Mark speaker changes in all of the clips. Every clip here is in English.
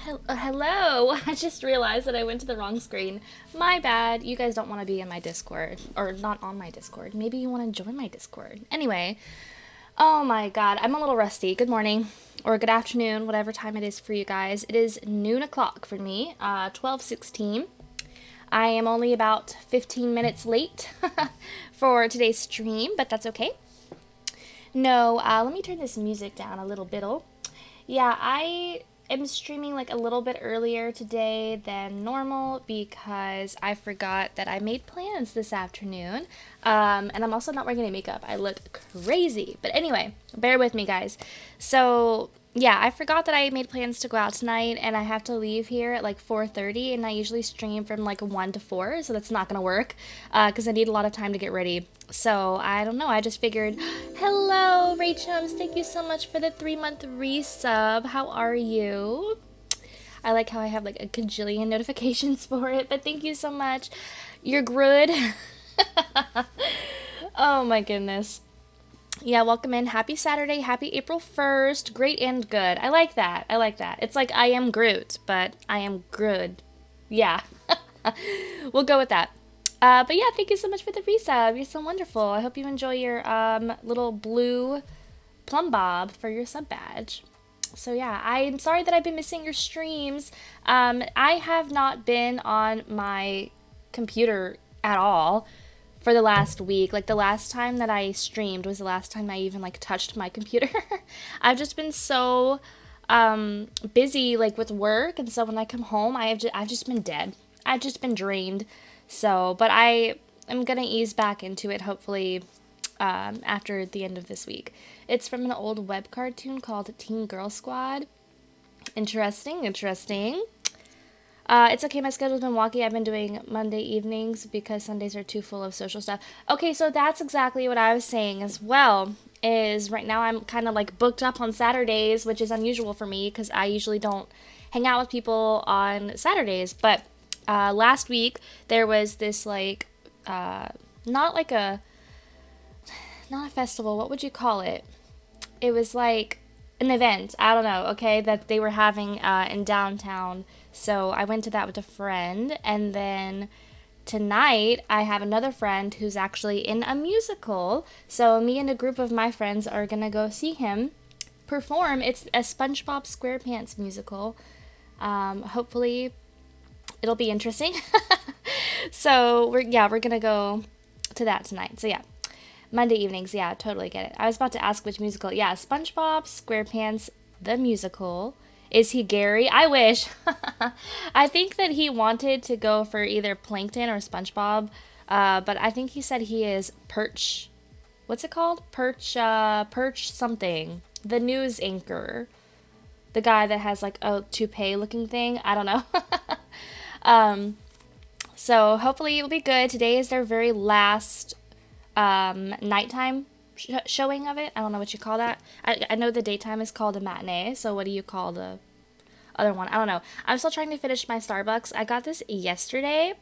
Speaker 1: Hello. I just realized that I went to the wrong screen. My bad. You guys don't want to be in my Discord. Or not on my Discord. Maybe you want to join my Discord. Anyway, oh my god. I'm a little rusty. Good morning. Or good afternoon, whatever time it is for you guys. It is noon o'clock for me. 12:16. I am only about 15 minutes late for today's stream, but that's okay. No, let me turn this music down a little bit. Yeah, I am streaming like a little bit earlier today than normal because I forgot that I made plans this afternoon. And I'm also not wearing any makeup. I look crazy. But anyway, bear with me, guys. So, yeah, I forgot that I made plans to go out tonight and I have to leave here at like 4:30 and I usually stream from like 1 to 4, so that's not going to work because I need a lot of time to get ready. So, I don't know. I just figured, hello, Rachels. Thank you so much for the 3-month resub. How are you? I like how I have like a cajillion notifications for it, but thank you so much. You're good. Oh my goodness. Yeah, welcome in. Happy Saturday. Happy April 1st. Great and good. I like that. I like that. It's like I am Groot, but I am good. Yeah. We'll go with that. But yeah, thank you so much for the resub. You're so wonderful. I hope you enjoy your little blue plum bob for your sub badge. So yeah, I'm sorry that I've been missing your streams. I have not been on my computer at all for the last week. Like the last time that I streamed was the last time I even like touched my computer. I've just been so busy like with work, and so when I come home, I've just been dead. I've just been drained. So, but I am gonna ease back into it hopefully after the end of this week. It's from an old web cartoon called Teen Girl Squad. Interesting, interesting. It's okay, my schedule's been wonky. I've been doing Monday evenings because Sundays are too full of social stuff. Okay, so that's exactly what I was saying as well. Is right now I'm kind of like booked up on Saturdays, which is unusual for me because I usually don't hang out with people on Saturdays. But last week there was this like, not like a, not a festival, what would you call it? It was like an event, I don't know, okay, that they were having in downtown. So I went to that with a friend, and then tonight I have another friend who's actually in a musical. So me and a group of my friends are gonna go see him perform. It's a SpongeBob SquarePants musical. Hopefully it'll be interesting. So we're gonna go to that tonight. So yeah. Monday evenings, yeah, totally get it. I was about to ask which musical. Yeah, SpongeBob SquarePants, the musical. Is he Gary? I wish. I think that he wanted to go for either Plankton or SpongeBob, but I think he said he is Perch. What's it called? Perch something. The news anchor. The guy that has like a toupee looking thing. I don't know. So hopefully it'll be good. Today is their very last nighttime showing of it. I don't know what you call that. I know the daytime is called a matinee, so what do you call the other one? I don't know. I'm still trying to finish my Starbucks. I got this yesterday.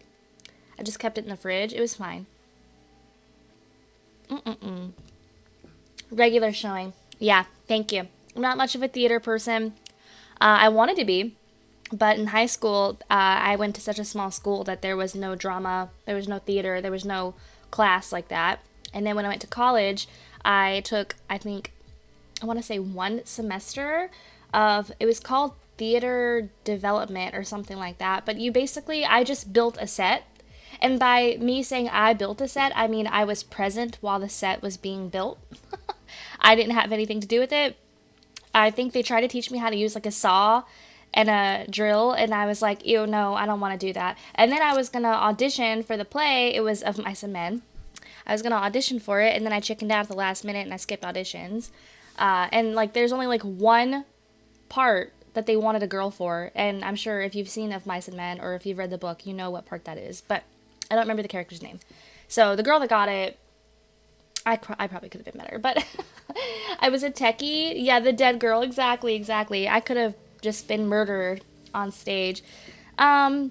Speaker 1: I just kept it in the fridge. It was fine. Regular showing. Yeah, thank you. I'm not much of a theater person. I wanted to be, but in high school, I went to such a small school that there was no drama, there was no theater, there was no class like that. And then when I went to college, I took, I think, I want to say 1 semester of, it was called theater development or something like that. But you basically, I just built a set. And by me saying I built a set, I mean I was present while the set was being built. I didn't have anything to do with it. I think they tried to teach me how to use like a saw and a drill, and I was like, ew, no, I don't want to do that. And then I was gonna audition for the play. It was Of Mice and Men. I was gonna audition for it, and then I chickened out at the last minute and I skipped auditions. And like, there's only like one part that they wanted a girl for, and I'm sure if you've seen Of Mice and Men or if you've read the book, you know what part that is. But I don't remember the character's name. So the girl that got it, I probably could have been better, but I was a techie. Yeah, the dead girl. Exactly, exactly. I could have just been murdered on stage. But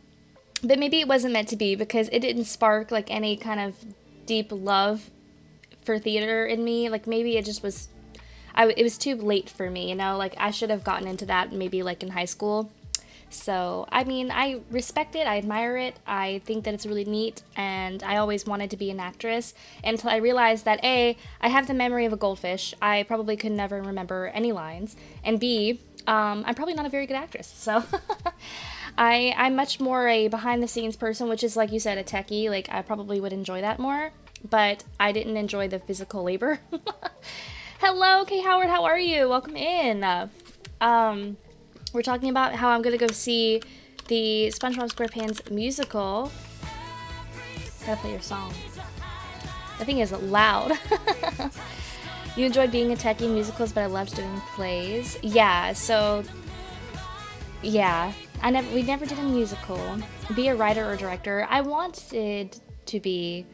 Speaker 1: maybe it wasn't meant to be because it didn't spark like any kind of deep love for theater in me. Like maybe it just was, it was too late for me, you know? Like I should have gotten into that maybe like in high school. So, I mean, I respect it, I admire it, I think that it's really neat, and I always wanted to be an actress until I realized that A, I have the memory of a goldfish, I probably could never remember any lines, and B, I'm probably not a very good actress. So, I'm much more a behind the scenes person, which is, like you said, a techie. Like, I probably would enjoy that more, but I didn't enjoy the physical labor. Hello, Kay Howard, how are you? Welcome in. Um, we're talking about how I'm gonna go see the SpongeBob SquarePants musical. Gotta play your song. That thing is loud. You enjoyed being a techie in musicals, but I loved doing plays. Yeah, so yeah, we never did a musical. Be a writer or director. I wanted to be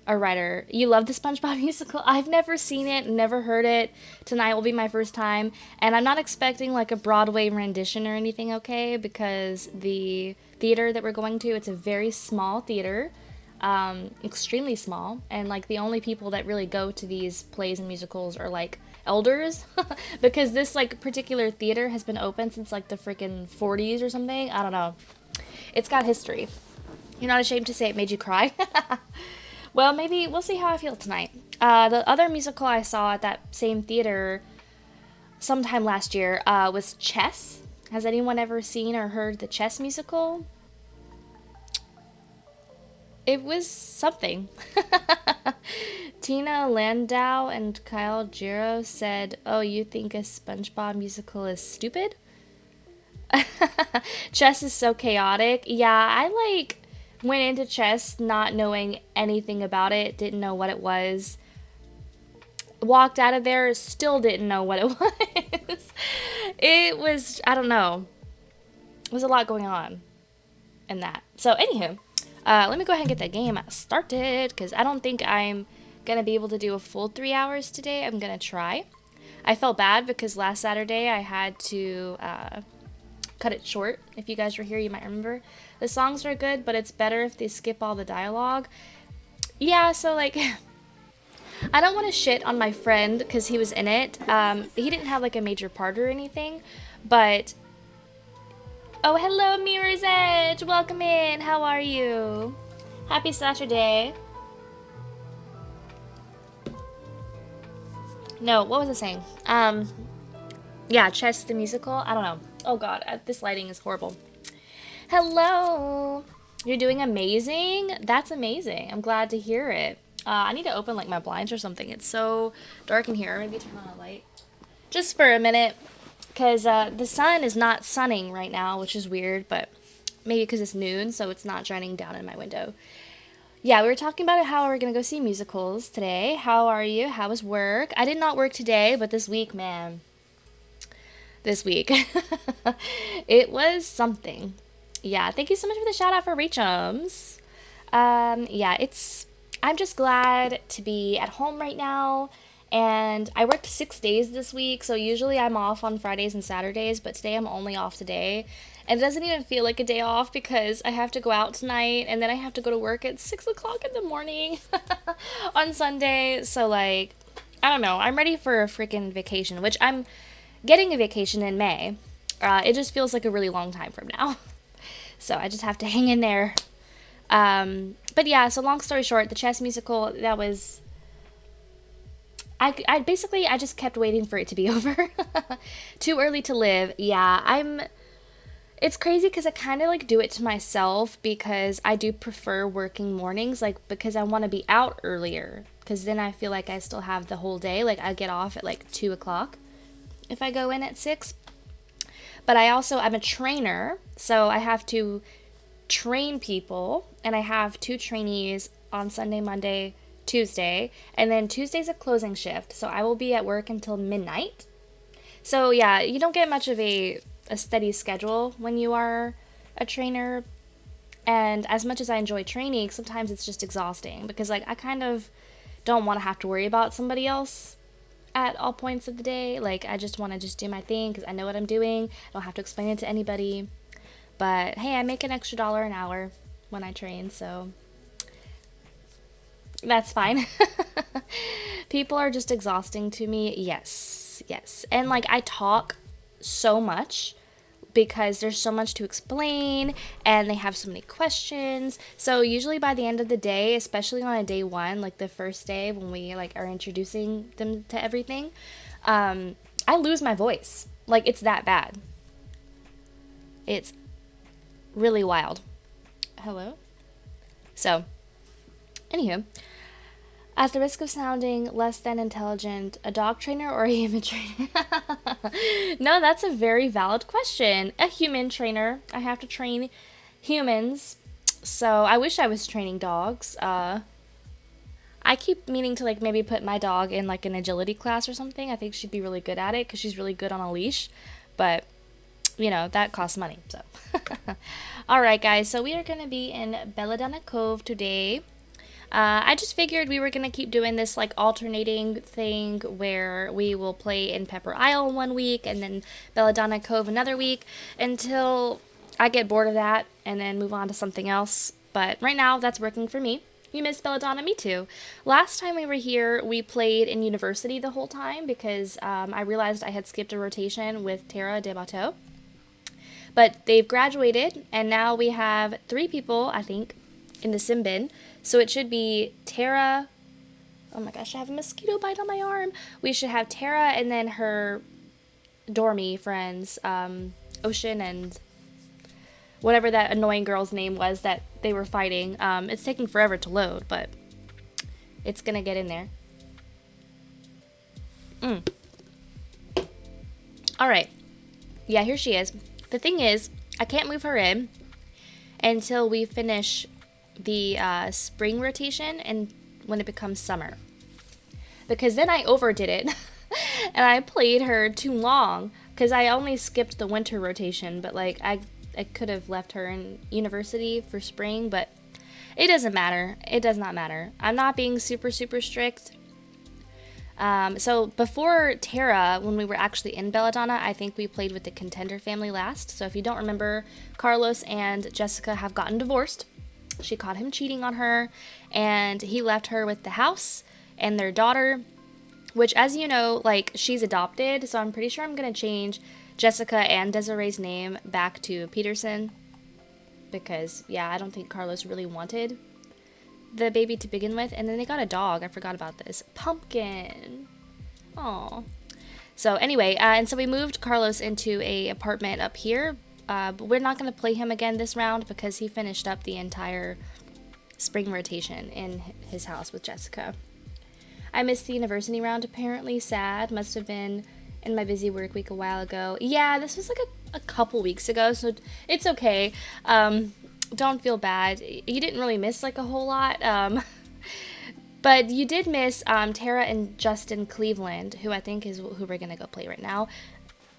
Speaker 1: a writer. You love the SpongeBob musical? I've never seen it, never heard it. Tonight will be my first time, and I'm not expecting like a Broadway rendition or anything, okay? Because the theater that we're going to, it's a very small theater, extremely small, and like the only people that really go to these plays and musicals are like elders, because this like particular theater has been open since like the freaking 40s or something. I don't know. It's got history. You're not ashamed to say it made you cry? Well, maybe we'll see how I feel tonight. The other musical I saw at that same theater sometime last year was Chess. Has anyone ever seen or heard the Chess musical? It was something. Tina Landau and Kyle Giro said, "Oh, you think a SpongeBob musical is stupid?" Chess is so chaotic. Yeah, I like went into Chess not knowing anything about it, didn't know what it was. Walked out of there, still didn't know what it was. It was, I don't know. There was a lot going on in that. So, anywho, let me go ahead and get that game started, because I don't think I'm going to be able to do a full 3 hours today. I'm going to try. I felt bad because last Saturday I had to cut it short. If you guys were here, you might remember. The songs are good, but it's better if they skip all the dialogue. Yeah, so like, I don't want to shit on my friend because he was in it. He didn't have like a major part or anything, but... Oh, hello, Mirror's Edge! Welcome in! How are you? Happy Saturday. No, what was I saying? Yeah, Chess the musical? I don't know. Oh god, this lighting is horrible. Hello! You're doing amazing? That's amazing. I'm glad to hear it. I need to open like my blinds or something. It's so dark in here. Maybe turn on a light. Just for a minute. Because the sun is not sunning right now, which is weird, but maybe because it's noon, so it's not shining down in my window. Yeah, we were talking about how we're going to go see musicals today. How are you? How was work? I did not work today, but this week, man. This week. It was something. Yeah, thank you so much for the shout out for Rachums. Yeah, I'm just glad to be at home right now. And I worked 6 days this week, so usually I'm off on Fridays and Saturdays, but today I'm only off today. And it doesn't even feel like a day off because I have to go out tonight and then I have to go to work at 6 o'clock in the morning on Sunday. So, like, I don't know. I'm ready for a freaking vacation, which I'm getting a vacation in May. It just feels like a really long time from now. So I just have to hang in there. But yeah, so long story short, the Chess musical, that was... I basically, I just kept waiting for it to be over. Too early to live. Yeah, it's crazy because I kind of like do it to myself because I do prefer working mornings, like because I want to be out earlier because then I feel like I still have the whole day. Like I get off at like 2 o'clock if I go in at 6. But I'm a trainer, so I have to train people, and I have 2 trainees on Sunday, Monday, Tuesday, and then Tuesday's a closing shift, so I will be at work until midnight. So yeah, you don't get much of a steady schedule when you are a trainer, and as much as I enjoy training, sometimes it's just exhausting because like I kind of don't want to have to worry about somebody else at all points of the day. Like I just want to just do my thing because I know what I'm doing. I don't have to explain it to anybody. But hey, I make an extra $1 an hour when I train, so that's fine. People are just exhausting to me. Yes. And like I talk so much. because there's so much to explain and they have so many questions. So usually by the end of the day, especially on a day one, like the first day when we like are introducing them to everything, I lose my voice. Like it's that bad. It's really wild. Hello? So, anywho, at the risk of sounding less than intelligent, a dog trainer or a human trainer? No, that's a very valid question. A human trainer. I have to train humans. So I wish I was training dogs. I keep meaning to like maybe put my dog in like an agility class or something. I think she'd be really good at it because she's really good on a leash. But you know, that costs money. So, all right, guys. So we are going to be in Belladonna Cove today. I just figured we were going to keep doing this like alternating thing where we will play in Pepper Isle one week and then Belladonna Cove another week until I get bored of that and then move on to something else. But right now, that's working for me. You missed Belladonna, me too. Last time we were here, we played in University the whole time because I realized I had skipped a rotation with Tara de Bateau. But they've graduated, and now we have 3 people, I think, in the sim bin. So it should be Tara. Oh my gosh, I have a mosquito bite on my arm. We should have Tara and then her dormy friends, Ocean and whatever that annoying girl's name was that they were fighting. It's taking forever to load, but it's gonna get in there. All right. Yeah, here she is. The thing is, I can't move her in until we finish the spring rotation and when it becomes summer. Because then I overdid it and I played her too long because I only skipped the winter rotation, but like I could have left her in University for spring, but it doesn't matter. It does not matter. I'm not being super, super strict. So before Tara, when we were actually in Belladonna, I think we played with the Contender family last. So if you don't remember, Carlos and Jessica have gotten divorced. She caught him cheating on her, and he left her with the house and their daughter, which, as you know, like, she's adopted, so I'm pretty sure I'm going to change Jessica and Desiree's name back to Peterson, because, yeah, I don't think Carlos really wanted the baby to begin with, and then they got a dog. I forgot about this. Pumpkin. Aw. So anyway, and so we moved Carlos into a apartment up here, but we're not going to play him again this round because he finished up the entire spring rotation in his house with Jessica. I missed the university round, apparently. Sad. Must have been in my busy work week a while ago. Yeah, this was like a couple weeks ago, so it's okay. Don't feel bad. You didn't really miss like a whole lot. But you did miss Tara and Justin Cleveland, who I think is who we're going to go play right now,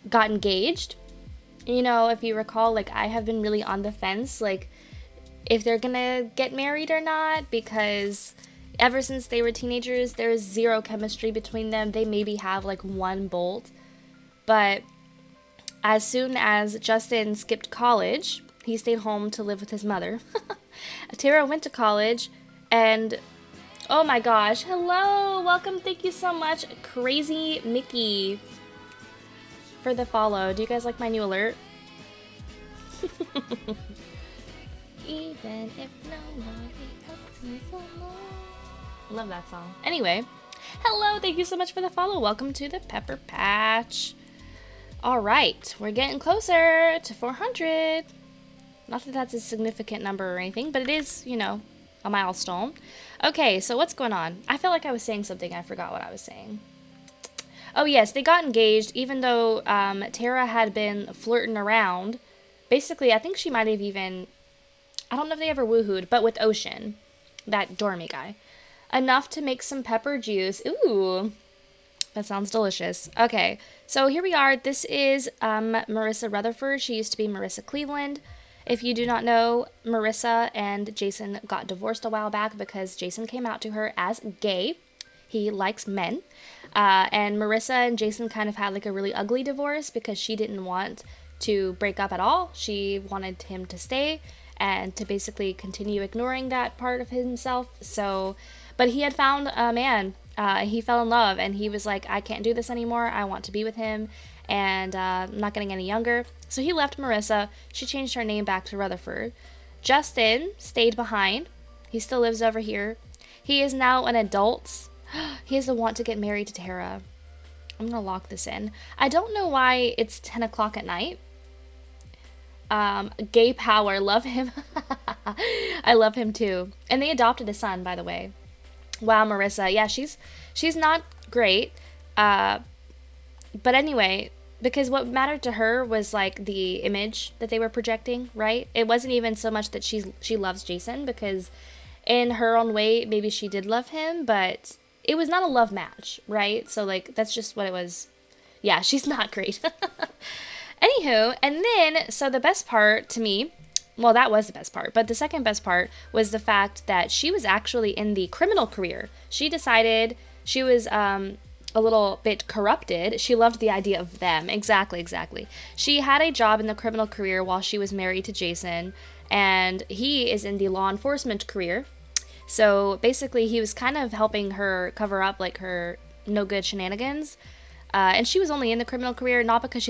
Speaker 1: got engaged. You know, if you recall, like, I have been really on the fence, like, if they're gonna get married or not, because ever since they were teenagers, there's zero chemistry between them. They maybe have, like, one bolt. But as soon as Justin skipped college, he stayed home to live with his mother. Tara went to college, and oh my gosh, hello, welcome, thank you so much, Crazy Mickey, for the follow. Do you guys like my new alert? Even if nobody else sees alone. Love that song. Anyway, hello, thank you so much for the follow. Welcome to the Pepper Patch. All right, we're getting closer to 400. Not that that's a significant number or anything, but it is, you know, a milestone. Okay, so what's going on? I felt like I was saying something. I forgot what I was saying. Oh, yes, they got engaged, even though Tara had been flirting around. Basically, I think she might have even, I don't know if they ever woohooed, but with Ocean, that dormy guy. Enough to make some pepper juice. Ooh, that sounds delicious. Okay, so here we are. This is Marissa Rutherford. She used to be Marissa Cleveland. If you do not know, Marissa and Jason got divorced a while back because Jason came out to her as gay. He likes men. And Marissa and Jason kind of had like a really ugly divorce because she didn't want to break up at all. She wanted him to stay and to basically continue ignoring that part of himself. So, but he had found a man. He fell in love and he was like, I can't do this anymore. I want to be with him. And I'm not getting any younger. So he left Marissa. She changed her name back to Rutherford. Justin stayed behind. He still lives over here. He is now an adult. He has the want to get married to Tara. I'm going to lock this in. I don't know why it's 10 o'clock at night. Gay power. Love him. I love him too. And they adopted a son, by the way. Wow, Marissa. Yeah, she's not great. But anyway, because what mattered to her was like the image that they were projecting, right? It wasn't even so much that she loves Jason, because in her own way, maybe she did love him, but it was not a love match, right? So like that's just what it was. Yeah, she's not great. Anywho, and then so the best part to me, well, that was the best part, but the second best part was the fact that she was actually in the criminal career. She decided she was a little bit corrupted. She loved the idea of them. Exactly. She had a job in the criminal career while she was married to Jason, and he is in the law enforcement career. So basically, he was kind of helping her cover up like her no good shenanigans. And she was only in the criminal career not because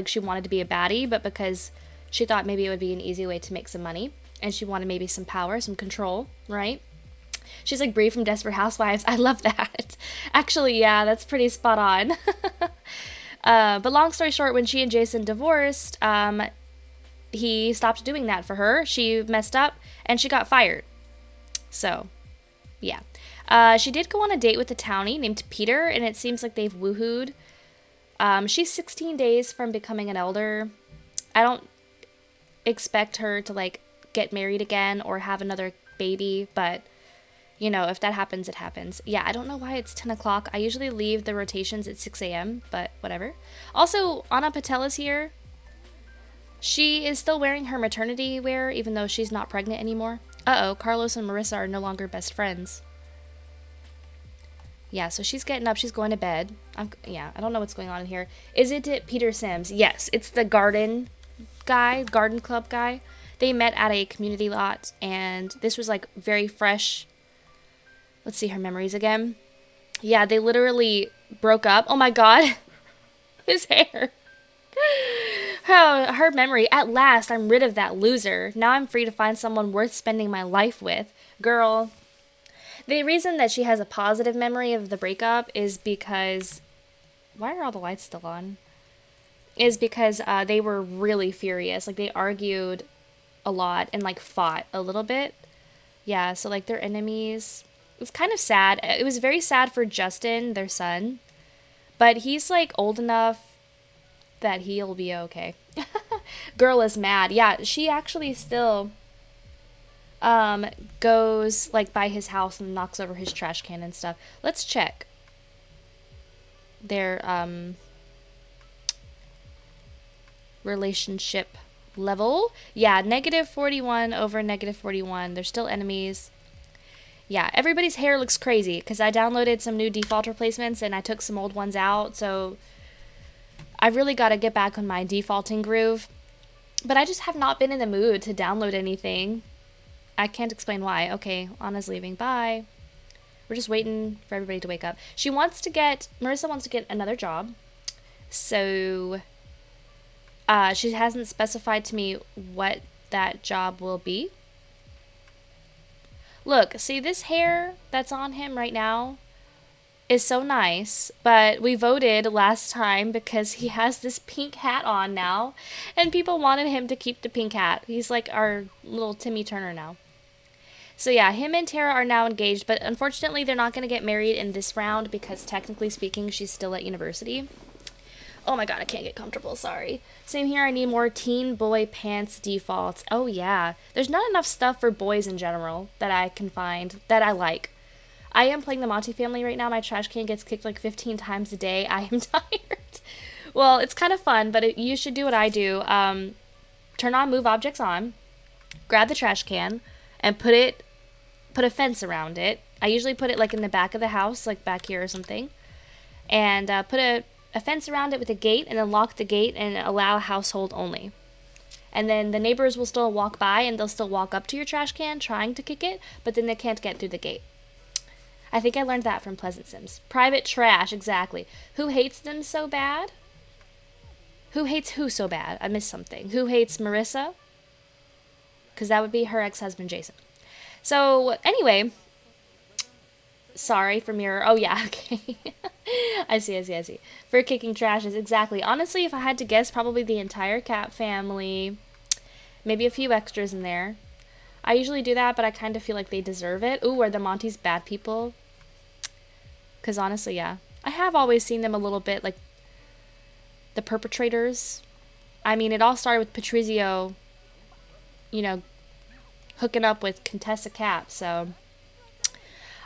Speaker 1: she wanted to be a baddie, but because she thought maybe it would be an easy way to make some money, and she wanted maybe some power, some control, right? She's like Bree from Desperate Housewives. I love that. Actually, yeah, that's pretty spot on. But long story short, when she and Jason divorced, he stopped doing that for her. She messed up and she got fired. So, yeah. She did go on a date with a townie named Peter, and it seems like they've woohooed. She's 16 days from becoming an elder. I don't expect her to like get married again or have another baby, but you know, if that happens, it happens. Yeah, I don't know why it's 10 o'clock. I usually leave the rotations at 6 a.m., but whatever. Also, Anna Patel is here. She is still wearing her maternity wear, even though she's not pregnant anymore. Uh-oh, Carlos and Marissa are no longer best friends. Yeah, so she's getting up. She's going to bed. I don't know what's going on in here. Is it Peter Sims? Yes, it's the garden club guy. They met at a community lot, and this was like very fresh. Let's see her memories again. Yeah, they literally broke up. Oh my god. His hair. Oh, her memory. At last, I'm rid of that loser. Now I'm free to find someone worth spending my life with. Girl. The reason that she has a positive memory of the breakup is because... Why are all the lights still on? Is because they were really furious. Like, they argued a lot and, like, fought a little bit. Yeah, so, like, they're enemies. It was kind of sad. It was very sad for Justin, their son. But he's, like, old enough that he'll be okay. Girl is mad. Yeah, she actually still goes, like, by his house and knocks over his trash can and stuff. Let's check their relationship level. Yeah, -41 over -41. They're still enemies. Yeah, everybody's hair looks crazy because I downloaded some new default replacements and I took some old ones out, so I really got to get back on my defaulting groove. But I just have not been in the mood to download anything. I can't explain why. Okay, Anna's leaving. Bye. We're just waiting for everybody to wake up. Marissa wants to get another job. So she hasn't specified to me what that job will be. Look, see this hair that's on him right now is so nice, but we voted last time because he has this pink hat on now, and people wanted him to keep the pink hat. He's like our little Timmy Turner now. So yeah, him and Tara are now engaged, but unfortunately they're not going to get married in this round because technically speaking, she's still at university. Oh my god, I can't get comfortable, sorry. Same here, I need more teen boy pants defaults. Oh yeah, there's not enough stuff for boys in general that I can find that I like. I am playing the Monty Family right now. My trash can gets kicked like 15 times a day. I am tired. Well, it's kind of fun, but you should do what I do. Turn on Move Objects On, grab the trash can, and put a fence around it. I usually put it like in the back of the house, like back here or something. And put a fence around it with a gate, and then lock the gate and allow household only. And then the neighbors will still walk by and they'll still walk up to your trash can trying to kick it, but then they can't get through the gate. I think I learned that from Pleasant Sims. Private trash, exactly. Who hates them so bad? Who hates who so bad? I missed something. Who hates Marissa? Because that would be her ex-husband, Jason. So, anyway, sorry for Mirror. Oh, yeah, okay. I see. For kicking trashes, exactly. Honestly, if I had to guess, probably the entire cat family. Maybe a few extras in there. I usually do that, but I kind of feel like they deserve it. Ooh, are the Monties bad people? Because honestly, yeah. I have always seen them a little bit like the perpetrators. I mean, it all started with Patrizio, you know, hooking up with Contessa Cap, so...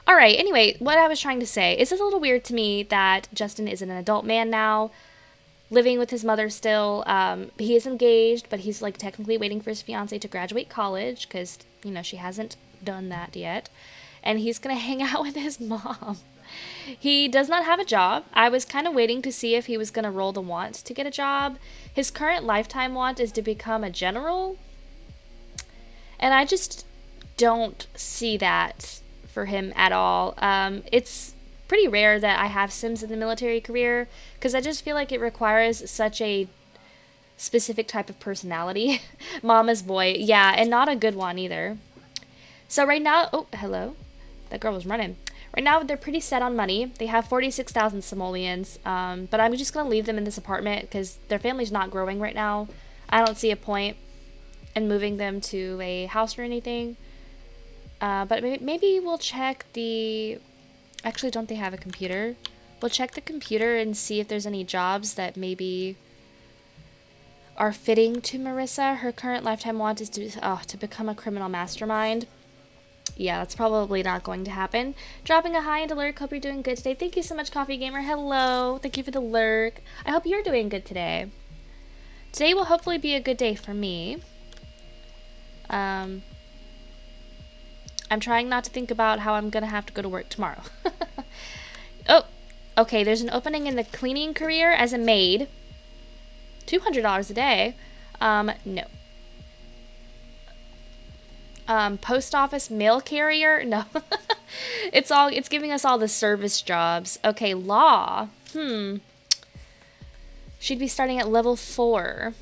Speaker 1: Alright, anyway, what I was trying to say is it's a little weird to me that Justin is an adult man now, living with his mother still. He is engaged, but he's like technically waiting for his fiance to graduate college because, you know, she hasn't done that yet. And he's going to hang out with his mom. He does not have a job. I was kind of waiting to see if he was going to roll the want to get a job. His current lifetime want is to become a general. And I just don't see that for him at all. It's pretty rare that I have Sims in the military career because I just feel like it requires such a specific type of personality. Mama's boy. Yeah, and not a good one either. So right now, oh, hello. That girl was running. Right now, they're pretty set on money. They have 46,000 simoleons, but I'm just going to leave them in this apartment because their family's not growing right now. I don't see a point in moving them to a house or anything. But maybe we'll check the... Actually, don't they have a computer? We'll check the computer and see if there's any jobs that maybe are fitting to Marissa. Her current lifetime want is to become a criminal mastermind. Yeah, that's probably not going to happen. Dropping a hi into Lurk. Hope you're doing good today. Thank you so much, Coffee Gamer. Hello. Thank you for the Lurk. I hope you're doing good today. Today will hopefully be a good day for me. I'm trying not to think about how I'm going to have to go to work tomorrow. Oh, okay. There's an opening in the cleaning career as a maid. $200 a day. No. Post office mail carrier? No. It's giving us all the service jobs. Okay, law. She'd be starting at level 4.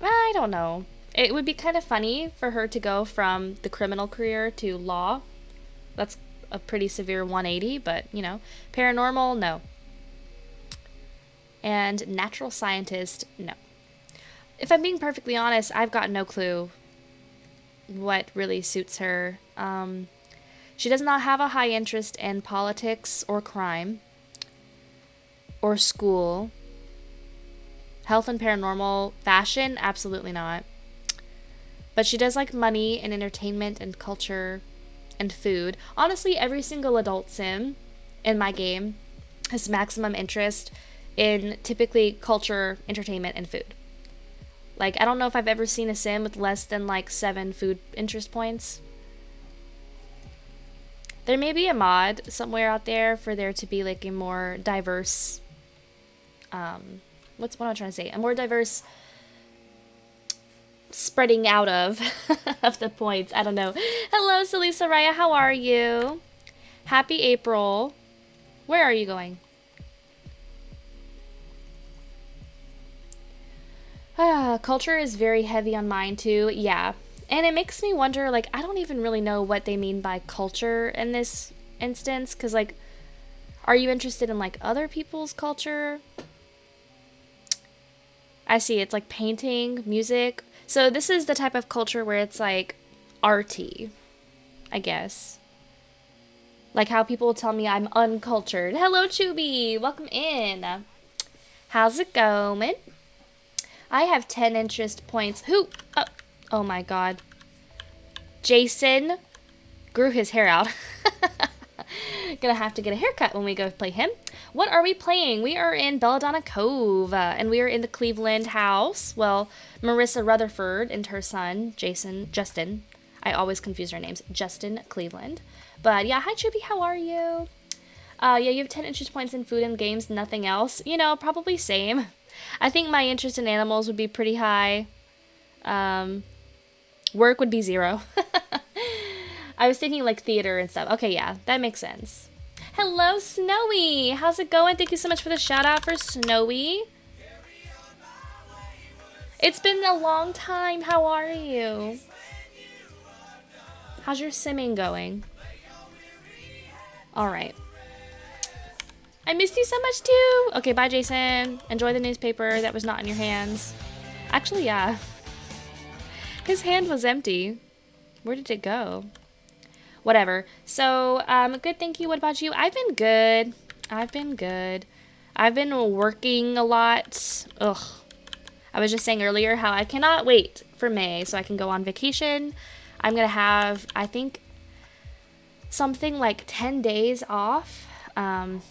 Speaker 1: I don't know. It would be kind of funny for her to go from the criminal career to law. That's a pretty severe 180, but, you know. Paranormal, no. And natural scientist, no. If I'm being perfectly honest, I've got no clue what really suits her. She does not have a high interest in politics or crime or school. Health and paranormal. Fashion, absolutely not. But she does like money and entertainment and culture and food. Honestly, every single adult sim in my game has maximum interest in typically culture, entertainment, and food. Like, I don't know if I've ever seen a sim with less than like 7 food interest points. There may be a mod somewhere out there for there to be like a more diverse, what am I trying to say? A more diverse spreading out of the points. I don't know. Hello, Silly Soraya. How are you? Happy April. Where are you going? Culture is very heavy on mine too. Yeah. And it makes me wonder, like, I don't even really know what they mean by culture in this instance. Because, like, are you interested in, like, other people's culture? I see. It's, like, painting, music. So this is the type of culture where it's, like, arty, I guess. Like how people tell me I'm uncultured. Hello, Chubby. Welcome in. How's it going? I have 10 interest points. Who? Oh my god. Jason grew his hair out. Gonna have to get a haircut when we go play him. What are we playing? We are in Belladonna Cove, and we are in the Cleveland house. Well, Marissa Rutherford and her son, Justin. I always confuse their names. Justin Cleveland. But yeah, hi Chubby, how are you? Yeah, you have 10 interest points in food and games, nothing else. You know, probably same. I think my interest in animals would be pretty high. Work would be 0. I was thinking like theater and stuff. Okay, yeah, that makes sense. Hello, Snowy. How's it going? Thank you so much for the shout out for Snowy. It's been a long time. How are you? How's your simming going? All right. I missed you so much too. Okay, bye, Jason. Enjoy the newspaper that was not in your hands. Actually, yeah. His hand was empty. Where did it go? Whatever. So, good, thank you. What about you? I've been good. I've been good. I've been working a lot. Ugh. I was just saying earlier how I cannot wait for May so I can go on vacation. I'm going to have, I think, something like 10 days off. I'm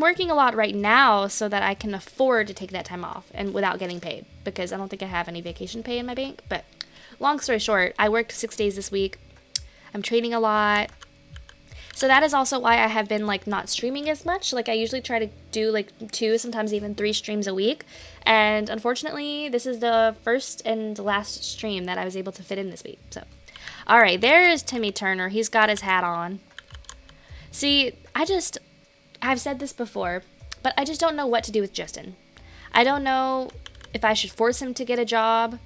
Speaker 1: working a lot right now so that I can afford to take that time off and without getting paid because I don't think I have any vacation pay in my bank. But long story short, I worked 6 days this week. I'm training a lot. So that is also why I have been like not streaming as much. Like I usually try to do like 2, sometimes even 3 streams a week. And unfortunately, this is the first and last stream that I was able to fit in this week. So, all right, there is Timmy Turner. He's got his hat on. See, I've said this before, but I just don't know what to do with Justin. I don't know if I should force him to get a job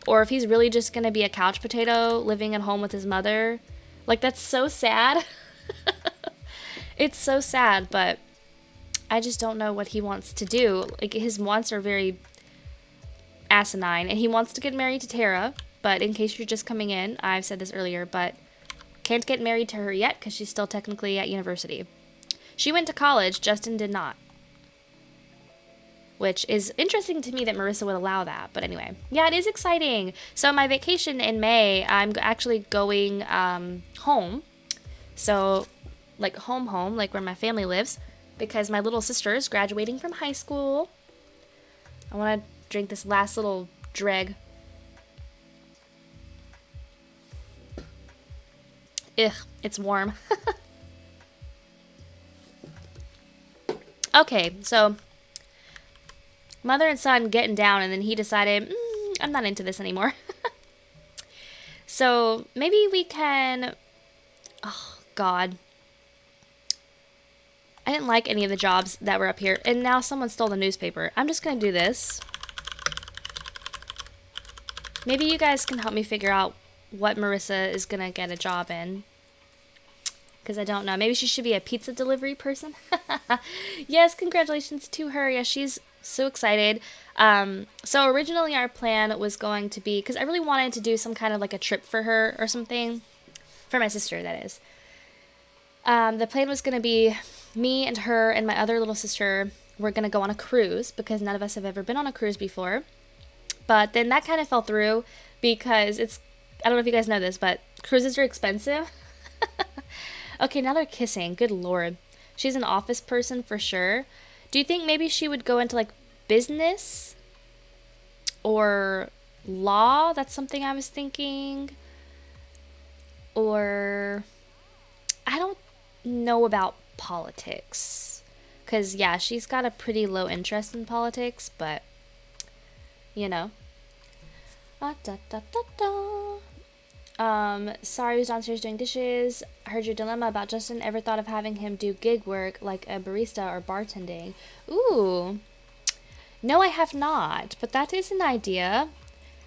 Speaker 1: or if he's really just going to be a couch potato living at home with his mother. Like, that's so sad. It's so sad, but I just don't know what he wants to do. Like, his wants are very asinine, and he wants to get married to Tara, but in case you're just coming in, I've said this earlier, but can't get married to her yet because she's still technically at university. She went to college, Justin did not. Which is interesting to me that Marissa would allow that. But anyway, yeah, it is exciting. So my vacation in May, I'm actually going home. So, like home, like where my family lives. Because my little sister is graduating from high school. I want to drink this last little dreg. Ugh, it's warm. Okay, so mother and son getting down, and then he decided, I'm not into this anymore. So maybe we can, oh God. I didn't like any of the jobs that were up here, and now someone stole the newspaper. I'm just going to do this. Maybe you guys can help me figure out what Marissa is going to get a job in. Because I don't know. Maybe she should be a pizza delivery person. Yes, congratulations to her. Yeah, she's so excited. So originally our plan was going to be, because I really wanted to do some kind of like a trip for her or something. For my sister, that is. The plan was going to be me and her and my other little sister were going to go on a cruise because none of us have ever been on a cruise before. But then that kind of fell through because I don't know if you guys know this, but cruises are expensive. Okay, now they're kissing. Good Lord. She's an office person for sure. Do you think maybe she would go into like business or law? That's something I was thinking. Or I don't know about politics. Because, yeah, she's got a pretty low interest in politics, but, you know. Sorry, who's downstairs doing dishes. I heard your dilemma about Justin. Ever thought of having him do gig work like a barista or bartending? Ooh. No, I have not, but that is an idea.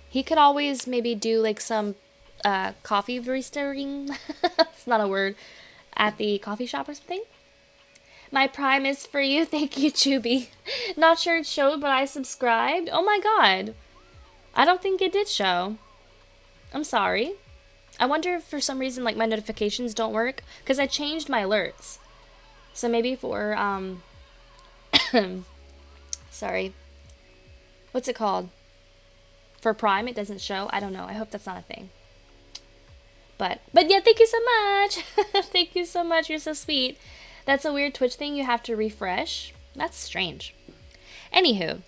Speaker 1: He could always maybe do like some coffee barista-ing. It's not a word. At the coffee shop or something. My Prime is for you. Thank you, Chubby. Not sure it showed, but I subscribed. Oh my god. I don't think it did show. I'm sorry. I wonder if for some reason like my notifications don't work because I changed my alerts. So maybe for sorry. What's it called? For Prime it doesn't show. I don't know. I hope that's not a thing. But yeah, thank you so much. Thank you so much. You're so sweet. That's a weird Twitch thing. You have to refresh. That's strange. Anywho,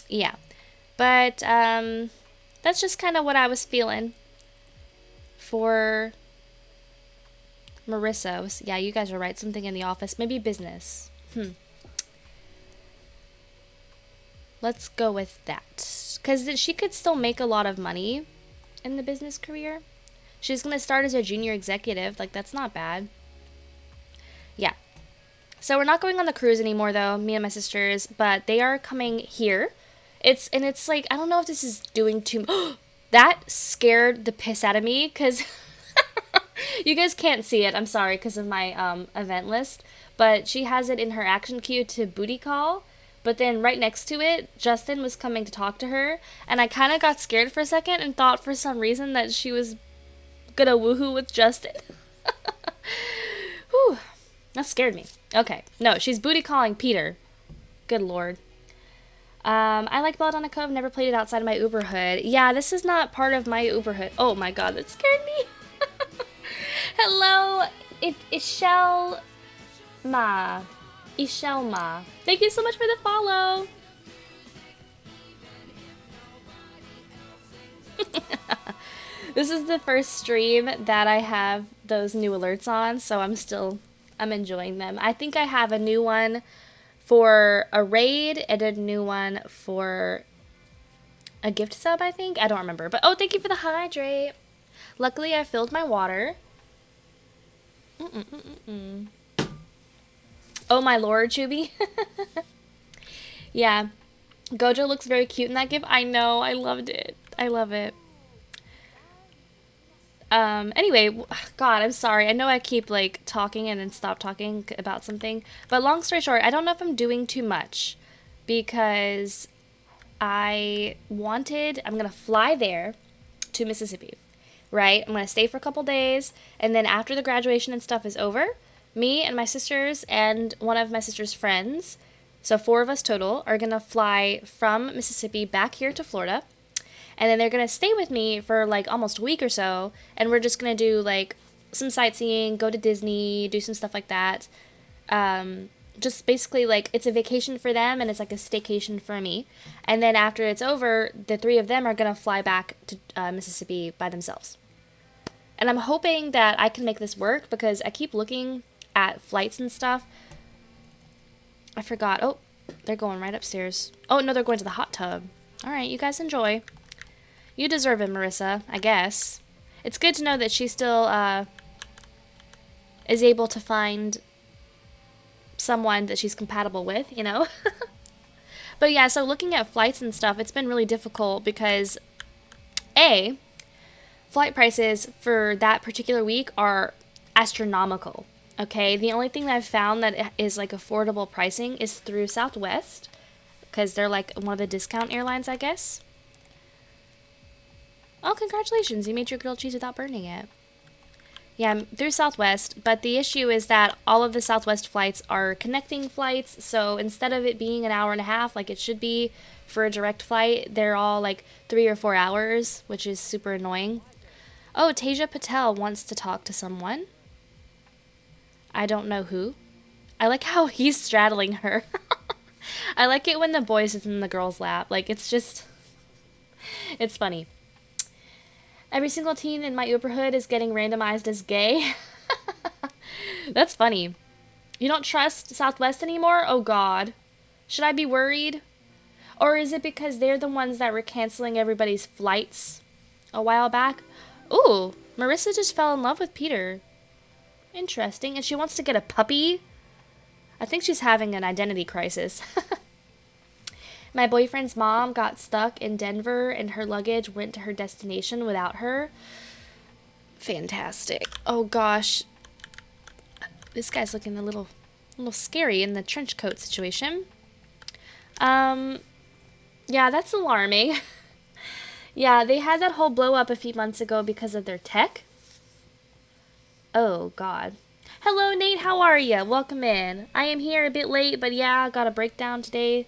Speaker 1: yeah. But that's just kind of what I was feeling for Marissa. Yeah, you guys are right. Something in the office. Maybe business. Let's go with that. Because she could still make a lot of money in the business career. She's going to start as a junior executive. Like, that's not bad. Yeah. So we're not going on the cruise anymore, though, me and my sisters. But they are coming here It's like, I don't know if this is doing too that scared the piss out of me because you guys can't see it. I'm sorry because of my event list, but she has it in her action queue to booty call. But then right next to it, Justin was coming to talk to her, and I kind of got scared for a second and thought for some reason that she was gonna woohoo with Justin. Whew, that scared me. Okay, no, she's booty calling Peter. Good lord. I like Belladonna Cove, never played it outside of my Uber hood. Yeah, this is not part of my Uber hood. Oh my god, that scared me. Hello, Ishel Ma. Ishelma. Thank you so much for the follow. This is the first stream that I have those new alerts on, so I'm enjoying them. I think I have a new one for a raid and a new one for a gift sub, I think. I don't remember. But oh, thank you for the hydrate. Luckily, I filled my water. Oh my lord, Chubby. Yeah. Gojo looks very cute in that gift. I know. I loved it. I love it. Anyway, God, I'm sorry. I know I keep, like, talking and then stop talking about something. But long story short, I don't know if I'm doing too much. Because I'm gonna fly there to Mississippi. Right? I'm gonna stay for a couple days. And then after the graduation and stuff is over, me and my sisters and one of my sister's friends, so 4 of us total, are gonna fly from Mississippi back here to Florida. And then they're gonna stay with me for like almost a week or so, and we're just gonna do like some sightseeing, go to Disney, do some stuff like that. Just basically like it's a vacation for them and it's like a staycation for me. And then after it's over, the 3 of them are gonna fly back to Mississippi by themselves. And I'm hoping that I can make this work because I keep looking at flights and stuff. I forgot. Oh, they're going right upstairs. Oh, no, they're going to the hot tub. All right, you guys enjoy. You deserve it, Marissa, I guess. It's good to know that she still is able to find someone that she's compatible with, you know? But yeah, so looking at flights and stuff, it's been really difficult because, A, flight prices for that particular week are astronomical, okay? The only thing that I've found that is like affordable pricing is through Southwest because they're like one of the discount airlines, I guess. Oh, congratulations, you made your grilled cheese without burning it. Yeah, through Southwest, but the issue is that all of the Southwest flights are connecting flights, so instead of it being an hour and a half like it should be for a direct flight, they're all like 3 or 4 hours, which is super annoying. Oh, Teja Patel wants to talk to someone. I don't know who. I like how he's straddling her. I like it when the boy sits in the girl's lap. Like, it's just... it's funny. Every single teen in my Uber hood is getting randomized as gay. That's funny. You don't trust Southwest anymore? Oh, God. Should I be worried? Or is it because they're the ones that were canceling everybody's flights a while back? Ooh, Marissa just fell in love with Peter. Interesting. And she wants to get a puppy? I think she's having an identity crisis. My boyfriend's mom got stuck in Denver and her luggage went to her destination without her. Fantastic. Oh gosh. This guy's looking a little scary in the trench coat situation. Yeah, that's alarming. Yeah, they had that whole blow up a few months ago because of their tech. Oh god. Hello Nate, how are you? Welcome in. I am here a bit late, but yeah, I got a breakdown today.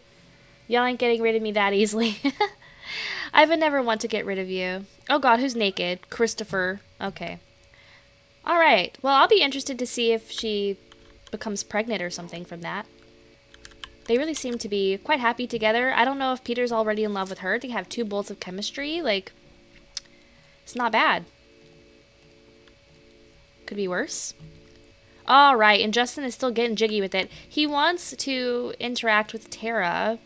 Speaker 1: Y'all ain't getting rid of me that easily. I would never want to get rid of you. Oh god, who's naked? Christopher. Okay. Alright, well I'll be interested to see if she becomes pregnant or something from that. They really seem to be quite happy together. I don't know if Peter's already in love with her. They have 2 bolts of chemistry. Like, it's not bad. Could be worse. Alright, and Justin is still getting jiggy with it. He wants to interact with Tara,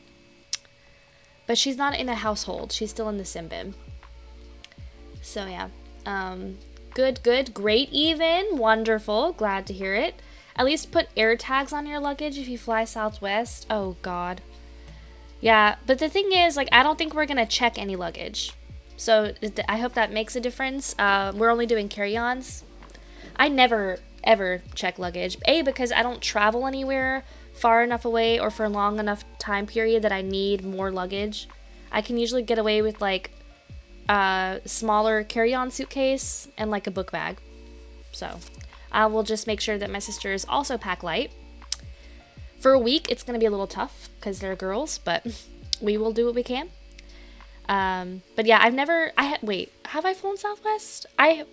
Speaker 1: but she's not in a household. She's still in the Simbin. So, yeah. Good. Great even. Wonderful. Glad to hear it. At least put air tags on your luggage if you fly Southwest. Oh, God. Yeah, but the thing is, like, I don't think we're gonna check any luggage. So I hope that makes a difference. We're only doing carry-ons. I never ever check luggage. A, because I don't travel anywhere far enough away or for a long enough time period that I need more luggage. I can usually get away with like a smaller carry-on suitcase and like a book bag. So I will just make sure that my sisters also pack light. For a week, it's going to be a little tough because they're girls, but we will do what we can. But yeah, wait, have I flown Southwest? I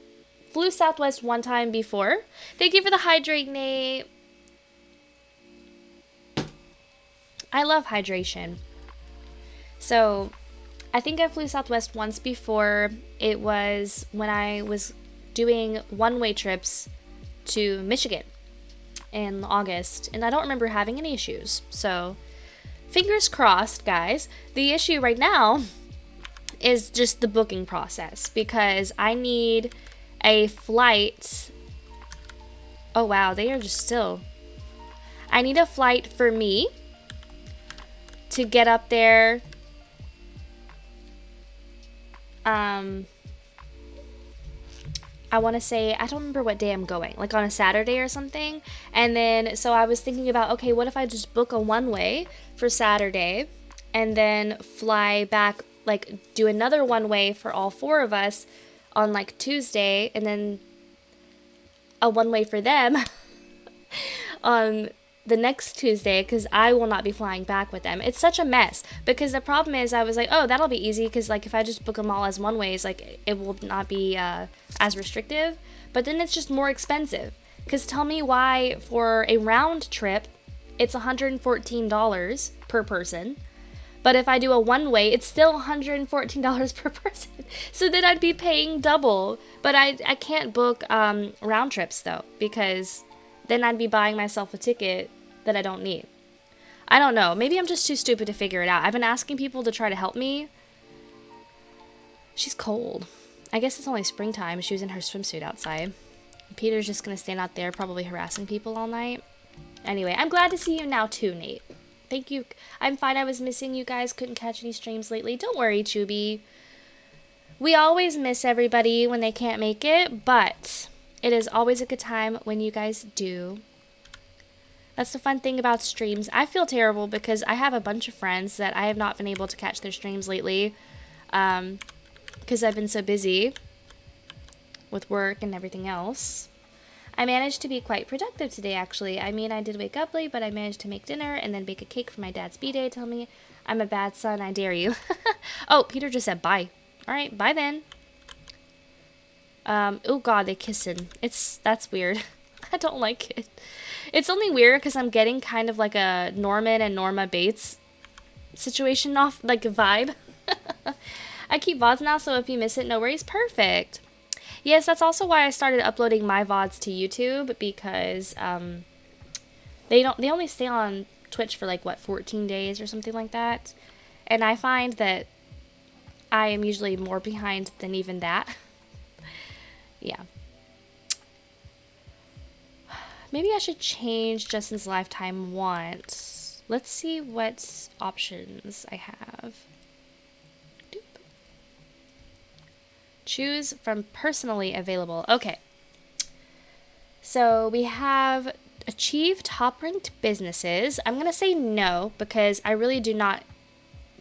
Speaker 1: flew Southwest one time before. Thank you for the hydrate, Nate. I love hydration. So I think I flew Southwest once before. It was when I was doing one-way trips to Michigan in August, and I don't remember having any issues. So fingers crossed, guys. The issue right now is just the booking process because I need a flight. Oh wow, they are just still. I need a flight for me to get up there. I want to say, I don't remember what day I'm going, like on a Saturday or something. And then, so I was thinking about, okay, what if I just book a one-way for Saturday and then fly back, like do another one-way for all four of us on like Tuesday, and then a one-way for them on the next Tuesday, because I will not be flying back with them. It's such a mess because the problem is I was like, oh, that'll be easy because like if I just book them all as one ways, like it will not be as restrictive. But then it's just more expensive because tell me why for a round trip it's $114 per person, but if I do a one way it's still $114 per person. So then I'd be paying double. But I can't book round trips though, because then I'd be buying myself a ticket that I don't need. I don't know. Maybe I'm just too stupid to figure it out. I've been asking people to try to help me. She's cold. I guess it's only springtime. She was in her swimsuit outside. Peter's just going to stand out there probably harassing people all night. Anyway, I'm glad to see you now too, Nate. Thank you. I'm fine. I was missing you guys. Couldn't catch any streams lately. Don't worry, Chubby. We always miss everybody when they can't make it, but it is always a good time when you guys do. That's the fun thing about streams. I feel terrible because I have a bunch of friends that I have not been able to catch their streams lately because I've been so busy with work and everything else. I managed to be quite productive today, actually. I mean, I did wake up late, but I managed to make dinner and then bake a cake for my dad's b-day. Tell me I'm a bad son, I dare you. Oh, Peter just said bye. All right, bye then. Oh god, they kissing. That's weird. I don't like it. It's only weird because I'm getting kind of like a Norman and Norma Bates situation off, like a vibe. I keep VODs now, so if you miss it, no worries. Perfect. Yes, that's also why I started uploading my VODs to YouTube, because they only stay on Twitch for like what, 14 days or something like that. And I find that I am usually more behind than even that. Yeah. Maybe I should change Justin's lifetime once. Let's see what options I have. Doop. Choose from personally available. Okay. So we have achieve top ranked businesses. I'm going to say no because I really do not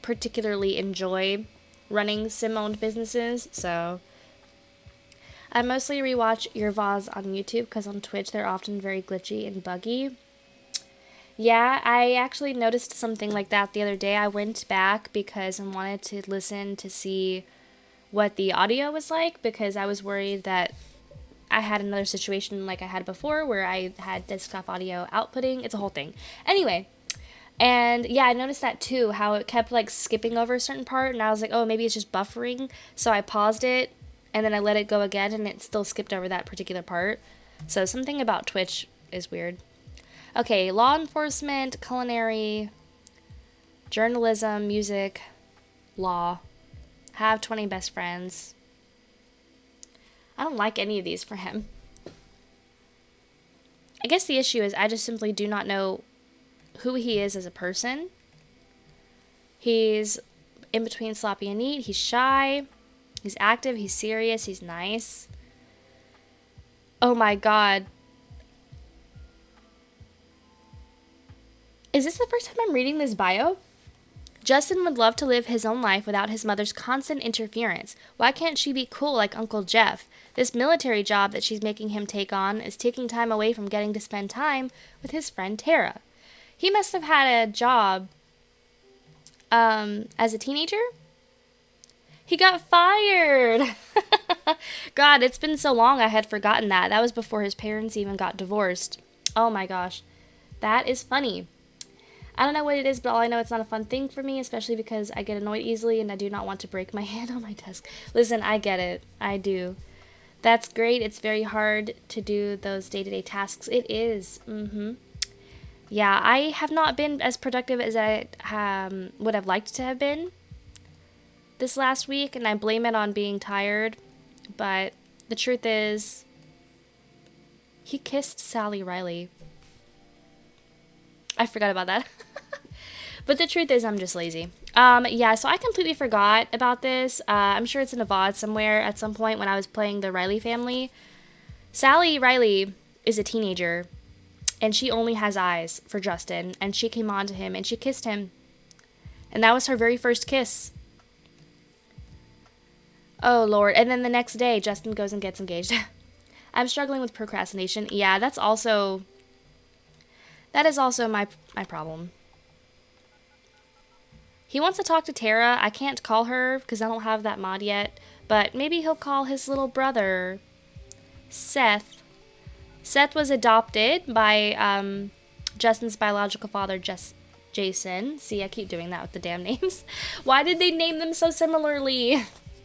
Speaker 1: particularly enjoy running sim-owned businesses. So I mostly rewatch your VODs on YouTube because on Twitch they're often very glitchy and buggy. Yeah, I actually noticed something like that the other day. I went back because I wanted to listen to see what the audio was like because I was worried that I had another situation like I had before where I had desktop audio outputting. It's a whole thing. Anyway, and yeah, I noticed that too, how it kept like skipping over a certain part, and I was like, oh, maybe it's just buffering. So I paused it, and then I let it go again, and it still skipped over that particular part. So something about Twitch is weird. Okay, law enforcement, culinary, journalism, music, law, have 20 best friends. I don't like any of these for him. I guess the issue is I just simply do not know who he is as a person. He's in between sloppy and neat. He's shy. He's active. He's serious. He's nice. Oh my god. Is this the first time I'm reading this bio? Justin would love to live his own life without his mother's constant interference. Why can't she be cool like Uncle Jeff? This military job that she's making him take on is taking time away from getting to spend time with his friend Tara. He must have had a job as a teenager? He got fired! God, it's been so long I had forgotten that. That was before his parents even got divorced. Oh my gosh. That is funny. I don't know what it is, but all I know it's not a fun thing for me, especially because I get annoyed easily and I do not want to break my hand on my desk. Listen, I get it. I do. That's great. It's very hard to do those day-to-day tasks. It is. Yeah, I have not been as productive as I would have liked to have been this last week, and I blame it on being tired. But the truth is, he kissed Sally Riley. I forgot about that. But the truth is, I'm just lazy. Yeah, so I completely forgot about this. I'm sure it's in a VOD somewhere at some point when I was playing the Riley family. Sally Riley is a teenager, and she only has eyes for Justin, and she came on to him, and she kissed him. And that was her very first kiss. Oh, Lord. And then the next day, Justin goes and gets engaged. I'm struggling with procrastination. Yeah, that is also my problem. He wants to talk to Tara. I can't call her because I don't have that mod yet. But maybe he'll call his little brother, Seth. Seth was adopted by Justin's biological father, Jason. See, I keep doing that with the damn names. Why did they name them so similarly?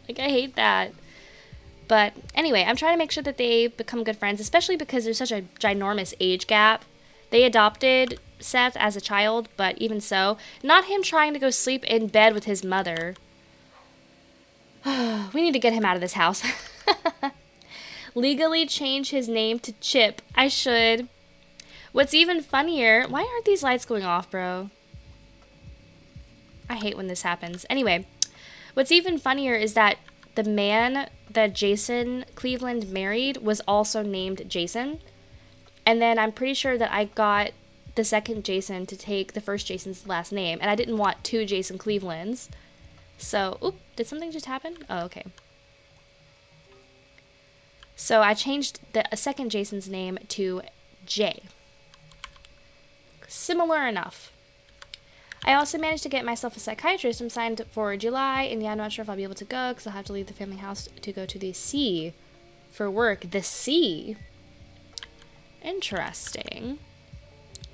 Speaker 1: Like, I hate that. But anyway, I'm trying to make sure that they become good friends, especially because there's such a ginormous age gap. They adopted Seth as a child, but even so, not him trying to go sleep in bed with his mother. We need to get him out of this house. Legally change his name to Chip. I should. What's even funnier... Why aren't these lights going off, bro? I hate when this happens. Anyway, what's even funnier is that the man that Jason Cleveland married was also named Jason. And then I'm pretty sure that I got the second Jason to take the first Jason's last name. And I didn't want two Jason Clevelands. So, oop, did something just happen? Oh, okay. So I changed the second Jason's name to Jay. Similar enough. I also managed to get myself a psychiatrist. I'm signed for July, and yeah, I'm not sure if I'll be able to go because I'll have to leave the family house to go to the sea for work. The sea? Interesting.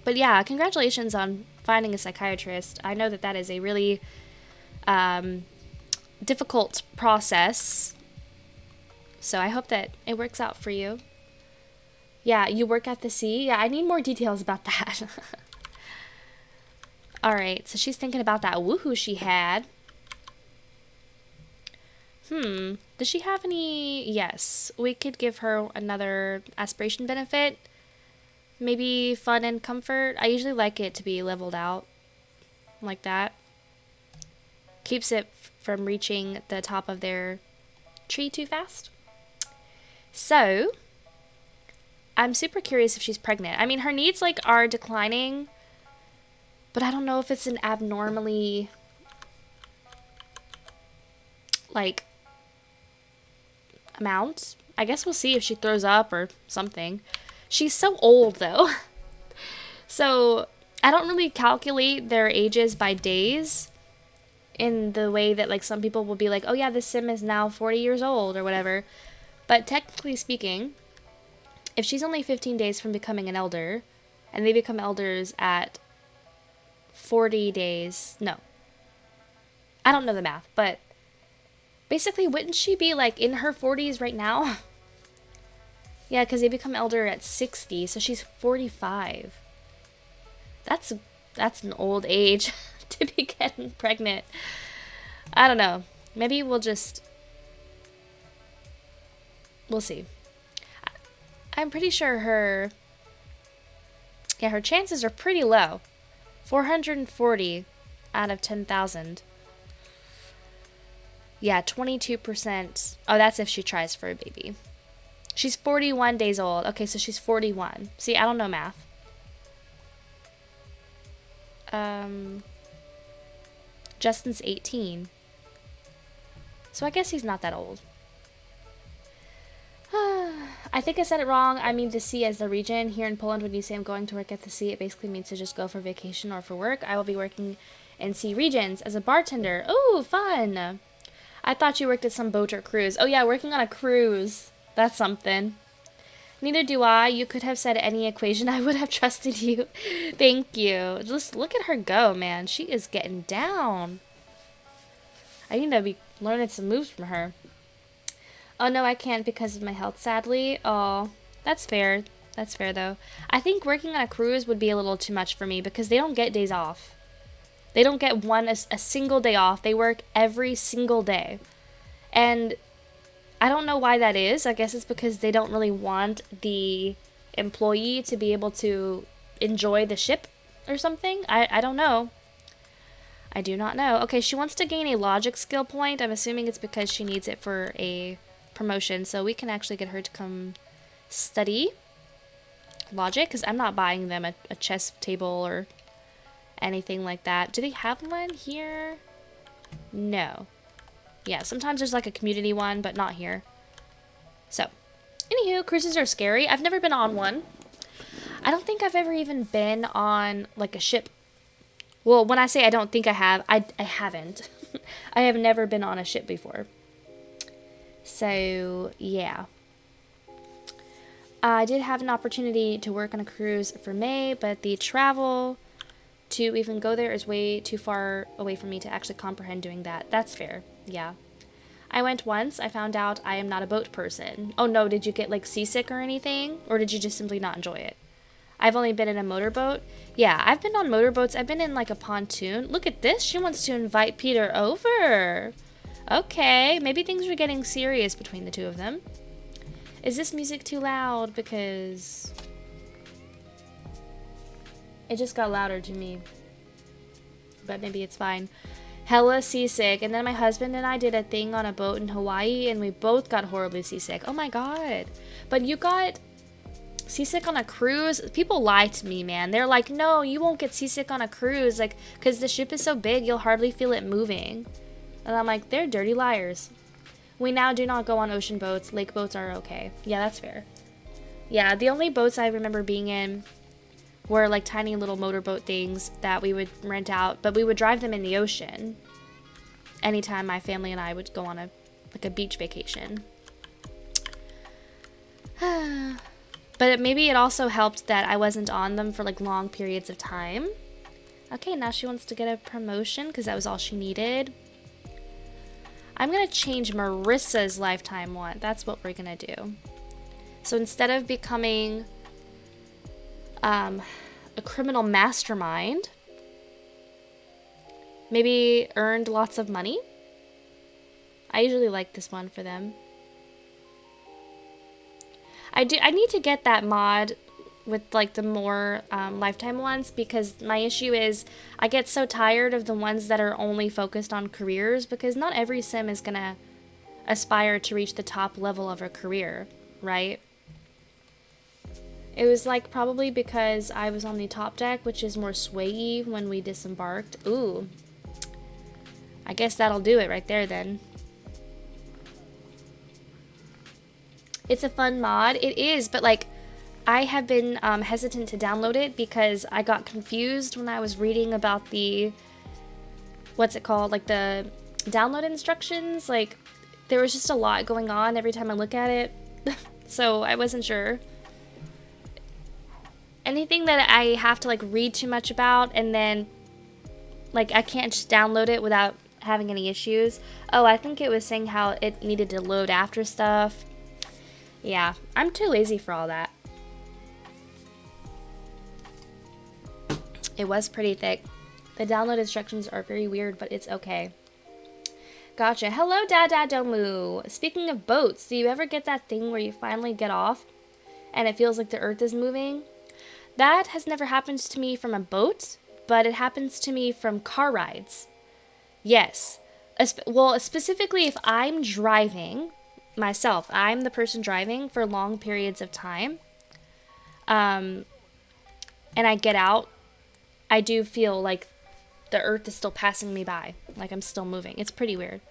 Speaker 1: But yeah, congratulations on finding a psychiatrist. I know that that is a really difficult process. So I hope that it works out for you. Yeah, you work at the sea? Yeah, I need more details about that. Alright, so she's thinking about that woohoo she had. Does she have any... Yes, we could give her another aspiration benefit. Maybe fun and comfort. I usually like it to be leveled out like that. Keeps it from reaching the top of their tree too fast. So, I'm super curious if she's pregnant. I mean, her needs like are declining, but I don't know if it's an abnormally like amount. I guess we'll see if she throws up or something. She's so old though. So I don't really calculate their ages by days in the way that like some people will be like, oh yeah, this sim is now 40 years old or whatever. But technically speaking, if she's only 15 days from becoming an elder and they become elders at 40 days, no. I don't know the math, but basically wouldn't she be like in her 40s right now? Yeah, because they become elder at 60, so she's 45. That's an old age to be getting pregnant. I don't know. Maybe we'll see. I'm pretty sure her chances are pretty low. 440 out of 10,000. Yeah, 22%. Oh, that's if she tries for a baby. She's 41 days old. Okay, so she's 41. See, I don't know math. Justin's 18. So I guess he's not that old. I think I said it wrong. I mean the sea as the region. Here in Poland, when you say I'm going to work at the sea, it basically means to just go for vacation or for work. I will be working in sea regions as a bartender. Ooh, fun. I thought you worked at some boat or cruise. Oh yeah, working on a cruise. That's something. Neither do I. You could have said any equation. I would have trusted you. Thank you. Just look at her go, man. She is getting down. I need to be learning some moves from her. Oh, no, I can't because of my health, sadly. Oh, that's fair. That's fair, though. I think working on a cruise would be a little too much for me because they don't get days off. They don't get a single day off. They work every single day. And I don't know why that is. I guess it's because they don't really want the employee to be able to enjoy the ship or something. I don't know. I do not know. Okay, she wants to gain a logic skill point. I'm assuming it's because she needs it for a promotion. So we can actually get her to come study logic because I'm not buying them a chess table or anything like that. Do they have one here? No. Yeah, sometimes there's like a community one, but not here. So, anywho, cruises are scary. I've never been on one. I don't think I've ever even been on like a ship. Well, when I say I don't think I have, I haven't. I have never been on a ship before. So, yeah. I did have an opportunity to work on a cruise for May, but the travel to even go there is way too far away from me to actually comprehend doing that. That's fair. Yeah. I went once. I found out I am not a boat person. Oh no, did you get like seasick or anything? Or did you just simply not enjoy it? I've only been in a motorboat. Yeah, I've been on motorboats. I've been in like a pontoon. Look at this. She wants to invite Peter over. Okay, maybe things are getting serious between the two of them. Is this music too loud? Because it just got louder to me. But maybe it's fine. Hella seasick. And then my husband and I did a thing on a boat in Hawaii and we both got horribly seasick. Oh my god. But you got seasick on a cruise? People lie to me, man. They're like, no, you won't get seasick on a cruise. Like, because the ship is so big, you'll hardly feel it moving. And I'm like, they're dirty liars. We now do not go on ocean boats. Lake boats are okay. Yeah, that's fair. Yeah, the only boats I remember being in were like tiny little motorboat things that we would rent out, but we would drive them in the ocean anytime my family and I would go on a beach vacation. But maybe it also helped that I wasn't on them for like long periods of time. Okay, now she wants to get a promotion because that was all she needed. I'm going to change Marissa's lifetime one. That's what we're going to do. So instead of becoming a criminal mastermind, maybe earned lots of money. I usually like this one for them. I need to get that mod with like the more lifetime ones because my issue is I get so tired of the ones that are only focused on careers because not every sim is gonna aspire to reach the top level of a career, right? It was like probably because I was on the top deck, which is more swayy when we disembarked. Ooh. I guess that'll do it right there then. It's a fun mod. It is, but like I have been hesitant to download it because I got confused when I was reading about the, what's it called? Like the download instructions. Like there was just a lot going on every time I look at it. So I wasn't sure. Anything that I have to like read too much about and then like I can't just download it without having any issues. Oh, I think it was saying how it needed to load after stuff. Yeah, I'm too lazy for all that. It was pretty thick. The download instructions are very weird, but it's okay. Gotcha. Hello, Dadadomu. Speaking of boats, do you ever get that thing where you finally get off and it feels like the earth is moving? That has never happened to me from a boat, but it happens to me from car rides. Yes. Well, specifically if I'm driving myself, I'm the person driving for long periods of time, and I get out, I do feel like the earth is still passing me by, like I'm still moving. It's pretty weird.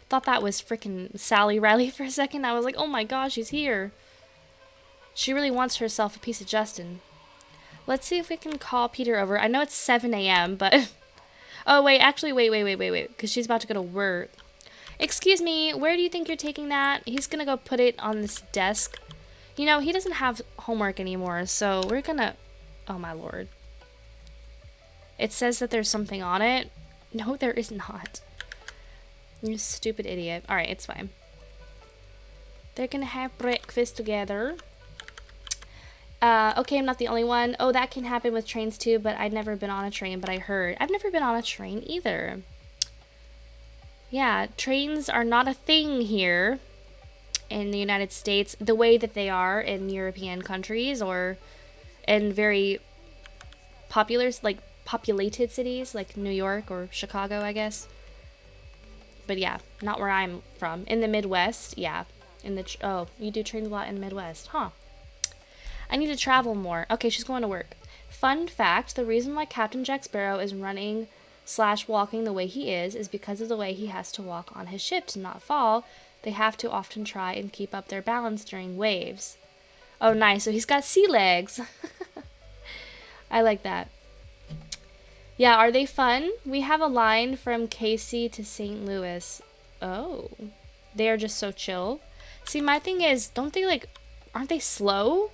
Speaker 1: Thought that was freaking Sally Riley for a second. I was like, oh my gosh, she's here. She really wants herself a piece of Justin. Let's see if we can call Peter over. I know it's 7 a.m., but... Oh, wait, actually, wait, because she's about to go to work. Excuse me, where do you think you're taking that? He's gonna go put it on this desk. You know, he doesn't have homework anymore, so we're gonna... Oh, my lord. It says that there's something on it. No, there is not. You stupid idiot. Alright, it's fine. They're gonna have breakfast together. Okay, I'm not the only one. Oh, that can happen with trains too, but I'd never been on a train, but I heard. I've never been on a train either. Yeah, trains are not a thing here in the United States the way that they are in European countries or in very popular, like populated cities like New York or Chicago, I guess. But yeah, not where I'm from. In the Midwest, yeah. Oh, you do trains a lot in the Midwest, huh? I need to travel more. Okay, she's going to work. Fun fact, the reason why Captain Jack Sparrow is running / walking the way he is because of the way he has to walk on his ship to not fall. They have to often try and keep up their balance during waves. Oh, nice. So he's got sea legs. I like that. Yeah, are they fun? We have a line from Casey to St. Louis. Oh. They are just so chill. See, my thing is, aren't they slow?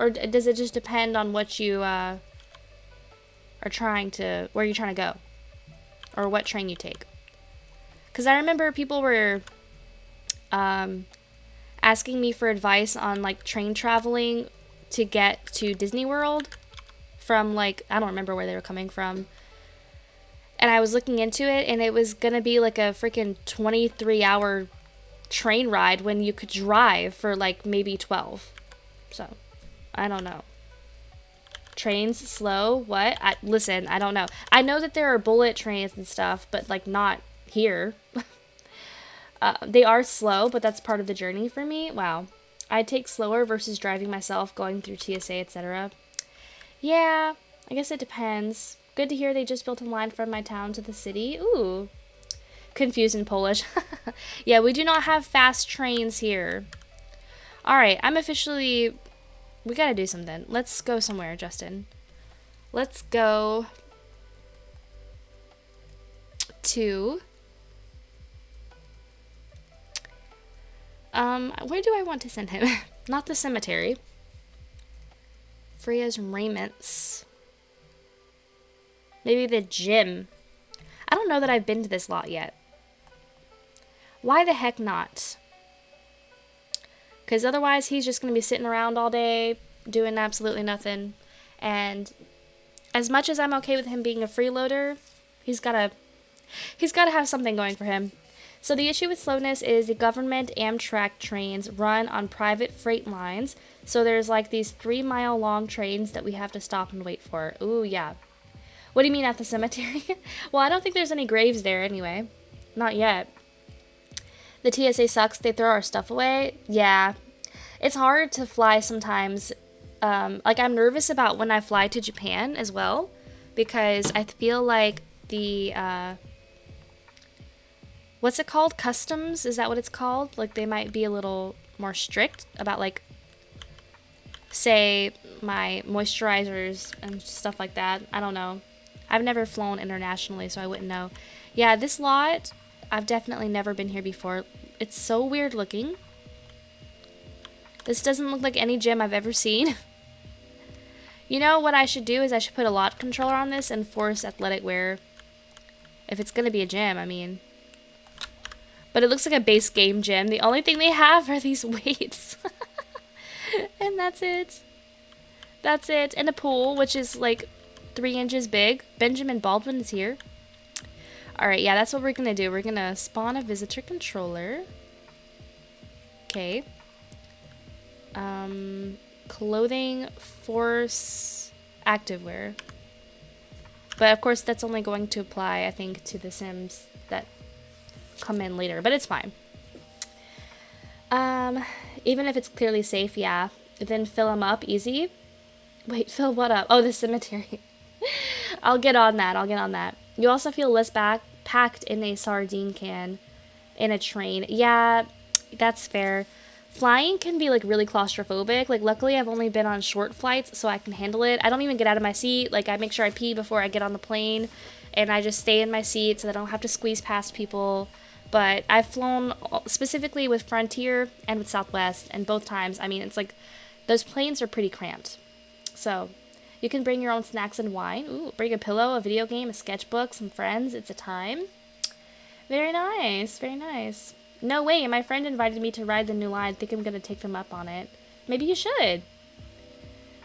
Speaker 1: Or does it just depend on what you where you're trying to go? Or what train you take? Because I remember people were asking me for advice on, like, train traveling to get to Disney World from, like, I don't remember where they were coming from. And I was looking into it, and it was going to be, like, a freaking 23-hour train ride when you could drive for, like, maybe 12. So... I don't know. Trains slow? What? Listen, I don't know. I know that there are bullet trains and stuff, but like not here. They are slow, but that's part of the journey for me. Wow. I'd take slower versus driving myself, going through TSA, etc. Yeah, I guess it depends. Good to hear they just built a line from my town to the city. Ooh. Confused in Polish. Yeah, we do not have fast trains here. Alright, I'm officially... We gotta do something. Let's go somewhere, Justin. Let's go to... where do I want to send him? Not the cemetery. Freya's Raiments. Maybe the gym. I don't know that I've been to this lot yet. Why the heck not? Because otherwise he's just going to be sitting around all day doing absolutely nothing. And as much as I'm okay with him being a freeloader, he's got to have something going for him. So the issue with slowness is the government Amtrak trains run on private freight lines. So there's like these 3-mile long trains that we have to stop and wait for. Ooh, yeah. What do you mean at the cemetery? Well, I don't think there's any graves there anyway. Not yet. The TSA sucks. They throw our stuff away. Yeah. It's hard to fly sometimes. Like, I'm nervous about when I fly to Japan as well. Because I feel like the, what's it called? Customs? Is that what it's called? Like, they might be a little more strict about, like, say, my moisturizers and stuff like that. I don't know. I've never flown internationally, so I wouldn't know. Yeah, this lot... I've definitely never been here before. It's so weird looking. This doesn't look like any gym I've ever seen. You know what I should do is I should put a lot controller on this and force athletic wear. If it's going to be a gym, I mean. But it looks like a base game gym. The only thing they have are these weights. And that's it. That's it. And a pool, which is like 3 inches big. Benjamin Baldwin is here. Alright, yeah, that's what we're gonna do. We're gonna spawn a visitor controller. Okay. Clothing, force, activewear. But of course, that's only going to apply, I think, to the Sims that come in later. But it's fine. Even if it's clearly safe, yeah. Then fill them up easy. Wait, fill what up? Oh, the cemetery. I'll get on that. I'll get on that. You also feel less packed in a sardine can in a train. Yeah, that's fair. Flying can be like really claustrophobic. Like luckily I've only been on short flights so I can handle it. I don't even get out of my seat. Like I make sure I pee before I get on the plane and I just stay in my seat so that I don't have to squeeze past people. But I've flown specifically with Frontier and with Southwest, and both times, I mean, it's like those planes are pretty cramped. So you can bring your own snacks and wine. Ooh, bring a pillow, a video game, a sketchbook, some friends. It's a time. Very nice, very nice. No way, my friend invited me to ride the new line. I think I'm going to take them up on it. Maybe you should.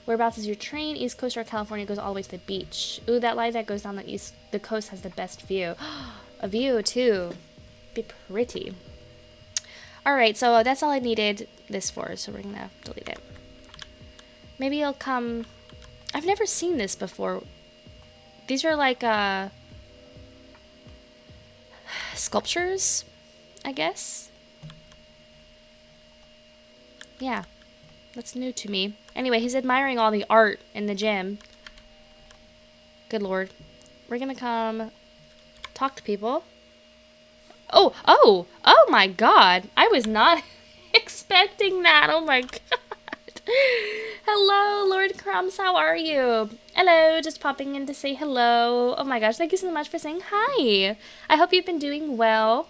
Speaker 1: Whereabouts is your train? East Coast or California goes all the way to the beach. Ooh, that line that goes down the coast has the best view. A view, too. Be pretty. Alright, so that's all I needed this for, so we're going to delete it. Maybe it'll come... I've never seen this before. These are like, sculptures, I guess. Yeah, that's new to me. Anyway, he's admiring all the art in the gym. Good lord. We're gonna come talk to people. Oh my god. I was not expecting that. Oh my god. Hello, Lord Crumbs, how are you? Hello, just popping in to say hello. Oh my gosh, thank you so much for saying hi. I hope you've been doing well.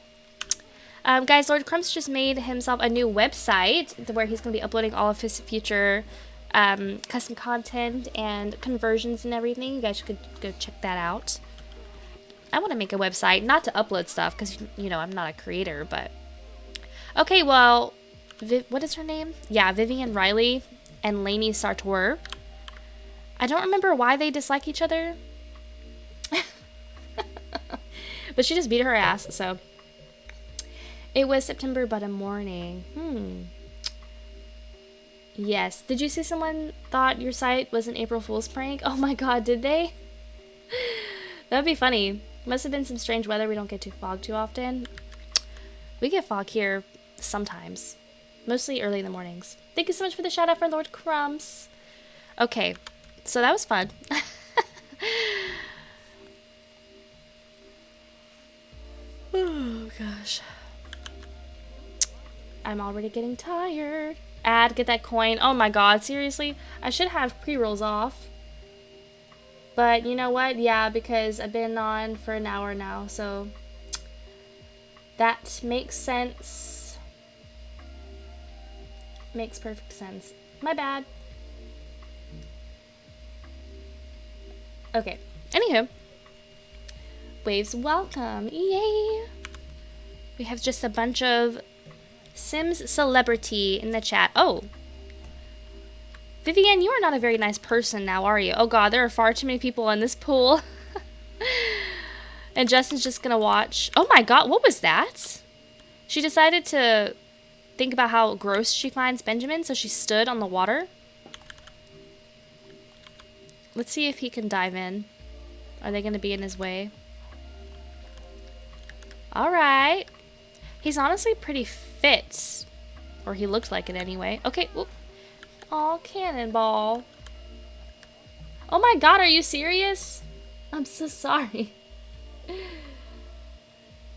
Speaker 1: Guys, Lord Crumbs just made himself a new website where he's going to be uploading all of his future custom content and conversions and everything. You guys could go check that out. I want to make a website, not to upload stuff because, you know, I'm not a creator, but... Okay, well... what is her name? Yeah, Vivian Riley and Lainey Sartor. I don't remember why they dislike each other. But she just beat her ass, so. It was September but a morning. Yes. Did you see someone thought your site was an April Fool's prank? Oh my god, did they? That would be funny. Must have been some strange weather. We don't get fog too often. We get fog here sometimes. Mostly early in the mornings. Thank you so much for the shout out for Lord Crumbs. Okay, so that was fun. Oh gosh. I'm already getting tired. Get that coin. Oh my god, seriously? I should have pre-rolls off. But you know what? Yeah, because I've been on for an hour now, so that makes sense. Makes perfect sense. My bad. Okay. Anywho. Waves welcome. Yay! We have just a bunch of Sims celebrity in the chat. Oh. Vivian, you are not a very nice person now, are you? Oh god, there are far too many people in this pool. And Justin's just gonna watch. Oh my god, what was that? She decided to think about how gross she finds Benjamin, so she stood on the water. Let's see if he can dive in. Are they gonna be in his way? Alright. He's honestly pretty fit. Or he looked like it anyway. Okay, whoop. Aw, cannonball. Oh my god, are you serious? I'm so sorry.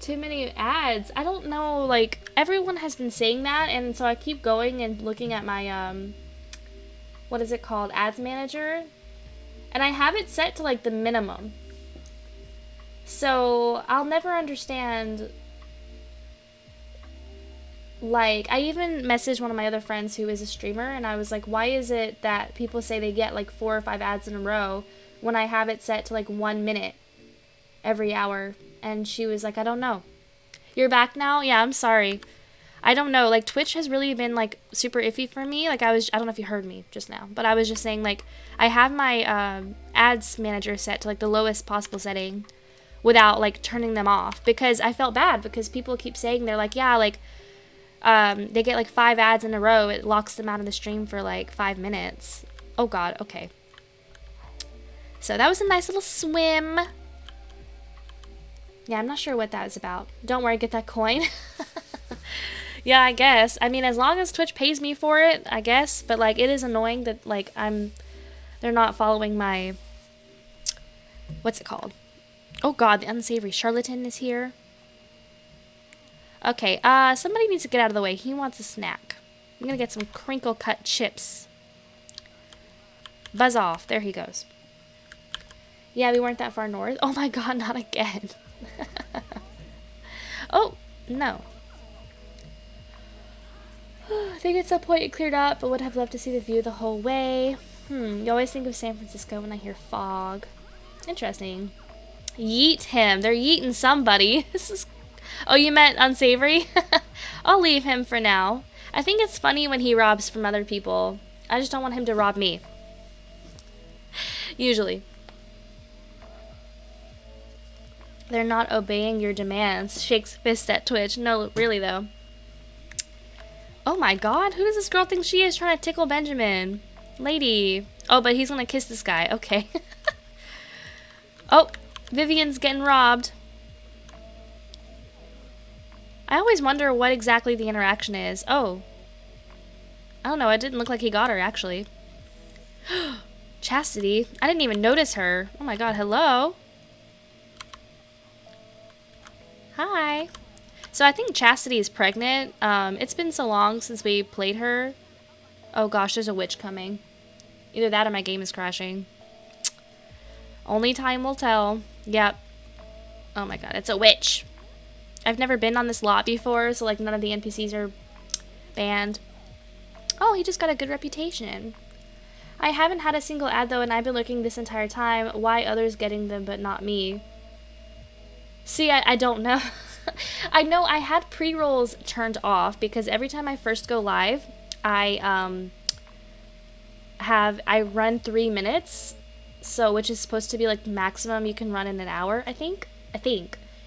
Speaker 1: Too many ads. I don't know, like, everyone has been saying that, and so I keep going and looking at my, what is it called? Ads manager. And I have it set to, like, the minimum. So, I'll never understand. Like, I even messaged one of my other friends who is a streamer, and I was like, why is it that people say they get, like, 4 or 5 ads in a row when I have it set to, like, 1 minute every hour? And she was like, I don't know. You're back now? Yeah, I'm sorry. I don't know. Like, Twitch has really been, like, super iffy for me. Like, I don't know if you heard me just now, but I was just saying, like, I have my ads manager set to, like, the lowest possible setting without, like, turning them off. Because I felt bad because people keep saying, they're like, yeah, like, they get, like, 5 ads in a row. It locks them out of the stream for, like, 5 minutes. Oh, God. Okay. So that was a nice little swim. Yeah, I'm not sure what that was about. Don't worry, get that coin. Yeah, I guess. I mean, as long as Twitch pays me for it, I guess. But, like, it is annoying that, like, they're not following my, what's it called? Oh, God, the unsavory charlatan is here. Okay, somebody needs to get out of the way. He wants a snack. I'm gonna get some crinkle cut chips. Buzz off. There he goes. Yeah, we weren't that far north. Oh, my God, not again. Oh, no. I think at some point it cleared up, but would have loved to see the view the whole way. You always think of San Francisco when I hear fog. Interesting. Yeet him. They're yeeting somebody. This is... Oh, you meant unsavory? I'll leave him for now. I think it's funny when he robs from other people. I just don't want him to rob me. Usually. They're not obeying your demands. Shakes fist at Twitch. No, really though. Oh my God, who does this girl think she is trying to tickle Benjamin? Lady. Oh, but he's gonna kiss this guy. Okay. Oh, Vivian's getting robbed. I always wonder what exactly the interaction is. Oh. I don't know, it didn't look like he got her, actually. Chastity. I didn't even notice her. Oh my God, hello? Hi. So I think Chastity is pregnant. It's been so long since we played her. Oh gosh, there's a witch coming. Either that or my game is crashing. Only time will tell. Yep. Oh my God, it's a witch. I've never been on this lot before, so like none of the NPCs are banned. Oh, he just got a good reputation. I haven't had a single ad though, and I've been looking this entire time. Why others getting them but not me? See, I don't know. I know I had pre-rolls turned off because every time I first go live, I run 3 minutes, so which is supposed to be like maximum you can run in an hour, I think.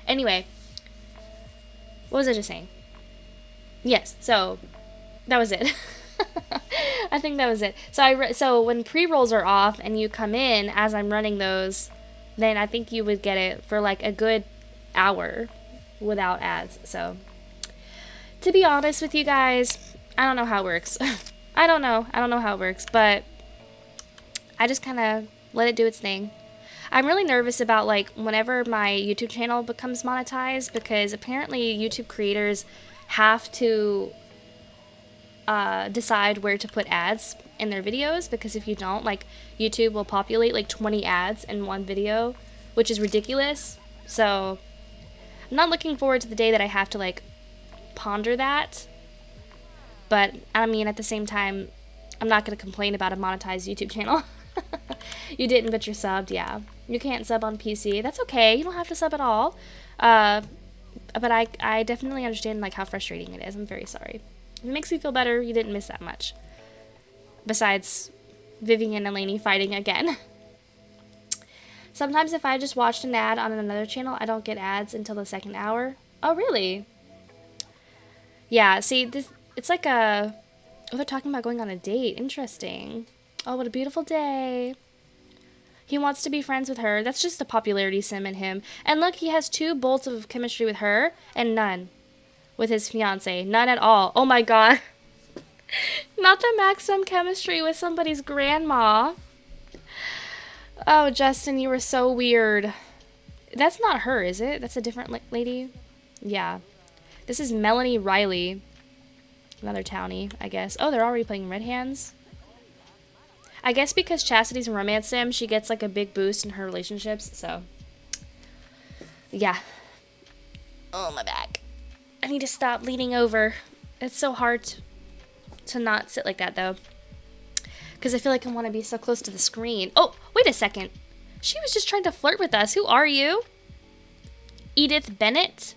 Speaker 1: Anyway, what was I just saying? Yes, so that was it. I think that was it. So when pre-rolls are off and you come in as I'm running those, then I think you would get it for like a good hour without ads. So to be honest with you guys, I don't know how it works. I don't know how it works, but I just kind of let it do its thing. I'm really nervous about like whenever my YouTube channel becomes monetized, because apparently YouTube creators have to decide where to put ads in their videos, because if you don't, like, YouTube will populate like 20 ads in one video, which is ridiculous. So I'm not looking forward to the day that I have to like ponder that, but I mean at the same time I'm not going to complain about a monetized YouTube channel. You didn't, but you're subbed. Yeah, you can't sub on PC. That's okay, you don't have to sub at all. But I definitely understand like how frustrating it is. I'm very sorry. If it makes me feel better, you didn't miss that much. Besides Vivian and Lainey fighting again. Sometimes if I just watched an ad on another channel, I don't get ads until the second hour. Oh, really? Yeah, see, it's like a... Oh, they're talking about going on a date. Interesting. Oh, what a beautiful day. He wants to be friends with her. That's just a popularity sim in him. And look, he has 2 bolts of chemistry with her and none with his fiance. None at all. Oh my God. Not the maximum chemistry with somebody's grandma. Oh, Justin, you were so weird. That's not her, is it? That's a different lady? Yeah. This is Melanie Riley. Another townie, I guess. Oh, they're already playing Red Hands. I guess because Chastity's a romance sim, she gets like a big boost in her relationships, so. Yeah. Oh, my back. I need to stop leaning over. It's so hard to not sit like that, though. Because I feel like I want to be so close to the screen. Oh, wait a second. She was just trying to flirt with us. Who are you? Edith Bennett?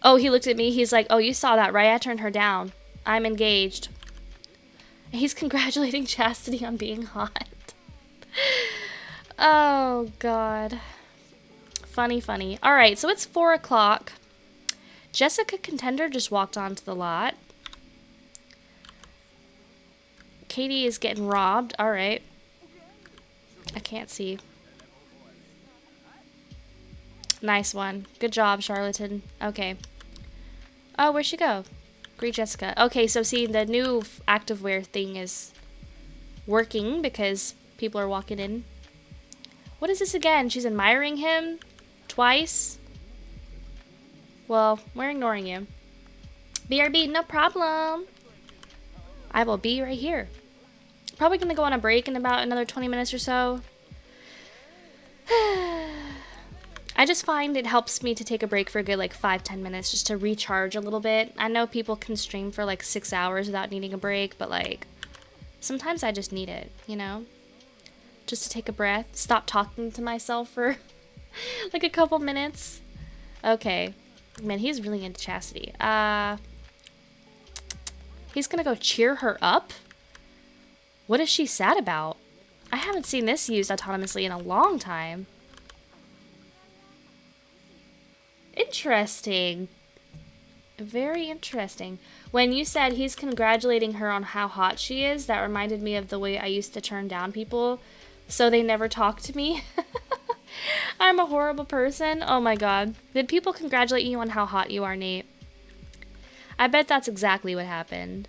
Speaker 1: Oh, he looked at me. He's like, oh, you saw that, right? I turned her down. I'm engaged. He's congratulating Chastity on being hot. Oh, God. Funny, funny. All right, so it's 4 o'clock. Jessica Contender just walked onto the lot. Katie is getting robbed. All right. I can't see. Nice one. Good job, charlatan. Okay. Oh, where'd she go? Great, Jessica. Okay, so see, the new activewear thing is working because people are walking in. What is this again? She's admiring him? Twice? Well, we're ignoring you. BRB, no problem. I will be right here. Probably gonna go on a break in about another 20 minutes or so. I just find it helps me to take a break for a good like 5-10 minutes just to recharge a little bit. I know people can stream for like 6 hours without needing a break, but like sometimes I just need it, you know? Just to take a breath, stop talking to myself for like a couple minutes. Okay. Man, he's really into Chastity. He's gonna go cheer her up? What is she sad about? I haven't seen this used autonomously in a long time. Interesting. Very interesting. When you said he's congratulating her on how hot she is, that reminded me of the way I used to turn down people so they never talk to me. I'm a horrible person. Oh my god. Did people congratulate you on how hot you are, Nate? I bet that's exactly what happened.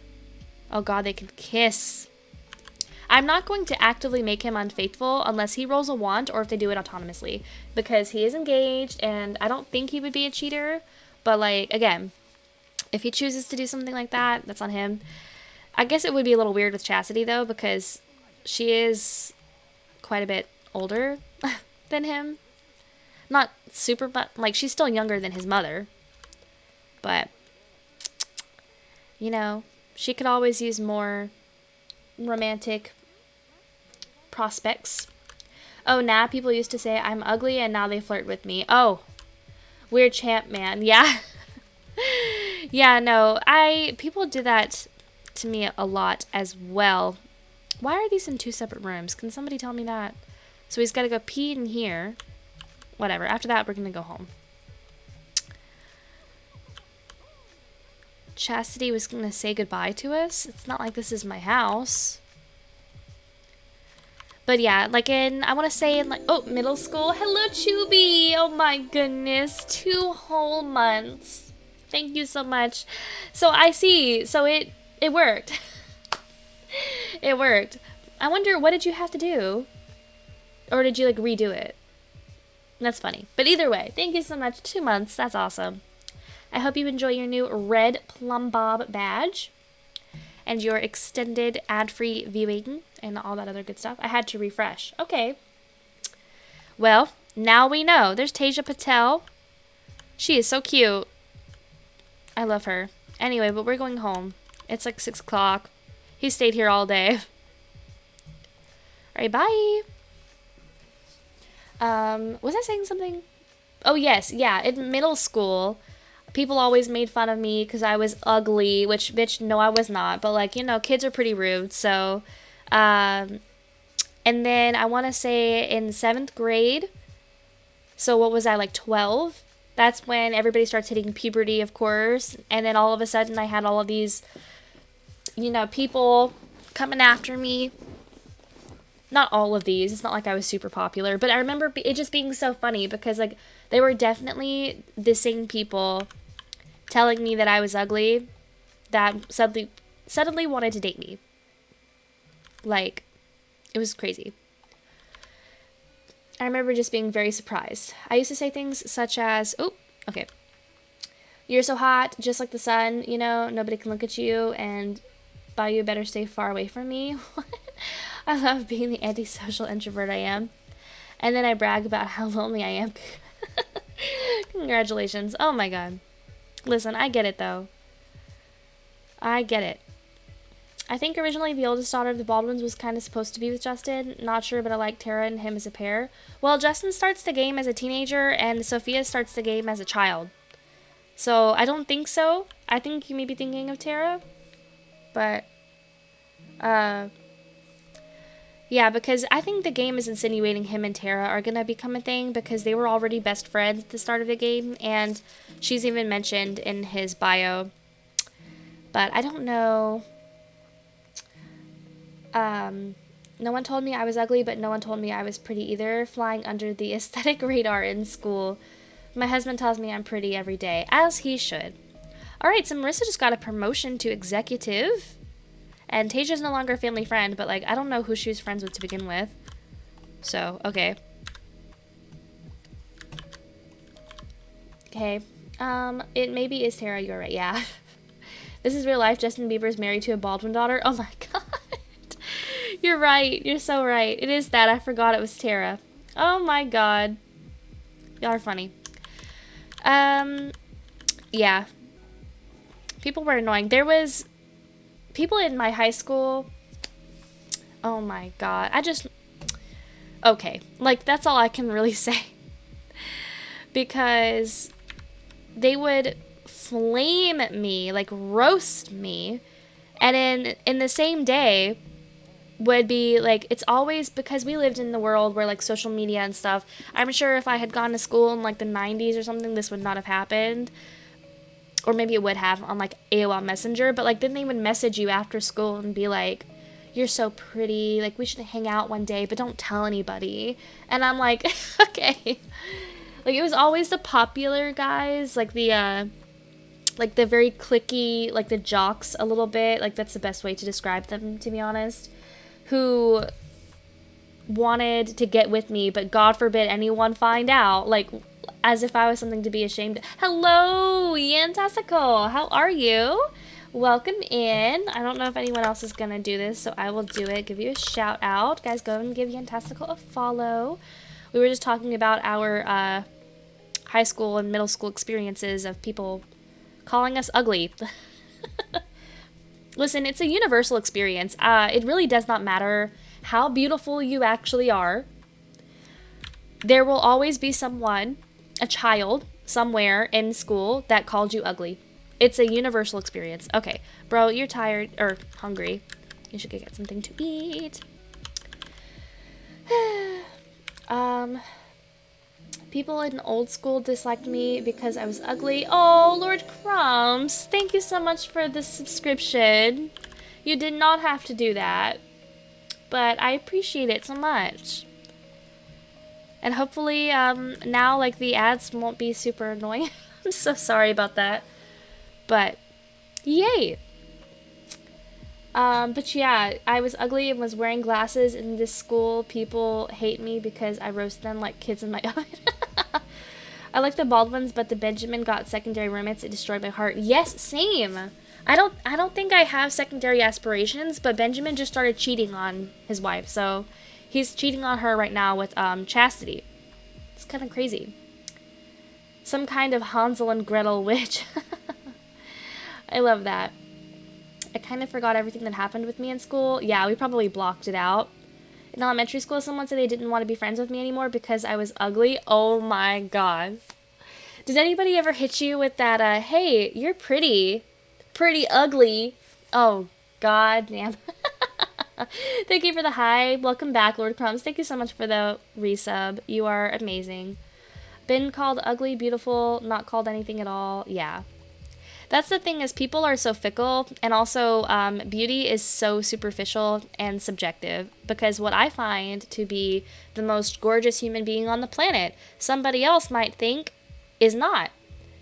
Speaker 1: Oh god, they could kiss. I'm not going to actively make him unfaithful unless he rolls a want or if they do it autonomously. Because he is engaged and I don't think he would be a cheater. But like, again, if he chooses to do something like that, that's on him. I guess it would be a little weird with Chastity though because she is quite a bit older than him. Not super, but like she's still younger than his mother. But, you know, she could always use more romantic prospects. Oh, now people used to say I'm ugly and now they flirt with me. Oh, weird champ man. Yeah. Yeah, no, people do that to me a lot as well. Why are these in 2 separate rooms? Can somebody tell me that? So he's got to go pee in here. Whatever. After that, we're going to go home. Chastity was going to say goodbye to us. It's not like this is my house. But yeah, like I want to say in like, oh, middle school. Hello, Chubby. Oh my goodness. 2 whole months. Thank you so much. So I see. So it worked. It worked. I wonder, what did you have to do? Or did you like redo it? That's funny. But either way, thank you so much. 2 months. That's awesome. I hope you enjoy your new red Plum Bob badge and your extended ad-free viewing and all that other good stuff. I had to refresh. Okay. Well, now we know. There's Tasia Patel. She is so cute. I love her. Anyway, but we're going home. It's like 6 o'clock. He stayed here all day. Alright, bye. Was I saying something? Oh, yes. Yeah, in middle school, people always made fun of me because I was ugly, which, bitch, no, I was not. But, like, you know, kids are pretty rude. So, and then I want to say in 7th grade, so what was I, like 12? That's when everybody starts hitting puberty, of course. And then all of a sudden I had all of these, you know, people coming after me. Not all of these. It's not like I was super popular. But I remember it just being so funny because, like, they were definitely the same people telling me that I was ugly that suddenly wanted to date me. Like, it was crazy. I remember just being very surprised. I used to say things such as, oh, okay. You're so hot, just like the sun, you know, nobody can look at you, and you better stay far away from me. I love being the antisocial introvert I am. And then I brag about how lonely I am. Congratulations. Oh my god. Listen, I get it though. I get it. I think originally the oldest daughter of the Baldwins was kind of supposed to be with Justin. Not sure, but I like Tara and him as a pair. Well, Justin starts the game as a teenager, and Sophia starts the game as a child. So, I don't think so. I think you may be thinking of Tara. But, yeah, because I think the game is insinuating him and Tara are going to become a thing because they were already best friends at the start of the game, and she's even mentioned in his bio. But I don't know. No one told me I was ugly, but no one told me I was pretty either, flying under the aesthetic radar in school. My husband tells me I'm pretty every day, as he should. All right, so Marissa just got a promotion to executive. And Tasia's no longer a family friend, but, like, I don't know who she was friends with to begin with. So, okay. Okay. It maybe is Tara, you're right, yeah. This is real life. Justin Bieber's married to a Baldwin daughter. Oh my god. You're right. You're so right. It is that. I forgot it was Tara. Oh my god. Y'all are funny. Yeah. People were annoying. There was people in my high school. Oh my god. Okay. Like, that's all I can really say. Because they would flame me, like roast me, and in the same day would be like, it's always because we lived in the world where, like, social media and stuff. I'm sure if I had gone to school in, like, the 90s or something, this would not have happened. Or maybe it would have on, like, AOL Messenger, but, like, then they would message you after school and be like, you're so pretty, like, we should hang out one day, but don't tell anybody. And I'm like, okay. Like, it was always the popular guys, like the very cliquey, like the jocks a little bit, like that's the best way to describe them, to be honest, who wanted to get with me, but God forbid anyone find out, like, as if I was something to be ashamed of. Hello, Yantastical, how are you? Welcome in. I don't know if anyone else is gonna do this, so I will do it. Give you a shout out. Guys, go and give Yantastical a follow. We were just talking about our high school and middle school experiences of people calling us ugly. Listen, it's a universal experience. It really does not matter how beautiful you actually are. There will always be someone, a child, somewhere in school that called you ugly. It's a universal experience. Okay, bro, you're tired or hungry. You should go get something to eat. People in old school disliked me because I was ugly. Oh, Lord Crumbs, thank you so much for the subscription. You did not have to do that, but I appreciate it so much. And hopefully, now, like, the ads won't be super annoying. I'm so sorry about that. But, yay! But yeah, I was ugly and was wearing glasses in this school. People hate me because I roast them like kids in my oven. I like the Baldwins, but the Benjamin got secondary roommates. It destroyed my heart. Yes, same. I don't think I have secondary aspirations, but Benjamin just started cheating on his wife, so he's cheating on her right now with Chastity. It's kind of crazy. Some kind of Hansel and Gretel witch. I love that. I kind of forgot everything that happened with me in school. Yeah, we probably blocked it out. In elementary school, someone said they didn't want to be friends with me anymore because I was ugly. Oh my god. Did anybody ever hit you with that, hey, you're pretty ugly? Oh, god damn. Thank you for the hi. Welcome back, Lord Crumbs. Thank you so much for the resub. You are amazing. Been called ugly, beautiful, not called anything at all. Yeah. That's the thing, is people are so fickle, and also beauty is so superficial and subjective, because what I find to be the most gorgeous human being on the planet, somebody else might think is not.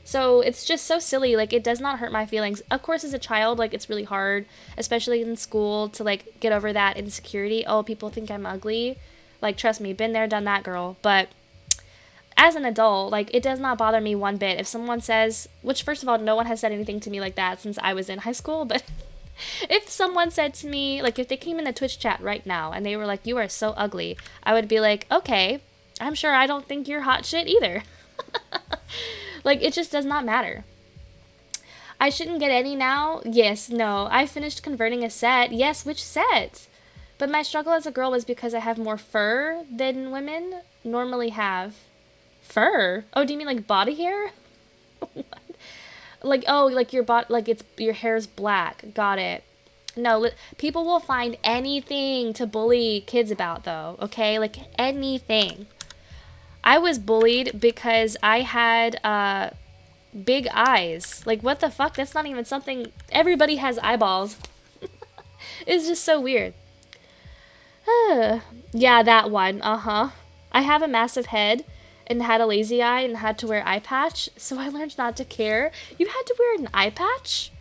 Speaker 1: So it's just so silly. Like, it does not hurt my feelings. Of course, as a child, like, it's really hard, especially in school, to, like, get over that insecurity. Oh, people think I'm ugly. Like, trust me, been there, done that, girl. But as an adult, like, it does not bother me one bit. If someone says, which, first of all, no one has said anything to me like that since I was in high school, but if someone said to me, like, if they came in the Twitch chat right now and they were like, you are so ugly, I would be like, okay, I'm sure I don't think you're hot shit either. Like, it just does not matter. I shouldn't get any now? Yes, no. I finished converting a set. Yes, which set? But my struggle as a girl was because I have more fur than women normally have. Fur? Oh, do you mean like body hair? Like, oh, like like your hair's black. Got it. No, people will find anything to bully kids about, though, okay? Like, anything. I was bullied because I had big eyes. Like, what the fuck? That's not even something. Everybody has eyeballs. It's just so weird. Yeah, that one. Uh-huh. I have a massive head and had a lazy eye and had to wear eye patch, so I learned not to care. You had to wear an eye patch?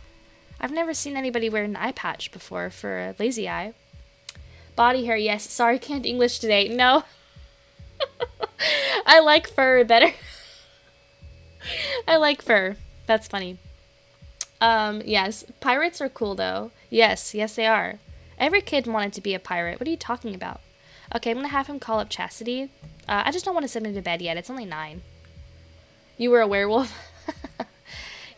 Speaker 1: I've never seen anybody wear an eye patch before for a lazy eye. Body hair, yes. Sorry, can't English today. No. I like fur better. I like fur. That's funny. Yes. Pirates are cool though. Yes, yes they are. Every kid wanted to be a pirate. What are you talking about? Okay, I'm gonna have him call up Chastity. I just don't want to send him to bed yet. It's only 9. You were a werewolf?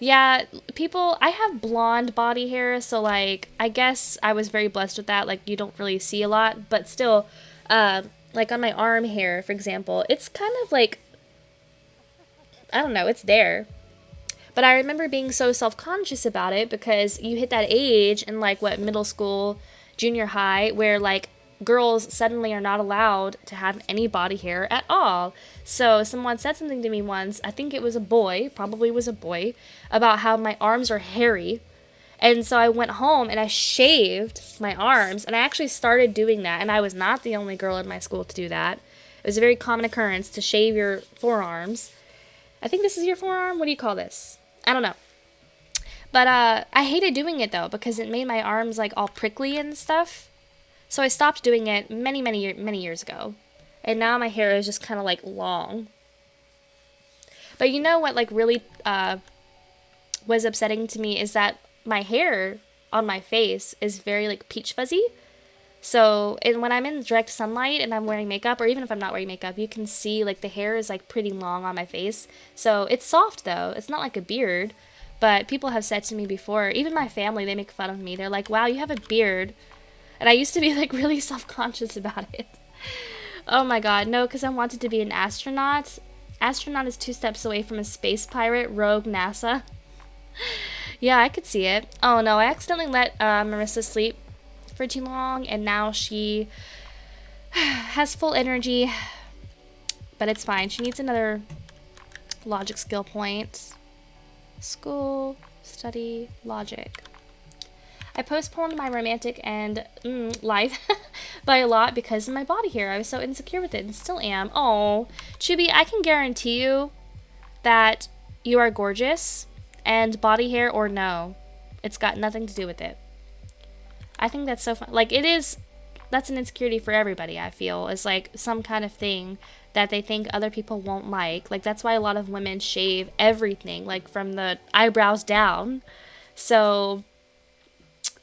Speaker 1: Yeah, people, I have blonde body hair, so like, I guess I was very blessed with that. Like, you don't really see a lot, but still, like on my arm hair, for example, it's kind of like, I don't know, it's there. But I remember being so self conscious about it because you hit that age in like what, middle school, junior high, where like girls suddenly are not allowed to have any body hair at all. So someone said something to me once, I think it was a boy, probably was a boy, about how my arms are hairy. And so I went home and I shaved my arms, and I actually started doing that, and I was not the only girl in my school to do that. It was a very common occurrence to shave your forearms. I think this is your forearm. What do you call this? I don't know. But I hated doing it though because it made my arms like all prickly and stuff. So I stopped doing it many years ago. And now my hair is just kind of like long. But you know what like really was upsetting to me is that my hair on my face is very like peach fuzzy. So, and when I'm in direct sunlight and I'm wearing makeup, or even if I'm not wearing makeup, you can see like the hair is like pretty long on my face. So it's soft though. It's not like a beard. But people have said to me before, even my family, they make fun of me. They're like, wow, you have a beard. And I used to be like really self-conscious about it. Oh my god, no, because I wanted to be an astronaut. Astronaut is 2 steps away from a space pirate, rogue NASA. Yeah, I could see it. Oh no, I accidentally let Marissa sleep for too long, and now she has full energy, but it's fine. She needs another logic skill point. School, study, logic. I postponed my romantic and life by a lot because of my body hair. I was so insecure with it and still am. Oh, Chibi, I can guarantee you that you are gorgeous, and body hair or no, it's got nothing to do with it. I think that's so fun. Like, it is, that's an insecurity for everybody, I feel. It's like some kind of thing that they think other people won't like. Like, that's why a lot of women shave everything, like from the eyebrows down. So,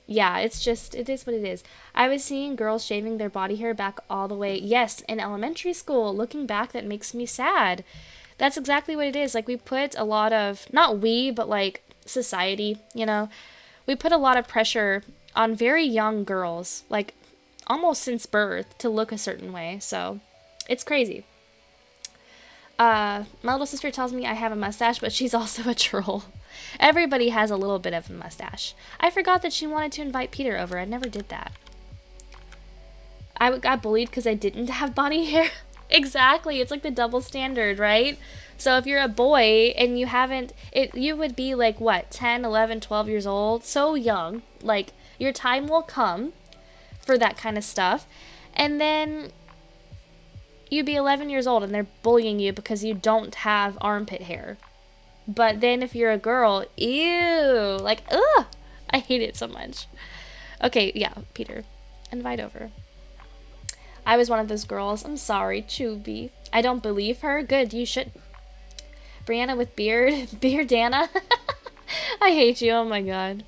Speaker 1: yeah, it's just, it is what it is. I was seeing girls shaving their body hair back all the way. Yes, in elementary school. Looking back, that makes me sad. That's exactly what it is. Like, we put a lot of, not we, but like society, you know, we put a lot of pressure on very young girls, like almost since birth, to look a certain way. So it's crazy. My little sister tells me I have a mustache, but she's also a troll. Everybody has a little bit of a mustache. I forgot that she wanted to invite Peter over. I never did that. I got bullied because I didn't have body hair. Exactly. It's like the double standard, right? So if you're a boy and you haven't, you would be like, what, 10, 11, 12 years old? So young. Like, your time will come for that kind of stuff. And then you'd be 11 years old and they're bullying you because you don't have armpit hair. But then if you're a girl, ew. Like, ugh. I hate it so much. Okay, yeah, Peter. Invite over. I was one of those girls. I'm sorry, Chubby. I don't believe her. Good, you should. Brianna with beard. Beardana. I hate you. Oh my god.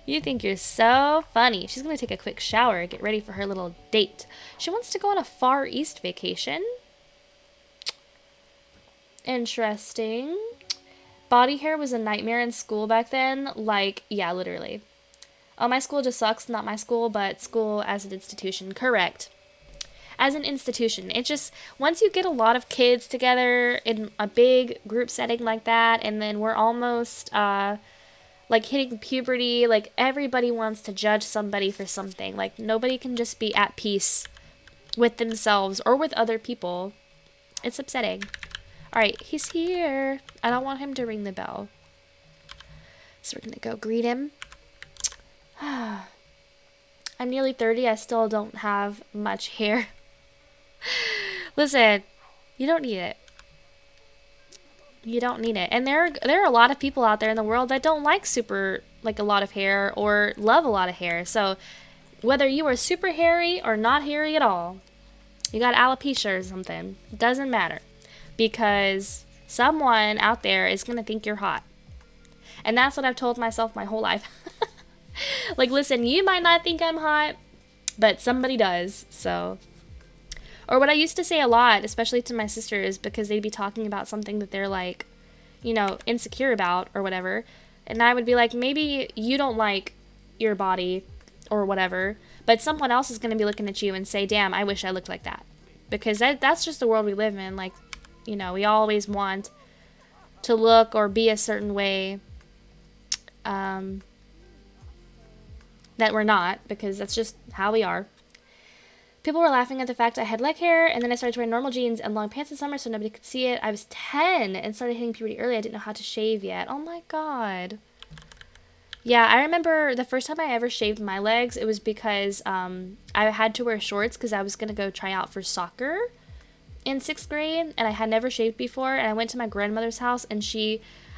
Speaker 1: You think you're so funny. She's gonna take a quick shower, get ready for her little date. She wants to go on a Far East vacation. Interesting. Body hair was a nightmare in school back then. Like, yeah, literally. Oh, my school just sucks. Not my school, but school as an institution. Correct. As an institution. It just, once you get a lot of kids together in a big group setting like that, and then we're almost, like, hitting puberty, like, everybody wants to judge somebody for something. Like, nobody can just be at peace with themselves or with other people. It's upsetting. Alright, he's here. I don't want him to ring the bell. So we're gonna go greet him. I'm nearly 30. I still don't have much hair. Listen, you don't need it. You don't need it. And there are a lot of people out there in the world that don't like a lot of hair or love a lot of hair. So whether you are super hairy or not hairy at all, you got alopecia or something, it doesn't matter. Because someone out there is going to think you're hot. And that's what I've told myself my whole life. Like, listen, you might not think I'm hot, but somebody does. So, or what I used to say a lot, especially to my sisters, because they'd be talking about something that they're like, insecure about or whatever. And I would be like, maybe you don't like your body or whatever, but someone else is going to be looking at you and say, damn, I wish I looked like that. Because that's just the world we live in. Like, we always want to look or be a certain way that we're not, because that's just how we are. People were laughing at the fact I had leg hair, and then I started wearing normal jeans and long pants in summer so nobody could see it. I was 10 and started hitting puberty early. I didn't know how to shave yet. Oh my god. Yeah, I remember the first time I ever shaved my legs, it was because I had to wear shorts because I was going to go try out for soccer in 6th grade, and I had never shaved before, and I went to my grandmother's house, and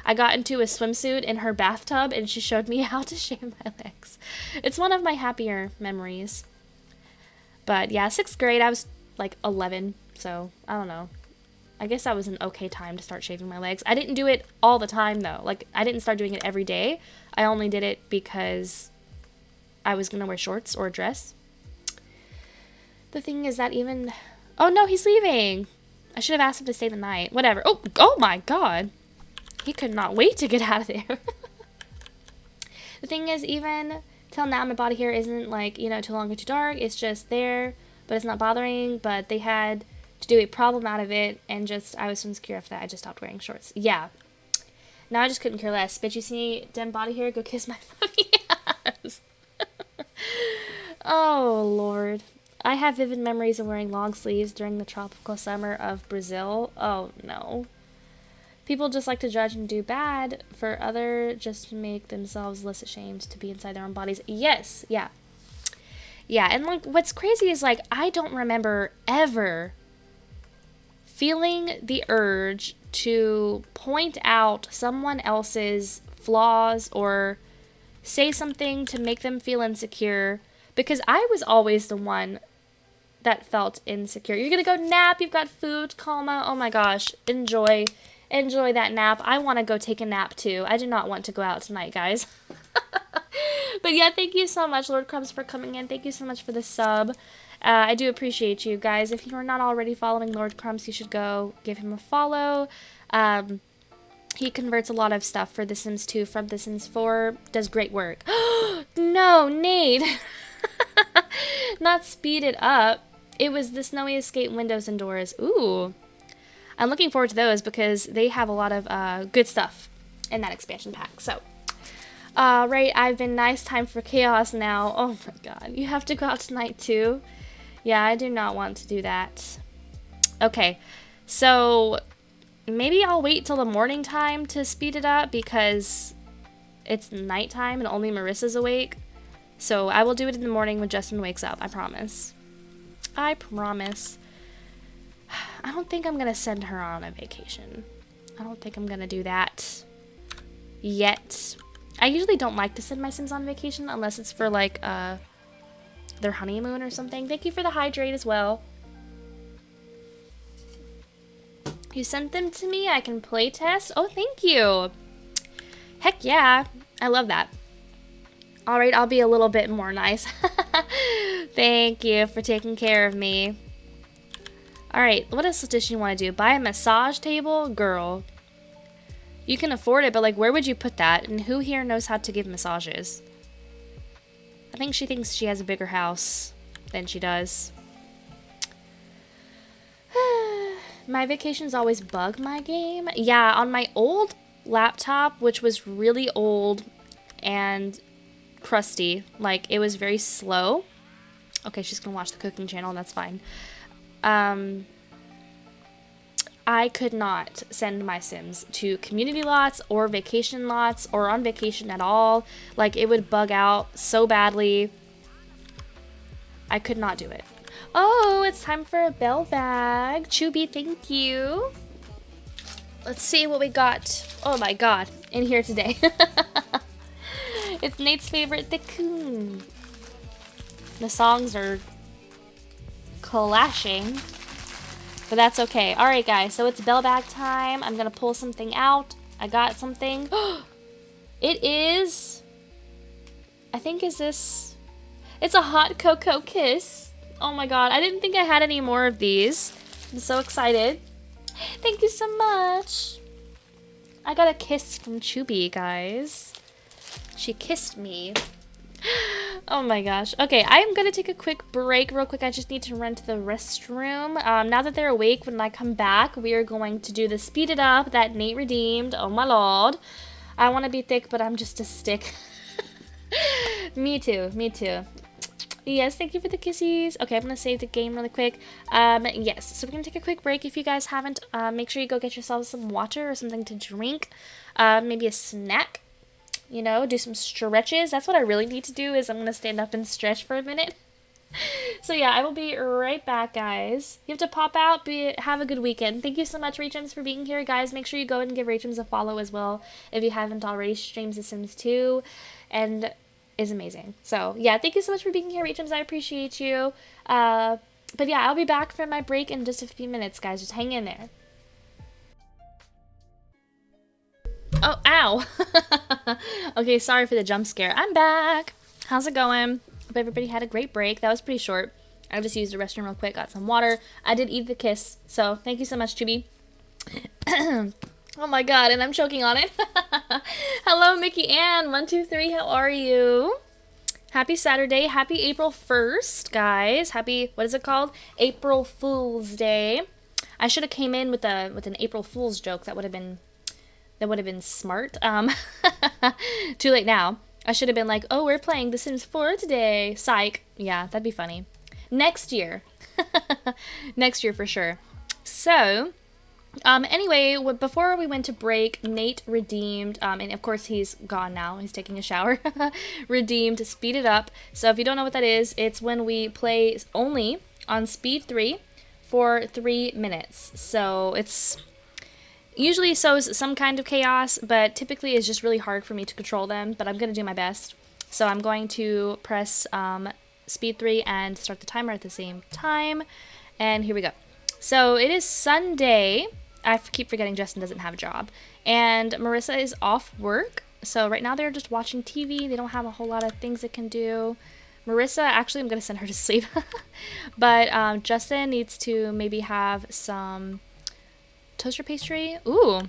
Speaker 1: I got into a swimsuit in her bathtub, and she showed me how to shave my legs. It's one of my happier memories. But yeah, 6th grade, I was like 11, so I don't know. I guess that was an okay time to start shaving my legs. I didn't do it all the time, though. Like, I didn't start doing it every day. I only did it because I was going to wear shorts or a dress. The thing is that even... Oh, no, he's leaving. I should have asked him to stay the night. Whatever. Oh my god. He could not wait to get out of there. The thing is, even till now, my body hair isn't like, too long or too dark. It's just there, but it's not bothering. But they had to do a problem out of it, and I was so insecure after that, I just stopped wearing shorts. Yeah. Now I just couldn't care less. Bitch, you see dim body hair? Go kiss my puppy ass. Oh, Lord. I have vivid memories of wearing long sleeves during the tropical summer of Brazil. Oh, no. People just like to judge and do bad for other just to make themselves less ashamed to be inside their own bodies. Yes, yeah. Yeah, and like what's crazy is like I don't remember ever feeling the urge to point out someone else's flaws or say something to make them feel insecure, because I was always the one that felt insecure. You're gonna go nap, you've got food, coma. Oh my gosh, enjoy that nap. I want to go take a nap too. I do not want to go out tonight, guys. But yeah, thank you so much, Lord Crumbs, for coming in. Thank you so much for the sub. I do appreciate you guys. If you are not already following Lord Crumbs, you should go give him a follow. He converts a lot of stuff for The Sims 2 from The Sims 4. Does great work. No, Nate. Not speed it up. It was the Snowy Escape windows and doors. Ooh. I'm looking forward to those because they have a lot of good stuff in that expansion pack. So, right, I've been nice. Time for chaos now. Oh my god. You have to go out tonight too? Yeah, I do not want to do that. Okay, so maybe I'll wait till the morning time to speed it up because it's nighttime and only Marissa's awake. So I will do it in the morning when Justin wakes up. I promise. I promise. I don't think I'm going to send her on a vacation. I don't think I'm going to do that yet. I usually don't like to send my Sims on vacation unless it's for like their honeymoon or something. Thank you for the hydrate as well. You sent them to me. I can play test. Oh, thank you. Heck yeah. I love that. All right, I'll be a little bit more nice. Thank you for taking care of me. All right, what else does she want to do? Buy a massage table? Girl. You can afford it, but like, where would you put that? And who here knows how to give massages? I think she thinks she has a bigger house than she does. My vacations always bug my game. Yeah, on my old laptop, which was really old and crusty, like it was very slow. Okay, she's gonna watch the cooking channel, and that's fine. I could not send my Sims to community lots or vacation lots or on vacation at all. Like, it would bug out so badly. I could not do it. Oh, it's time for a bell bag. Chubby, thank you. Let's see what we got. Oh my god, in here today. It's Nate's favorite, The Coon. The songs are clashing, but that's okay. Alright guys, so it's bell bag time. I'm gonna pull something out. I got something. It is, I think, is this, it's a hot cocoa kiss. Oh my god, I didn't think I had any more of these. I'm so excited. Thank you so much. I got a kiss from Chubby, guys. She kissed me. Oh my gosh. Okay, I'm gonna take a quick break real quick. I just need to run to the restroom. Now that they're awake, when I come back, we are going to do the Speed It Up that Nate redeemed. Oh my lord. I want to be thick, but I'm just a stick. Me too, me too. Yes, thank you for the kisses. Okay, I'm gonna save the game really quick. Yes, so we're gonna take a quick break. If you guys haven't, make sure you go get yourselves some water or something to drink. Maybe a snack. You know, do some stretches. That's what I really need to do, is I'm gonna stand up and stretch for a minute. So yeah, I will be right back, guys. You have to pop out. Have a good weekend. Thank you so much, Rachums, for being here, guys. Make sure you go and give Rachums a follow as well if you haven't already. Streams The Sims 2 and is amazing. So yeah, thank you so much for being here, Rachums. I appreciate you. But yeah, I'll be back from my break in just a few minutes, guys. Just hang in there. Oh, ow. Okay, sorry for the jump scare. I'm back. How's it going? Hope everybody had a great break. That was pretty short. I just used the restroom real quick, got some water. I did eat the kiss, so thank you so much, Chubby. Oh my god, and I'm choking on it. Hello, Mickey Ann. 123, how are you? Happy Saturday. Happy April 1st, guys. Happy, what is it called? April Fool's Day. I should have came in with an April Fool's joke. That would have been smart. Too late now. I should have been like, oh, we're playing The Sims 4 today. Psych. Yeah, that'd be funny. Next year. Next year for sure. So, anyway, before we went to break, Nate redeemed, and of course he's gone now. He's taking a shower. Redeemed Speed It Up. So if you don't know what that is, it's when we play only on speed 3 for 3 minutes. So it's usually sows some kind of chaos, but typically it's just really hard for me to control them, but I'm going to do my best. So I'm going to press speed 3 and start the timer at the same time. And here we go. So it is Sunday. I keep forgetting Justin doesn't have a job. And Marissa is off work. So right now they're just watching TV. They don't have a whole lot of things they can do. Marissa, actually I'm going to send her to sleep. But Justin needs to maybe have some toaster pastry. Ooh.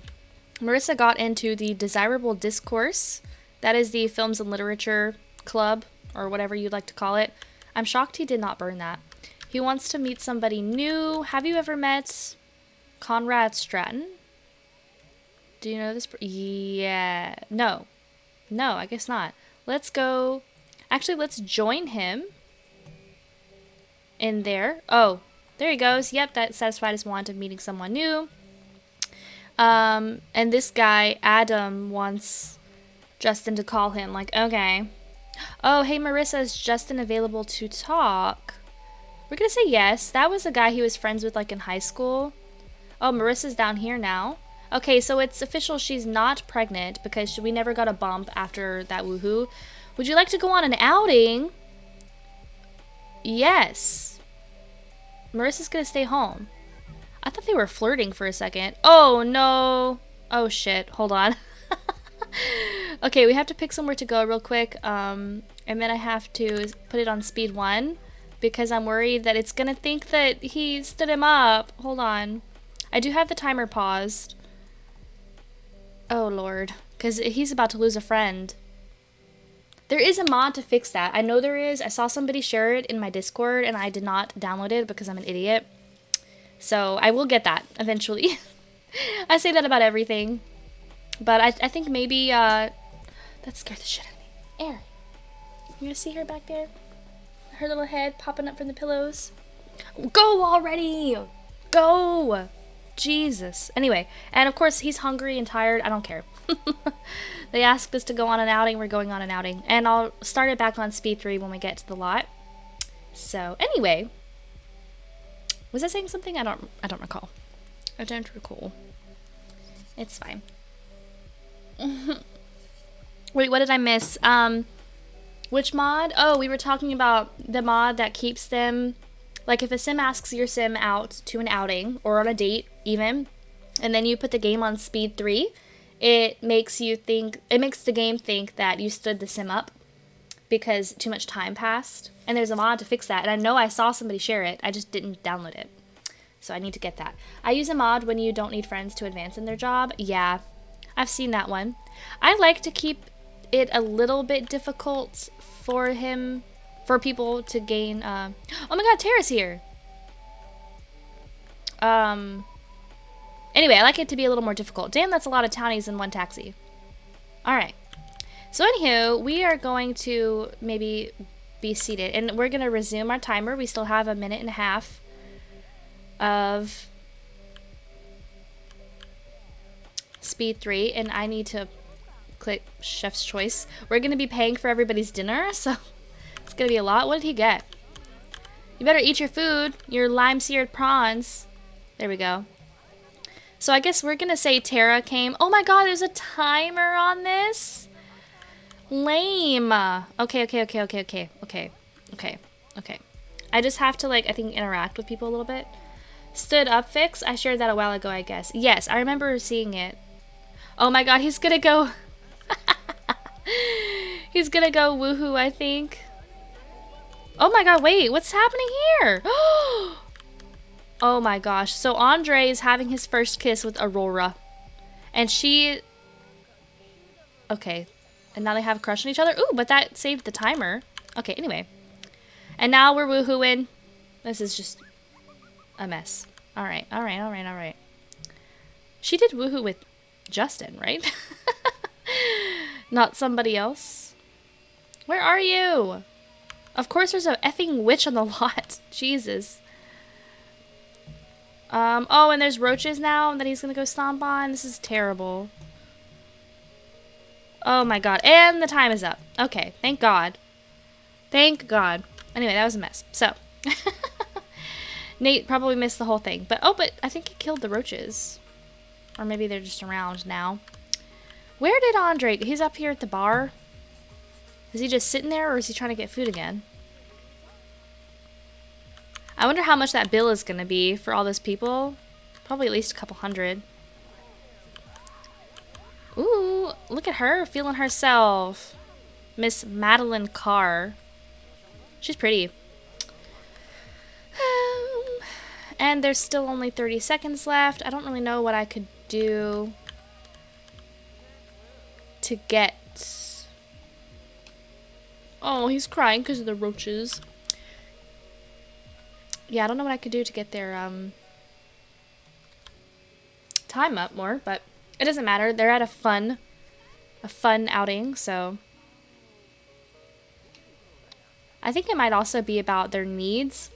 Speaker 1: Marissa got into the Desirable Discourse. That is the Films and Literature Club, or whatever you'd like to call it. I'm shocked he did not burn that. He wants to meet somebody new. Have you ever met Conrad Stratton? Do you know this? Yeah. No. No, I guess not. Let's go. Actually, let's join him in there. Oh, there he goes. Yep, that satisfied his want of meeting someone new. And this guy, Adam, wants Justin to call him. Like, okay. Oh, hey, Marissa, is Justin available to talk? We're gonna say yes. That was a guy he was friends with, like, in high school. Oh, Marissa's down here now. Okay, so it's official she's not pregnant because we never got a bump after that woohoo. Would you like to go on an outing? Yes. Marissa's gonna stay home. I thought they were flirting for a second. Oh, no. Oh, shit. Hold on. Okay, we have to pick somewhere to go real quick. And then I have to put it on speed 1 because I'm worried that it's going to think that he stood him up. Hold on. I do have the timer paused. Oh, Lord. Because he's about to lose a friend. There is a mod to fix that. I know there is. I saw somebody share it in my Discord and I did not download it because I'm an idiot. So I will get that eventually. I say that about everything. But I think maybe, that scared the shit out of me. Air. You gonna see her back there? Her little head popping up from the pillows. Go already! Go! Jesus. Anyway, and of course he's hungry and tired. I don't care. They asked us to go on an outing. We're going on an outing. And I'll start it back on speed 3 when we get to the lot. So anyway, was I saying something? I don't recall. I don't recall. It's fine. Wait, what did I miss? Which mod? Oh, we were talking about the mod that keeps them, like if a sim asks your sim out to an outing or on a date even, and then you put the game on speed 3, it makes the game think that you stood the sim up because too much time passed. And there's a mod to fix that. And I know I saw somebody share it. I just didn't download it. So I need to get that. I use a mod when you don't need friends to advance in their job. Yeah, I've seen that one. I like to keep it a little bit difficult for people to gain, oh my god, Tara's here! Anyway, I like it to be a little more difficult. Damn, that's a lot of townies in one taxi. Alright. So anywho, we are going to maybe be seated, and we're going to resume our timer. We still have a minute and a half of speed 3, and I need to click chef's choice. We're going to be paying for everybody's dinner, so it's going to be a lot. What did he get? You better eat your food, your lime-seared prawns. There we go. So I guess we're going to say Tara came. Oh my god, there's a timer on this? Lame. Okay. I just have to, like, I think interact with people a little bit. Stood up fix? I shared that a while ago, I guess. Yes, I remember seeing it. Oh my god, he's gonna go... He's gonna go woohoo, I think. Oh my god, wait, what's happening here? Oh my gosh. So Andre is having his first kiss with Aurora. And she... Okay. And now they have a crush on each other? Ooh, but that saved the timer. Okay, anyway. And now we're woohooing. This is just a mess. Alright. She did woohoo with Justin, right? Not somebody else. Where are you? Of course there's a effing witch on the lot. Jesus. Oh, and there's roaches now that he's gonna go stomp on. This is terrible. Oh my god. And the time is up. Okay, thank God. Thank God. Anyway, that was a mess. So. Nate probably missed the whole thing. But I think he killed the roaches. Or maybe they're just around now. Where did Andre... He's up here at the bar. Is he just sitting there or is he trying to get food again? I wonder how much that bill is going to be for all those people. Probably at least a couple hundred. Ooh, look at her feeling herself. Miss Madeline Carr. She's pretty. And there's still only 30 seconds left. I don't really know what I could do to get... Oh, he's crying because of the roaches. Yeah, I don't know what I could do to get their time up more, but it doesn't matter. They're at a fun outing, so... I think it might also be about their needs.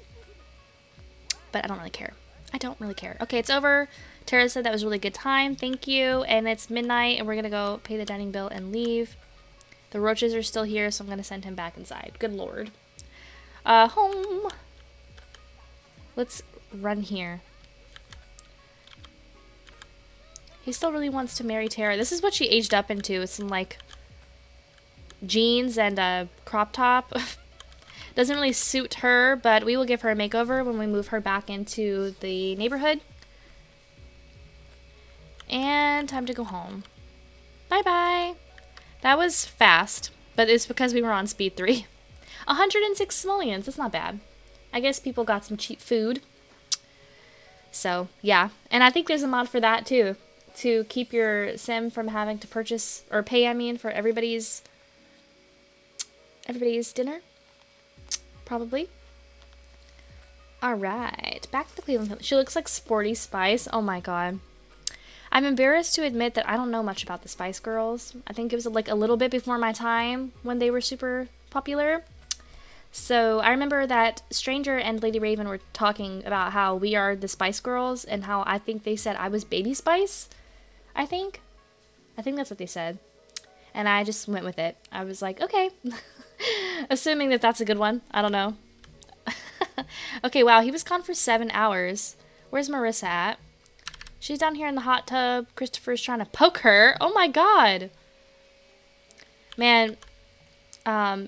Speaker 1: But I don't really care. I don't really care. Okay, it's over. Tara said that was a really good time. Thank you. And it's midnight, and we're going to go pay the dining bill and leave. The roaches are still here, so I'm going to send him back inside. Good lord. Home. Let's run here. He still really wants to marry Tara. This is what she aged up into. It's some, like, jeans and a crop top. Doesn't really suit her, but we will give her a makeover when we move her back into the neighborhood. And time to go home. Bye-bye. That was fast, but it's because we were on speed 3. 106 simoleons, that's not bad. I guess people got some cheap food. So, yeah. And I think there's a mod for that, too. To keep your sim from having to purchase, or pay, I mean, for everybody's dinner. Probably. Alright. Back to the Cleveland Hill. She looks like Sporty Spice. Oh my god. I'm embarrassed to admit that I don't know much about the Spice Girls. I think it was like a little bit before my time when they were super popular. So I remember that Stranger and Lady Raven were talking about how we are the Spice Girls and how I think they said I was Baby Spice. I think that's what they said. And I just went with it. I was like, okay. Assuming that that's a good one. I don't know. Okay, wow, he was gone for 7 hours. Where's Marissa at? She's down here in the hot tub. Christopher's trying to poke her. Oh my god. Man,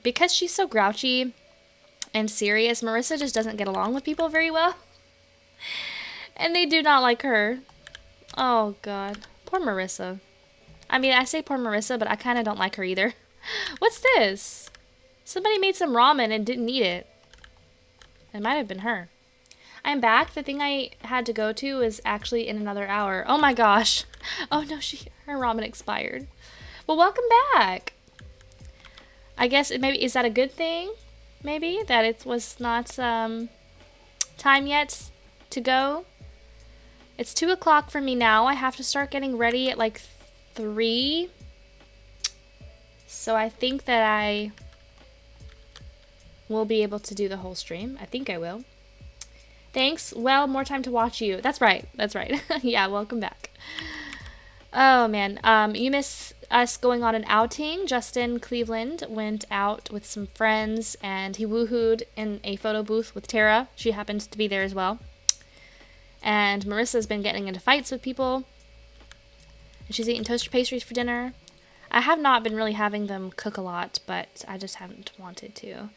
Speaker 1: because she's so grouchy and serious, Marissa just doesn't get along with people very well. And they do not like her. Oh god. Poor Marissa. I mean, I say poor Marissa, but I kind of don't like her either. What's this? Somebody made some ramen and didn't eat it. It might have been her. I'm back. The thing I had to go to is actually in another hour. Oh my gosh. Oh no, her ramen expired. Well, welcome back. I guess maybe, is that a good thing? Maybe that it was not time yet to go. It's 2 o'clock for me now. I have to start getting ready at like 3. So I think that I will be able to do the whole stream. I think I will. Thanks. Well, more time to watch you. That's right. That's right. Yeah, welcome back. Oh, man. You miss us going on an outing. Justin Cleveland went out with some friends, and he woohooed in a photo booth with Tara. She happens to be there as well. And Marissa's been getting into fights with people. And she's eating toaster pastries for dinner. I have not been really having them cook a lot, but I just haven't wanted to.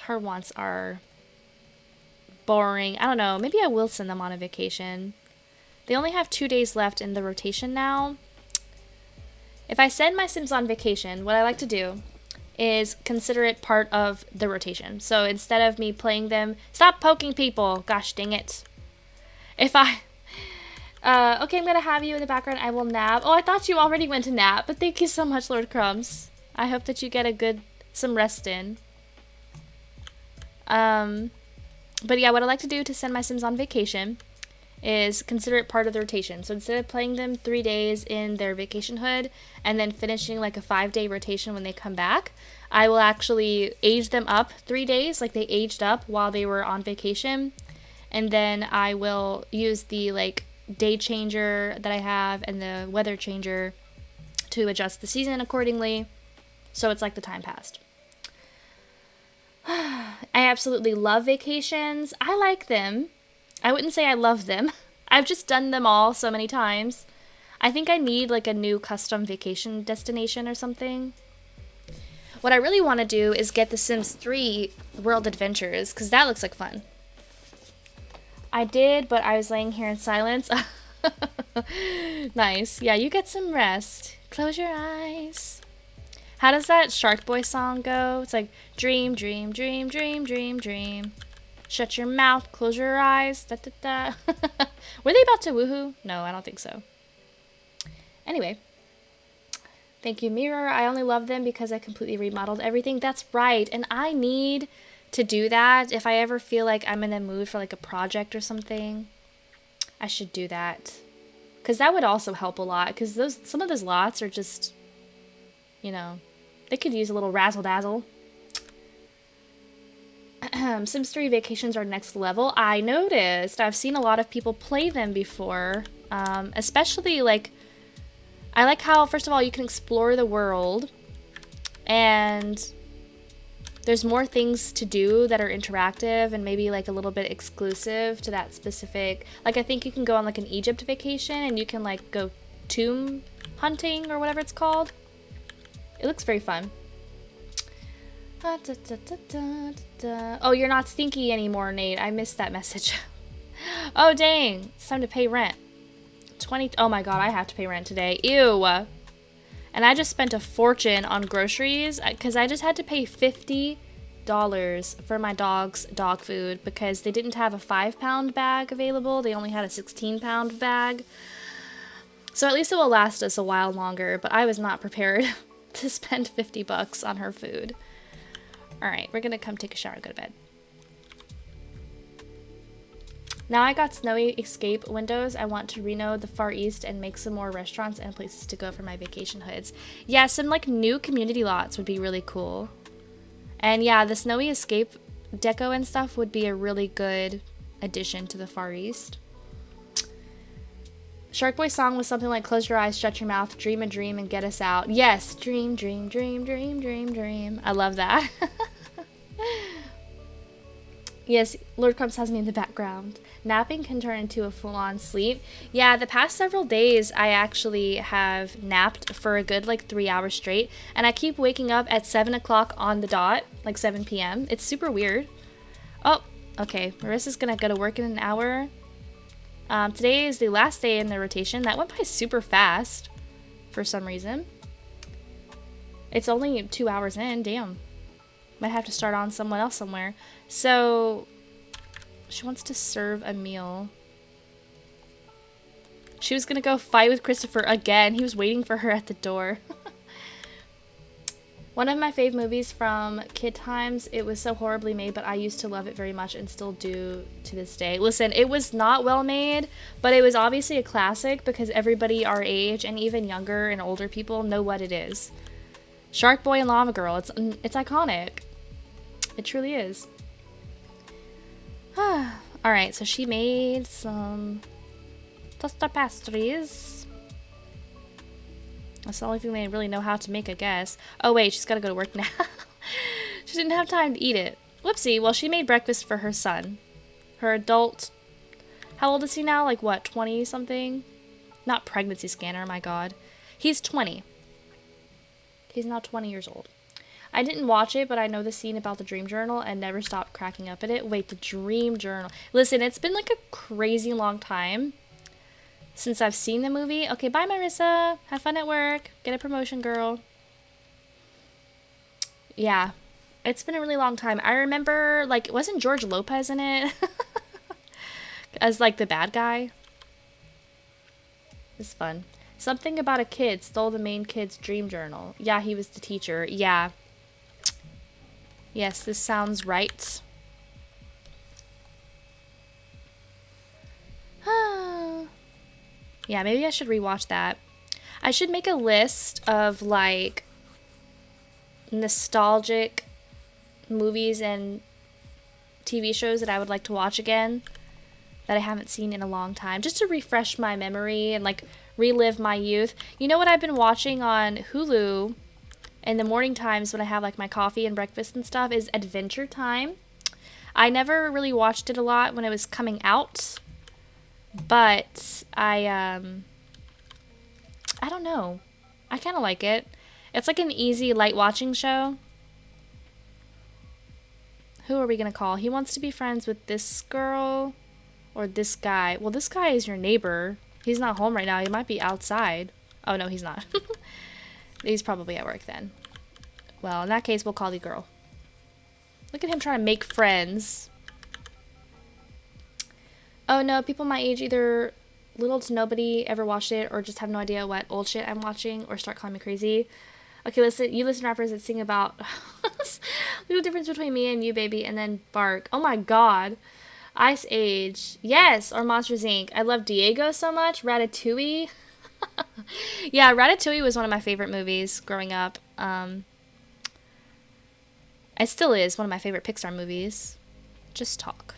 Speaker 1: Her wants are boring. I don't know. Maybe I will send them on a vacation. They only have 2 days left in the rotation now. If I send my Sims on vacation, what I like to do is consider it part of the rotation. So instead of me playing them, stop poking people. Gosh dang it. If I... okay, I'm going to have you in the background. I will nap. Oh, I thought you already went to nap, but thank you so much, Lord Crumbs. I hope that you get some rest in. But yeah, what I like to do to send my Sims on vacation is consider it part of the rotation. So instead of playing them 3 days in their vacation hood and then finishing like a 5-day rotation when they come back, I will actually age them up 3 days, like they aged up while they were on vacation. And then I will use the like day changer that I have and the weather changer to adjust the season accordingly. So it's like the time passed. I absolutely love vacations. I like them. I wouldn't say I love them. I've just done them all so many times. I think I need like a new custom vacation destination or something. What I really want to do is get The Sims 3 World Adventures, because that looks like fun. I did, but I was laying here in silence. Nice. Yeah, you get some rest. Close your eyes. How does that Shark Boy song go? It's like, dream, dream, dream, dream, dream, dream. Shut your mouth, close your eyes, da da da. Were they about to woohoo? No, I don't think so. Anyway. Thank you, Mirror. I only love them because I completely remodeled everything. That's right, and I need to do that. If I ever feel like I'm in the mood for like a project or something, I should do that. Because that would also help a lot, because some of those lots are just, you know, they could use a little razzle-dazzle. Sims 3 vacations are next level. I noticed. I've seen a lot of people play them before. Especially, like, I like how, first of all, you can explore the world. And there's more things to do that are interactive and maybe, like, a little bit exclusive to that specific... Like, I think you can go on, like, an Egypt vacation and you can, like, go tomb hunting or whatever it's called. It looks very fun. Oh, you're not stinky anymore, Nate. I missed that message. Oh, dang. It's time to pay rent. Oh my god, I have to pay rent today. Ew. And I just spent a fortune on groceries because I just had to pay $50 for my dog's dog food because they didn't have a 5-pound bag available. They only had a 16-pound bag. So at least it will last us a while longer, but I was not prepared to spend $50 on her food. Alright, we're gonna come take a shower and go to bed. Now I got snowy escape windows. I want to reno the Far East and make some more restaurants and places to go for my vacation hoods. Yeah, some like new community lots would be really cool. And yeah, the snowy escape deco and stuff would be a really good addition to the Far East. Shark Boy's song was something like close your eyes, shut your mouth, dream a dream and get us out. Yes, dream, dream, dream, dream, dream, dream. I love that. Yes, Lord Crumps has me in the background. Napping can turn into a full-on sleep. Yeah, the past several days I actually have napped for a good like 3 hours straight, and I keep waking up at 7 o'clock on the dot, like 7 p.m. It's super weird. Oh, okay. Marissa's gonna go to work in an hour. Today is the last day in the rotation. That went by super fast for some reason. It's only 2 hours in. Damn. Might have to start on someone else somewhere. So, she wants to serve a meal. She was gonna go fight with Christopher again. He was waiting for her at the door. One of my fave movies from kid times. It was so horribly made, but I used to love it very much and still do to this day. Listen, it was not well made, but it was obviously a classic because everybody our age and even younger and older people know what it is. Shark Boy and Lava Girl. It's iconic. It truly is. Alright, so she made some toaster pastries. That's the only thing they really know how to make, I guess. Oh wait, she's gotta go to work now. She didn't have time to eat it. Whoopsie. Well, she made breakfast for her son. Her adult... How old is he now? Like what, 20 something? Not pregnancy scanner, my god. He's 20. He's now 20 years old. I didn't watch it, but I know the scene about the dream journal and never stopped cracking up at it. Wait, the dream journal. Listen, it's been like a crazy long time since I've seen the movie. Okay, bye, Marissa. Have fun at work. Get a promotion, girl. Yeah, it's been a really long time. I remember, like, wasn't George Lopez in it? As, like, the bad guy. It's fun. Something about a kid stole the main kid's dream journal. Yeah, he was the teacher. Yeah. Yes, this sounds right. Yeah, maybe I should rewatch that. I should make a list of, like, nostalgic movies and TV shows that I would like to watch again that I haven't seen in a long time, just to refresh my memory and, like, relive my youth. You know what I've been watching on Hulu in the morning times when I have like my coffee and breakfast and stuff is Adventure Time. I never really watched it a lot when it was coming out, but I don't know. I kind of like it. It's like an easy light watching show. Who are we gonna call? He wants to be friends with this girl or this guy. Well, this guy is your neighbor. He's not home right now. He might be outside. Oh no, he's not. He's probably at work then. Well, in that case, we'll call the girl. Look at him trying to make friends. Oh no, people my age either little to nobody ever watched it or just have no idea what old shit I'm watching or start calling me crazy. Okay, listen, you listen to rappers that sing about little difference between me and you, baby, and then bark. Oh my god. Ice Age. Yes, or Monsters, Inc. I love Diego so much. Ratatouille. Yeah, Ratatouille was one of my favorite movies growing up. It still is one of my favorite Pixar movies. Just talk.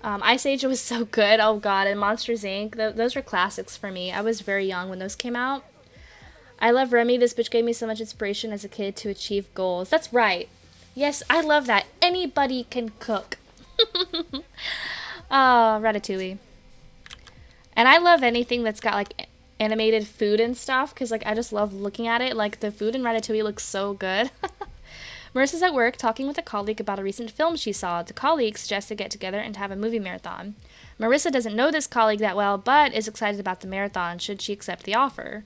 Speaker 1: Ice Age was so good. Oh god, and Monsters, Inc. Those were classics for me. I was very young when those came out. I love Remy. This bitch gave me so much inspiration as a kid to achieve goals. That's right. Yes, I love that. Anybody can cook. Oh, Ratatouille. And I love anything that's got like animated food and stuff because like I just love looking at it. Like the food in Ratatouille looks so good. Marissa's at work talking with a colleague about a recent film she saw. The colleague suggests to get together and have a movie marathon. Marissa doesn't know this colleague that well, but is excited about the marathon should she accept the offer.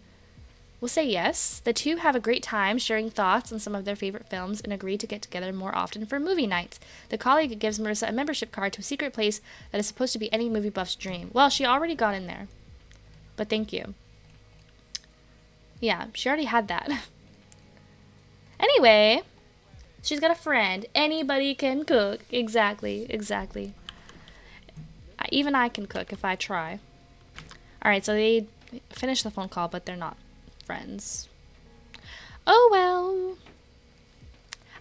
Speaker 1: We'll say yes. The two have a great time sharing thoughts on some of their favorite films and agree to get together more often for movie nights. The colleague gives Marissa a membership card to a secret place that is supposed to be any movie buff's dream. Well, she already got in there. But thank you. Yeah, she already had that. Anyway, she's got a friend. Anybody can cook. Exactly, exactly. Even I can cook if I try. Alright, so they finished the phone call, but they're not friends. Oh well.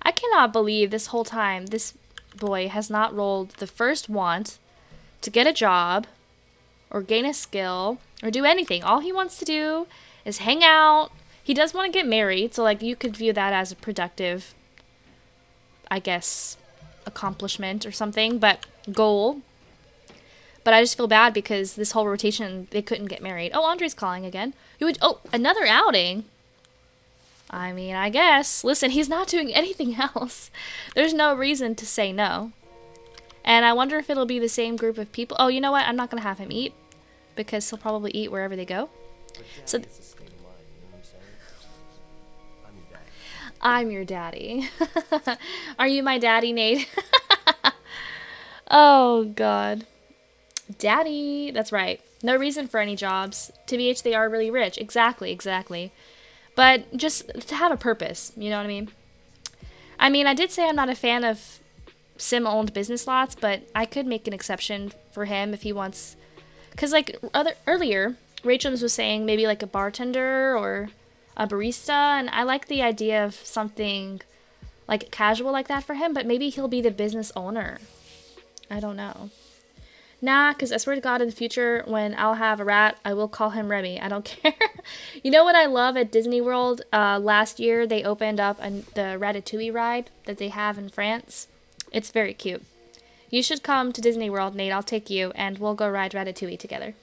Speaker 1: I cannot believe this whole time this boy has not rolled the first want to get a job or gain a skill or do anything. All he wants to do is hang out. He does want to get married, so like you could view that as a productive, I guess, accomplishment or something, but goal. But I just feel bad because this whole rotation, they couldn't get married. Oh, Andre's calling again. Another outing. I mean, I guess. Listen, he's not doing anything else. There's no reason to say no. And I wonder if it'll be the same group of people. Oh, you know what? I'm not going to have him eat because he'll probably eat wherever they go. So I'm your daddy. Are you my daddy, Nate? Oh, God. Daddy. That's right. No reason for any jobs. TBH, they are really rich. Exactly, exactly. But just to have a purpose, you know what I mean? I mean, I did say I'm not a fan of sim-owned business lots, but I could make an exception for him if he wants. Because, like, earlier, Rachel was saying maybe like a bartender or a barista, and I like the idea of something like casual like that for him, but maybe he'll be the business owner. I don't know. Nah, because I swear to God, in the future, when I'll have a rat, I will call him Remy. I don't care. You know what I love at Disney World? Last year, they opened up the Ratatouille ride that they have in France. It's very cute. You should come to Disney World, Nate. I'll take you, and we'll go ride Ratatouille together.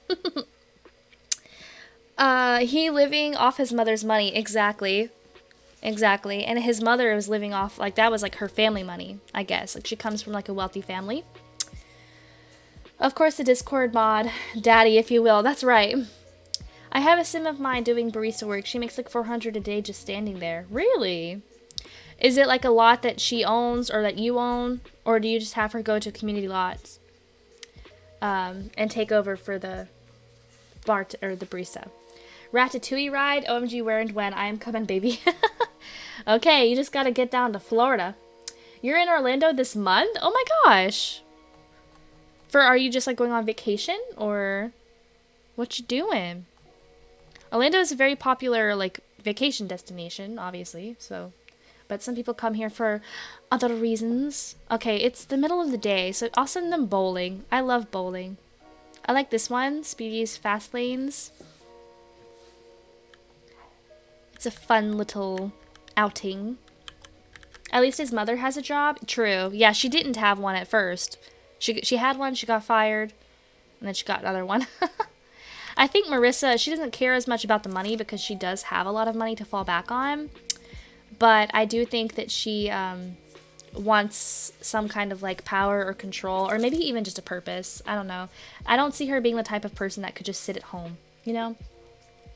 Speaker 1: He living off his mother's money. Exactly. Exactly. And his mother was living off, like, that was, like, her family money, I guess. Like, she comes from, like, a wealthy family. Of course, the Discord mod, daddy, if you will. That's right. I have a sim of mine doing barista work. She makes like 400 a day just standing there. Really? Is it like a lot that she owns or that you own? Or do you just have her go to community lots and take over for the or the barista? Ratatouille ride? OMG, where and when? I am coming, baby. Okay, you just gotta get down to Florida. You're in Orlando this month? Oh my gosh. Are you just like going on vacation or what you doing? Orlando is a very popular like vacation destination, obviously. So, but some people come here for other reasons. Okay, it's the middle of the day, so I'll send them bowling. I love bowling. I like this one, Speedy's Fast Lanes. It's a fun little outing. At least his mother has a job. True. Yeah, she didn't have one at first. She had one, she got fired, and then she got another one. I think Marissa, she doesn't care as much about the money because she does have a lot of money to fall back on. But I do think that she wants some kind of like power or control, or maybe even just a purpose. I don't know. I don't see her being the type of person that could just sit at home, you know?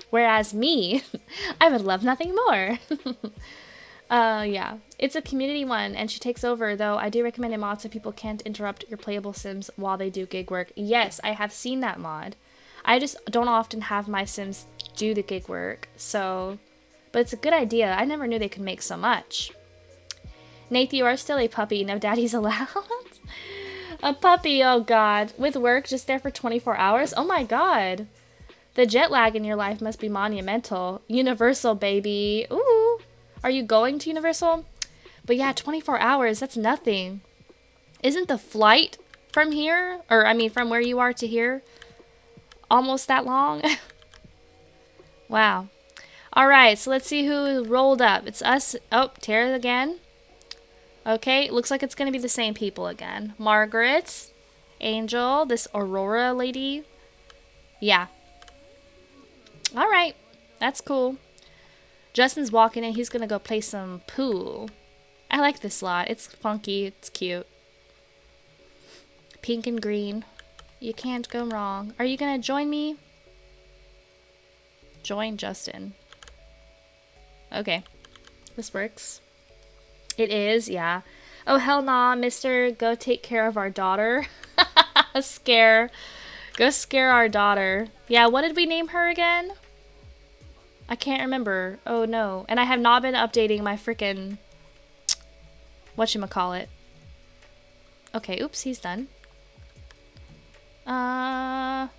Speaker 1: Whereas me, I would love nothing more. Yeah, it's a community one, and she takes over, though I do recommend a mod so people can't interrupt your playable sims while they do gig work. Yes, I have seen that mod. I just don't often have my sims do the gig work, so... But it's a good idea. I never knew they could make so much. Nate, you are still a puppy. No daddy's allowed? A puppy, oh god. With work, just there for 24 hours? Oh my god. The jet lag in your life must be monumental. Universal, baby. Ooh. Are you going to Universal? But yeah, 24 hours, that's nothing. Isn't the flight from here, or I mean from where you are to here, almost that long? Wow. Alright, so let's see who rolled up. It's us. Oh, Tara again. Okay, looks like it's going to be the same people again. Margaret, Angel, this Aurora lady. Yeah. Alright, that's cool. Justin's walking in. He's going to go play some pool. I like this lot. It's funky. It's cute. Pink and green. You can't go wrong. Are you going to join me? Join Justin. Okay. This works. It is, yeah. Oh, hell nah, mister. Go take care of our daughter. Scare. Go scare our daughter. Yeah, what did we name her again? I can't remember. Oh no. And I have not been updating my frickin' whatchamacallit. Okay, oops, he's done. Oh,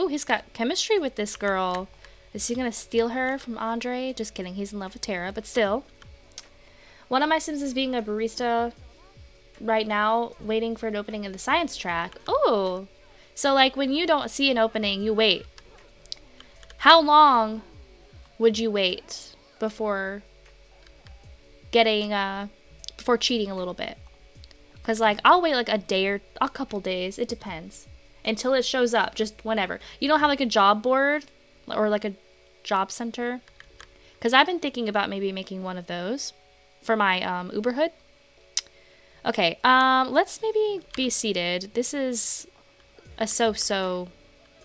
Speaker 1: he's got chemistry with this girl. Is he gonna steal her from Andre? Just kidding, he's in love with Tara, but still. One of my sims is being a barista right now, waiting for an opening in the science track. Oh! So like when you don't see an opening, you wait. How long would you wait before getting, before cheating a little bit? Because, like, I'll wait, like, a day or a couple days. It depends. Until it shows up, just whenever. You don't have, like, a job board? Or, like, a job center? Because I've been thinking about maybe making one of those for my Uberhood. Okay, let's maybe be seated. This is a so-so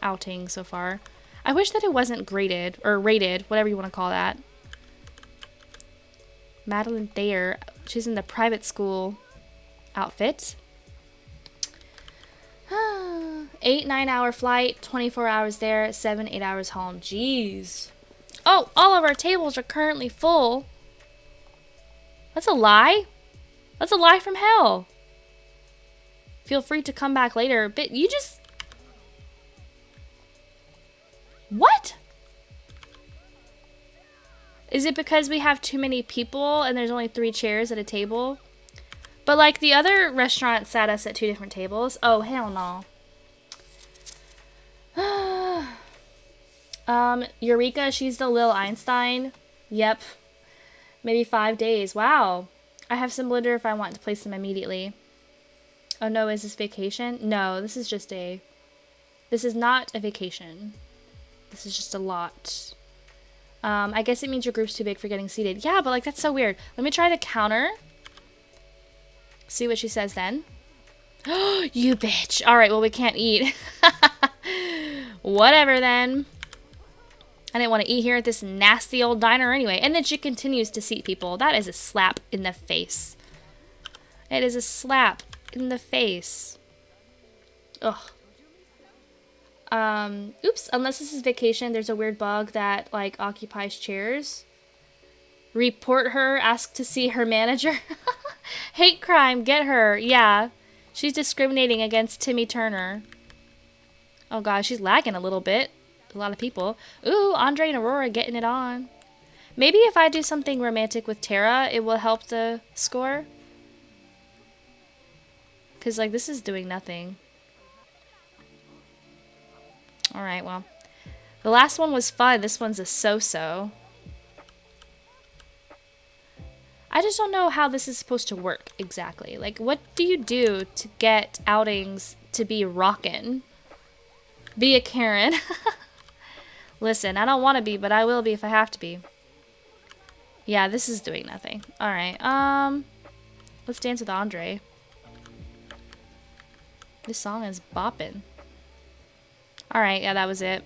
Speaker 1: outing so far. I wish that it wasn't graded, or rated, whatever you want to call that. Madeline Thayer, she's in the private school outfit. 8-9 hour flight, 24 hours there, 7-8 hours home. Jeez. Oh, all of our tables are currently full. That's a lie. That's a lie from hell. Feel free to come back later. But you just... What? Is it because we have too many people and there's only 3 chairs at a table? But like the other restaurant sat us at 2 different tables. Oh, hell no. Eureka, she's the Lil Einstein. Yep. Maybe 5 days. Wow. I have some glitter if I want to place them immediately. Oh no, is this vacation? No, this is just a... This is not a vacation. This is just a lot. I guess it means your group's too big for getting seated. Yeah, but like that's so weird. Let me try to counter. See what she says then. You bitch. Alright, well we can't eat. Whatever then. I didn't want to eat here at this nasty old diner anyway. And then she continues to seat people. That is a slap in the face. It is a slap in the face. Ugh. Oops, unless this is vacation, there's a weird bug that, like, occupies chairs. Report her, ask to see her manager. Hate crime, get her. Yeah, she's discriminating against Timmy Turner. Oh god, she's lagging a little bit. A lot of people. Ooh, Andre and Aurora getting it on. Maybe if I do something romantic with Tara, it will help the score. Because, like, this is doing nothing. Alright, well. The last one was fun. This one's a so-so. I just don't know how this is supposed to work exactly. Like, what do you do to get outings to be rockin'? Be a Karen. Listen, I don't want to be, but I will be if I have to be. Yeah, this is doing nothing. Alright, let's dance with Andre. This song is bopping. Alright, yeah, that was it.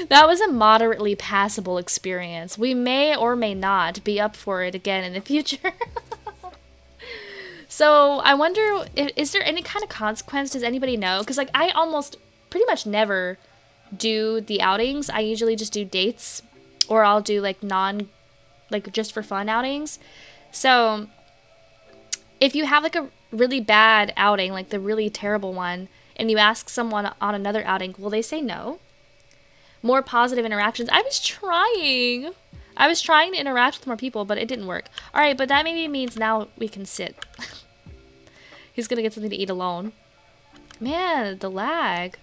Speaker 1: That was a moderately passable experience. We may or may not be up for it again in the future. So, I wonder, is there any kind of consequence? Does anybody know? Because, like, I almost pretty much never do the outings. I usually just do dates. Or I'll do, like, just for fun outings. So, if you have, like, a really bad outing, like the really terrible one, and you ask someone on another outing, will they say no? More positive interactions. I was trying to interact with more people, but it didn't work. Alright, but that maybe means now we can sit. He's gonna get something to eat alone. Man, the lag.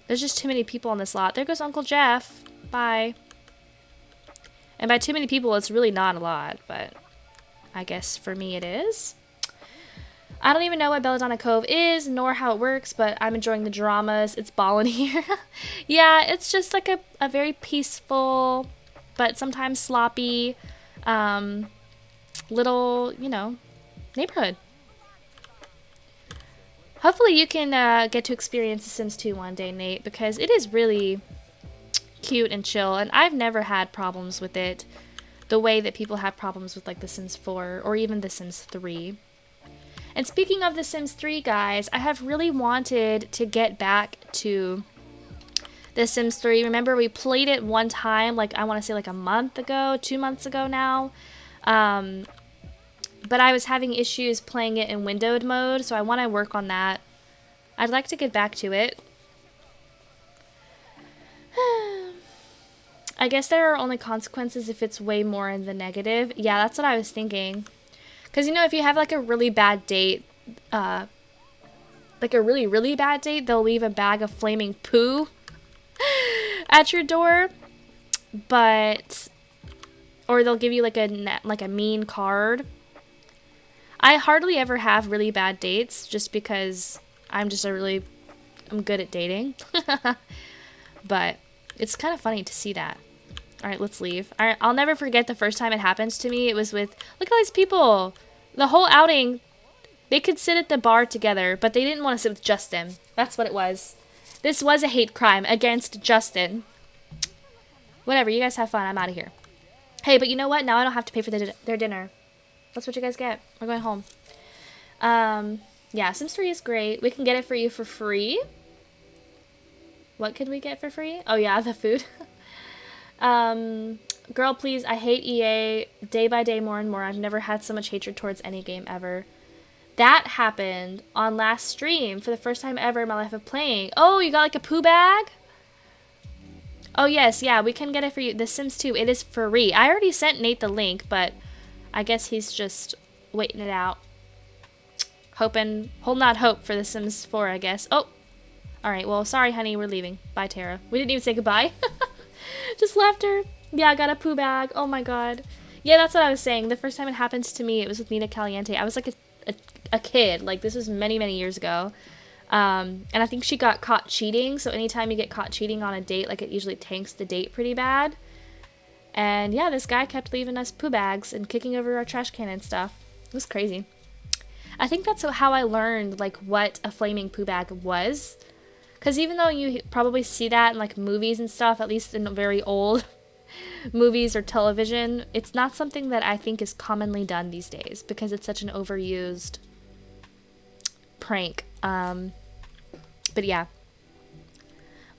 Speaker 1: There's just too many people on this lot. There goes Uncle Jeff. Bye. And by too many people, it's really not a lot, but I guess for me it is. I don't even know what Belladonna Cove is, nor how it works, but I'm enjoying the dramas. It's ballin' here. Yeah, it's just like a very peaceful, but sometimes sloppy, little, you know, neighborhood. Hopefully you can get to experience The Sims 2 one day, Nate, because it is really cute and chill, and I've never had problems with it the way that people have problems with, like, The Sims 4 or even The Sims 3. And speaking of The Sims 3, guys, I have really wanted to get back to The Sims 3. Remember, we played it one time, like, I want to say like a month ago, 2 months ago now. But I was having issues playing it in windowed mode, so I want to work on that. I'd like to get back to it. I guess there are only consequences if it's way more in the negative. Yeah, that's what I was thinking. Because, you know, if you have, like, a really bad date, like a really, really bad date, they'll leave a bag of flaming poo at your door. But, or they'll give you, like a mean card. I hardly ever have really bad dates just because I'm good at dating. But it's kind of funny to see that. All right, let's leave. All right, I'll never forget the first time it happened to me. It was with, look at all these people. The whole outing, they could sit at the bar together, but they didn't want to sit with Justin. That's what it was. This was a hate crime against Justin. Whatever, you guys have fun. I'm out of here. Hey, but you know what? Now I don't have to pay for their dinner. That's what you guys get. We're going home. Yeah, Sims 3 is great. We can get it for you for free. What could we get for free? Oh, yeah, the food. Girl, please, I hate EA day by day more and more. I've never had so much hatred towards any game ever. That happened on last stream for the first time ever in my life of playing. Oh, you got like a poo bag? Oh, yes, yeah, we can get it for you. The Sims 2, it is free. I already sent Nate the link, but I guess he's just waiting it out. Holding out hope for The Sims 4, I guess. Oh, all right, well, sorry, honey, we're leaving. Bye, Tara. We didn't even say goodbye. Just left her. Yeah, I got a poo bag. Oh my god. Yeah, that's what I was saying. The first time it happened to me, it was with Nina Caliente. I was like a kid. Like, this was many, many years ago. And I think she got caught cheating. So anytime you get caught cheating on a date, like, it usually tanks the date pretty bad. And yeah, this guy kept leaving us poo bags and kicking over our trash can and stuff. It was crazy. I think that's how I learned, like, what a flaming poo bag was. Because even though you probably see that in, like, movies and stuff, at least in very old movies or television, it's not something that I think is commonly done these days because it's such an overused prank. But yeah.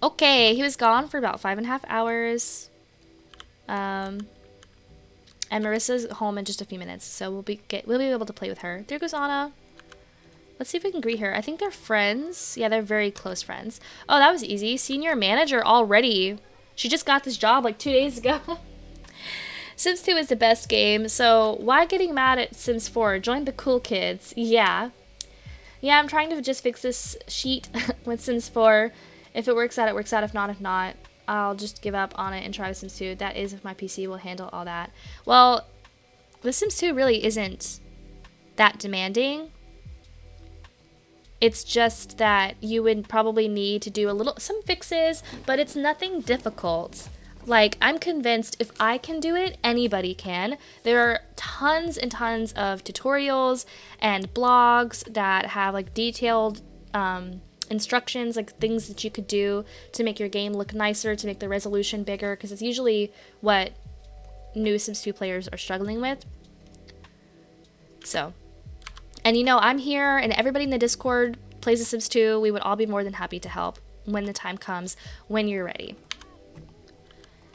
Speaker 1: Okay, he was gone for about 5.5 hours. And Marissa's home in just a few minutes, so we'll be able to play with her. There goes Anna. Let's see if we can greet her. I think they're friends. Yeah, they're very close friends. Oh, that was easy. Senior manager already. She just got this job like 2 days ago. Sims 2 is the best game, so why getting mad at Sims 4? Join the cool kids. Yeah. Yeah, I'm trying to just fix this sheet with Sims 4. If it works out, it works out. If not, I'll just give up on it and try with Sims 2. That is if my PC will handle all that. Well, The Sims 2 really isn't that demanding. It's just that you would probably need to do some fixes, but it's nothing difficult. Like, I'm convinced if I can do it, anybody can. There are tons and tons of tutorials and blogs that have, like, detailed instructions, like things that you could do to make your game look nicer, to make the resolution bigger, because it's usually what new Sims 2 players are struggling with. So, and you know, I'm here and everybody in the Discord plays The Sims 2. We would all be more than happy to help when the time comes, when you're ready.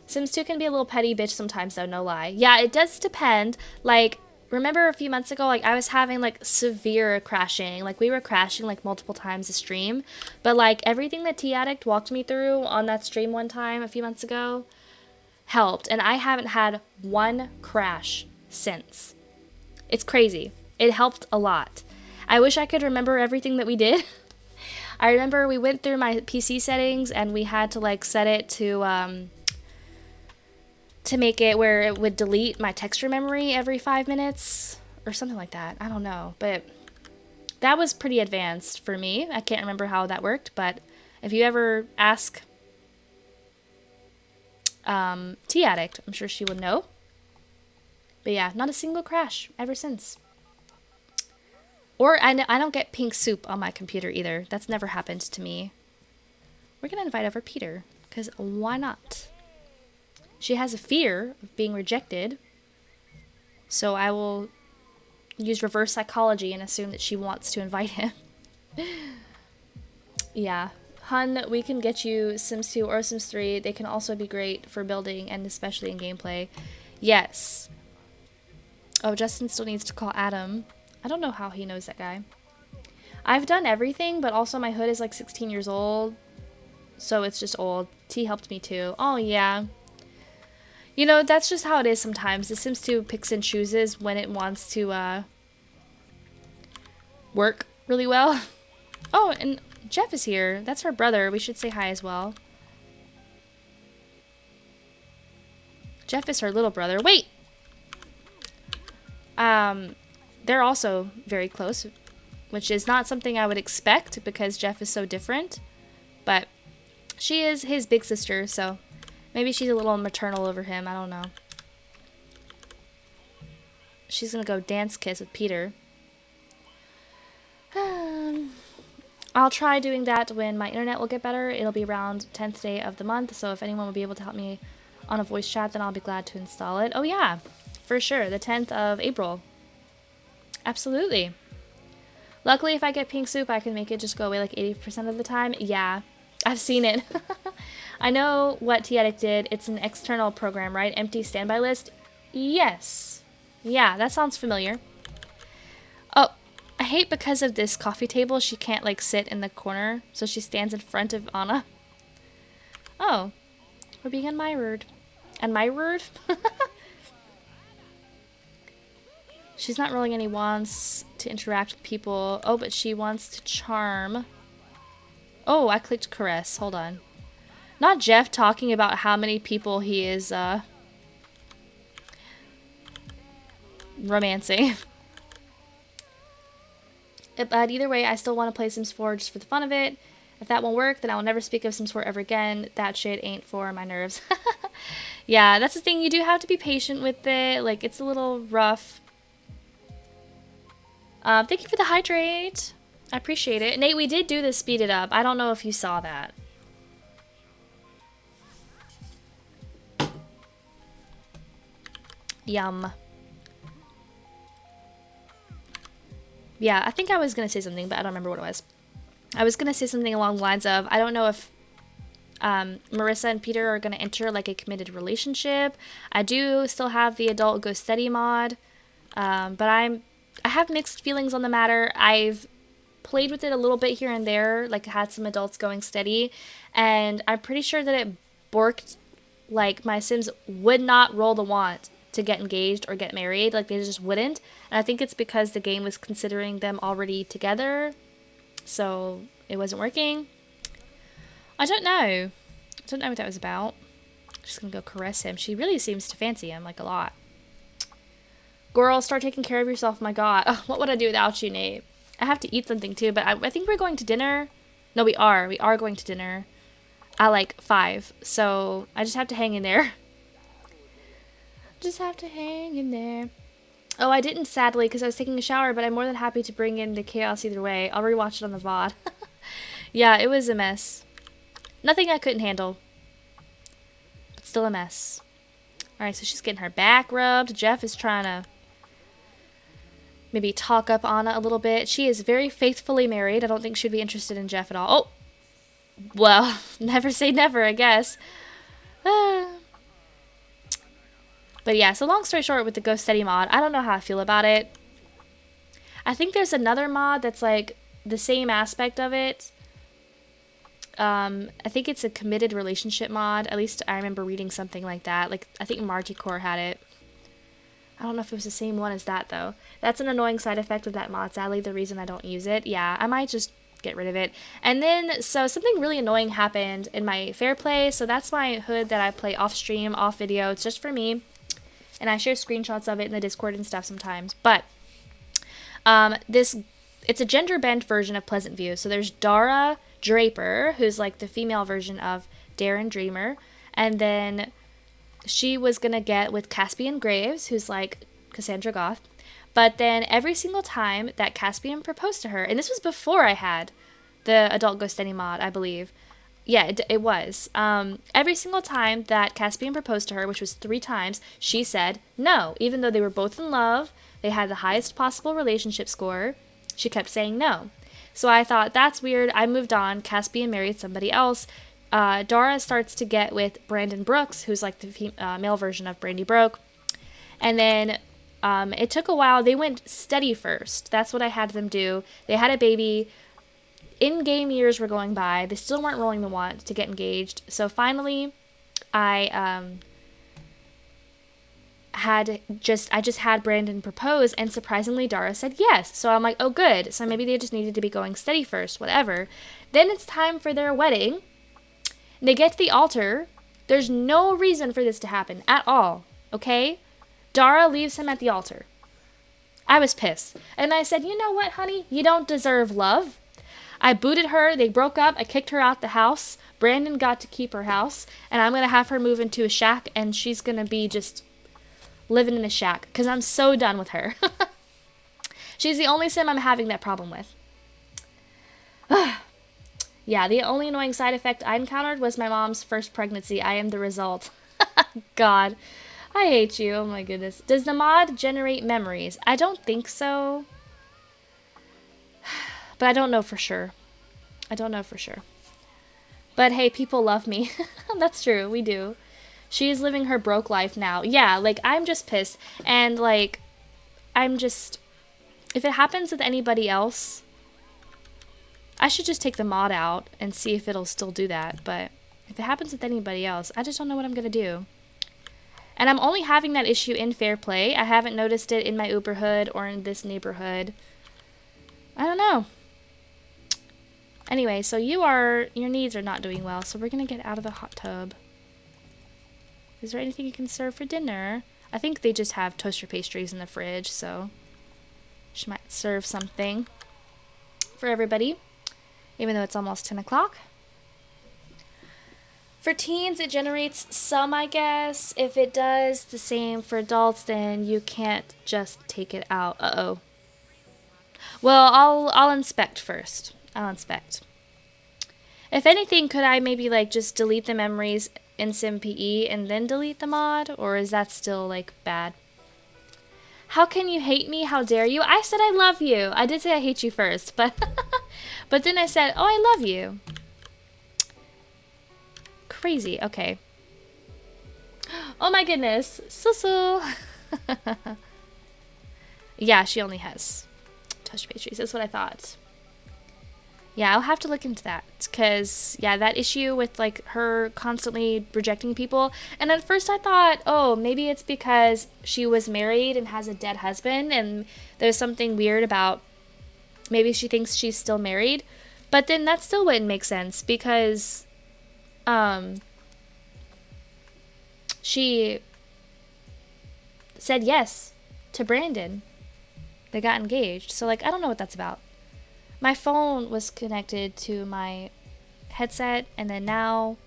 Speaker 1: Sims 2 can be a little petty bitch sometimes though, no lie. Yeah, it does depend. Like, remember a few months ago, like, I was having, like, severe crashing. Like, we were crashing, like, multiple times a stream. But, like, everything that T-Addict walked me through on that stream one time a few months ago helped. And I haven't had one crash since. It's crazy. It helped a lot. I wish I could remember everything that we did. I remember we went through my PC settings and we had to, like, set it to make it where it would delete my texture memory every 5 minutes or something like that. I don't know, but that was pretty advanced for me. I can't remember how that worked, but if you ever ask T-Addict, I'm sure she would know. But yeah, not a single crash ever since. Or I don't get pink soup on my computer either. That's never happened to me. We're going to invite over Peter, because why not? She has a fear of being rejected, so I will use reverse psychology and assume that she wants to invite him. Yeah. Hun, we can get you Sims 2 or Sims 3. They can also be great for building and especially in gameplay. Yes. Oh, Justin still needs to call Adam. I don't know how he knows that guy. I've done everything, but also my hood is like 16 years old, so it's just old. T helped me too. Oh, yeah. You know, that's just how it is sometimes. The Sims 2 picks and chooses when it wants to work really well. Oh, and Jeff is here. That's her brother. We should say hi as well. Jeff is her little brother. Wait! they're also very close, which is not something I would expect because Jeff is so different. But she is his big sister, so maybe she's a little maternal over him. I don't know. She's gonna go dance kiss with Peter. I'll try doing that when my internet will get better. It'll be around 10th day of the month, so if anyone will be able to help me on a voice chat, then I'll be glad to install it. Oh yeah, for sure, the 10th of April. Absolutely. Luckily, if I get pink soup, I can make it just go away like 80% of the time. Yeah, I've seen it. I know what Tiatic did. It's an external program, right? Empty standby list. Yes. Yeah, that sounds familiar. Oh, I hate because of this coffee table, she can't like sit in the corner, so she stands in front of Anna. Oh, we're being admired. Admired? She's not rolling any wants to interact with people. Oh, but she wants to charm. Oh, I clicked caress. Hold on. Not Jeff talking about how many people he is romancing. But either way, I still want to play Sims 4 just for the fun of it. If that won't work, then I will never speak of Sims 4 ever again. That shit ain't for my nerves. Yeah, that's the thing. You do have to be patient with it. Like, it's a little rough. Thank you for the hydrate. I appreciate it. Nate, we did do this speed it up. I don't know if you saw that. Yum. Yeah, I think I was going to say something, but I don't remember what it was. I was going to say something along the lines of, I don't know if Marissa and Peter are going to enter like a committed relationship. I do still have the adult Go Steady mod, but I have mixed feelings on the matter. I've played with it a little bit here and there, like had some adults going steady, and I'm pretty sure that it borked, like my Sims would not roll the want to get engaged or get married, like they just wouldn't, and I think it's because the game was considering them already together, so it wasn't working. I don't know. I don't know what that was about. I'm just gonna go caress him. She really seems to fancy him, like, a lot. Girl, start taking care of yourself, my god. Oh, what would I do without you, Nate? I have to eat something too, but I think we're going to dinner. No, we are. We are going to dinner at like 5. So I just have to hang in there. Just have to hang in there. Oh, I didn't, sadly, because I was taking a shower, but I'm more than happy to bring in the chaos either way. I'll rewatch it on the VOD. Yeah, it was a mess. Nothing I couldn't handle. But still a mess. Alright, so she's getting her back rubbed. Jeff is trying to maybe talk up Anna a little bit. She is very faithfully married. I don't think she'd be interested in Jeff at all. Oh! Well, never say never, I guess. But yeah, so long story short with the Go Steady mod, I don't know how I feel about it. I think there's another mod that's like the same aspect of it. I think it's a committed relationship mod. At least I remember reading something like that. Like, I think Martycore had it. I don't know if it was the same one as that, though. That's an annoying side effect of that mod. Sadly, the reason I don't use it. Yeah, I might just get rid of it. And then, so something really annoying happened in my Fair Play. So that's my hood that I play off stream, off video. It's just for me. And I share screenshots of it in the Discord and stuff sometimes. But it's a gender-bent version of Pleasant View. So there's Dara Draper, who's like the female version of Darren Dreamer. And then she was going to get with Caspian Graves, who's like Cassandra Goth. But then every single time that Caspian proposed to her, and this was before I had the Adult Go Steady mod, I believe. Yeah, it was. Every single time that Caspian proposed to her, which was 3 times, she said no. Even though they were both in love, they had the highest possible relationship score, she kept saying no. So I thought, that's weird. I moved on. Caspian married somebody else. Dara starts to get with Brandon Brooks, who's like the male version of Brandy Broke. And then it took a while. They went steady first. That's what I had them do. They had a baby. In-game years were going by. They still weren't rolling the want to get engaged. So finally, I just had Brandon propose, and surprisingly Dara said yes. So I'm like, oh good. So maybe they just needed to be going steady first, whatever. Then it's time for their wedding. They get to the altar. There's no reason for this to happen at all, okay? Dara leaves him at the altar. I was pissed. And I said, you know what, honey? You don't deserve love. I booted her. They broke up. I kicked her out the house. Brandon got to keep her house. And I'm going to have her move into a shack. And she's going to be just living in a shack. Because I'm so done with her. She's the only sim I'm having that problem with. Yeah, the only annoying side effect I encountered was my mom's first pregnancy. I am the result. God, I hate you. Oh my goodness. Does the mod generate memories? I don't think so. But I don't know for sure. I don't know for sure. But hey, people love me. That's true. We do. She's living her broke life now. Yeah, like, I'm just pissed. And, like, I'm just... If it happens with anybody else... I should just take the mod out and see if it'll still do that. But if it happens with anybody else, I just don't know what I'm going to do. And I'm only having that issue in Fair Play. I haven't noticed it in my Uberhood or in this neighborhood. I don't know. Anyway, so your needs are not doing well. So we're going to get out of the hot tub. Is there anything you can serve for dinner? I think they just have toaster pastries in the fridge. So she might serve something for everybody. Even though it's almost 10 o'clock. For teens, it generates some, I guess. If it does the same for adults, then you can't just take it out. Uh-oh. Well, I'll inspect first. I'll inspect. If anything, could I maybe, like, just delete the memories in SimPE and then delete the mod? Or is that still, like, bad? How can you hate me? How dare you? I said I love you. I did say I hate you first, but... But then I said, oh, I love you. Crazy. Okay. Oh my goodness. Susu. Yeah, she only has touch pastries. That's what I thought. Yeah, I'll have to look into that. Because, yeah, that issue with, like, her constantly rejecting people. And at first I thought, oh, maybe it's because she was married and has a dead husband. And there's something weird about... Maybe she thinks she's still married. But then that still wouldn't make sense because she said yes to Brandon. They got engaged. So, like, I don't know what that's about. My phone was connected to my headset, and then now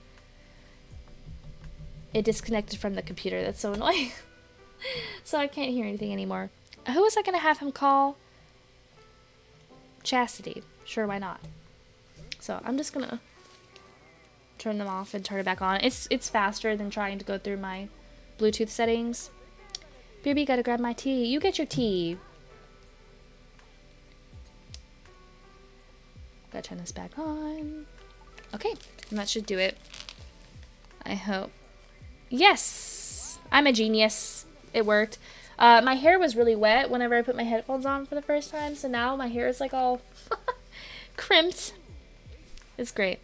Speaker 1: it disconnected from the computer. That's so annoying. So I can't hear anything anymore. Who was I going to have him call? Chastity. Sure, why not? So I'm just gonna turn them off and turn it back on. It's faster than trying to go through my Bluetooth settings. Baby, gotta grab my tea. You get your tea. Gotta turn this back on. Okay, and that should do it. I hope. Yes! I'm a genius. It worked. My hair was really wet whenever I put my headphones on for the first time, so now my hair is like all crimped. It's great.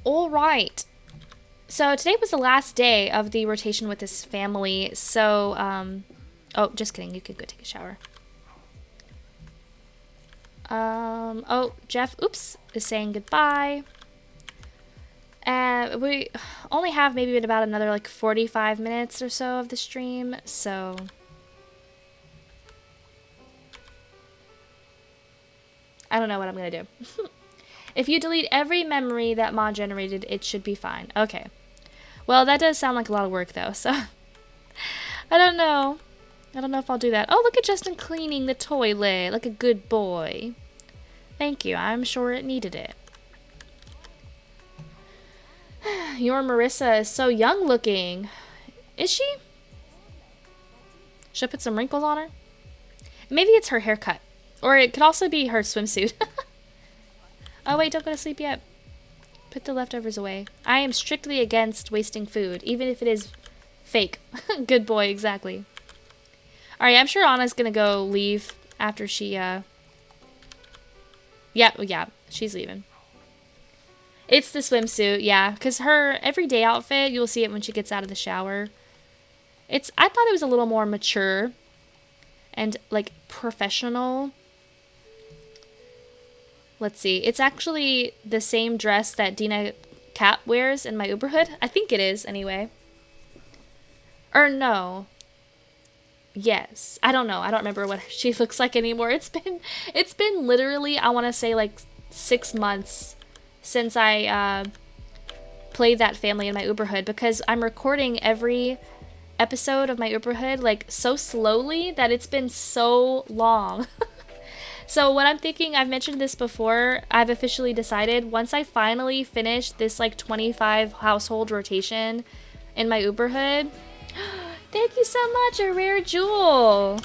Speaker 1: All right. So today was the last day of the rotation with this family, so, oh, just kidding. You could go take a shower. Oh, Jeff, oops, is saying goodbye. We only have maybe about another, like, 45 minutes or so of the stream, so... I don't know what I'm gonna do. If you delete every memory that mod generated, it should be fine. Okay. Well, that does sound like a lot of work, though, so... I don't know. I don't know if I'll do that. Oh, look at Justin cleaning the toilet like a good boy. Thank you. I'm sure it needed it. Your Marissa is so young looking. Is she? Should I put some wrinkles on her? Maybe it's her haircut. Or it could also be her swimsuit. Oh, wait, don't go to sleep yet. Put the leftovers away. I am strictly against wasting food, even if it is fake. Good boy, exactly. Alright, I'm sure Anna's gonna go leave after she, Yeah, she's leaving. It's the swimsuit, yeah, because her everyday outfit, you'll see it when she gets out of the shower. I thought it was a little more mature and, like, professional. Let's see. It's actually the same dress that Dina Cap wears in my Uberhood. I think it is, anyway. Or no. Yes. I don't know. I don't remember what she looks like anymore. It's been literally, I want to say like 6 months since I played that family in my Uberhood, because I'm recording every episode of my Uberhood like so slowly that it's been so long. So what I'm thinking, I've mentioned this before, I've officially decided once I finally finish this like 25 household rotation in my Uberhood. Thank you so much, a rare jewel.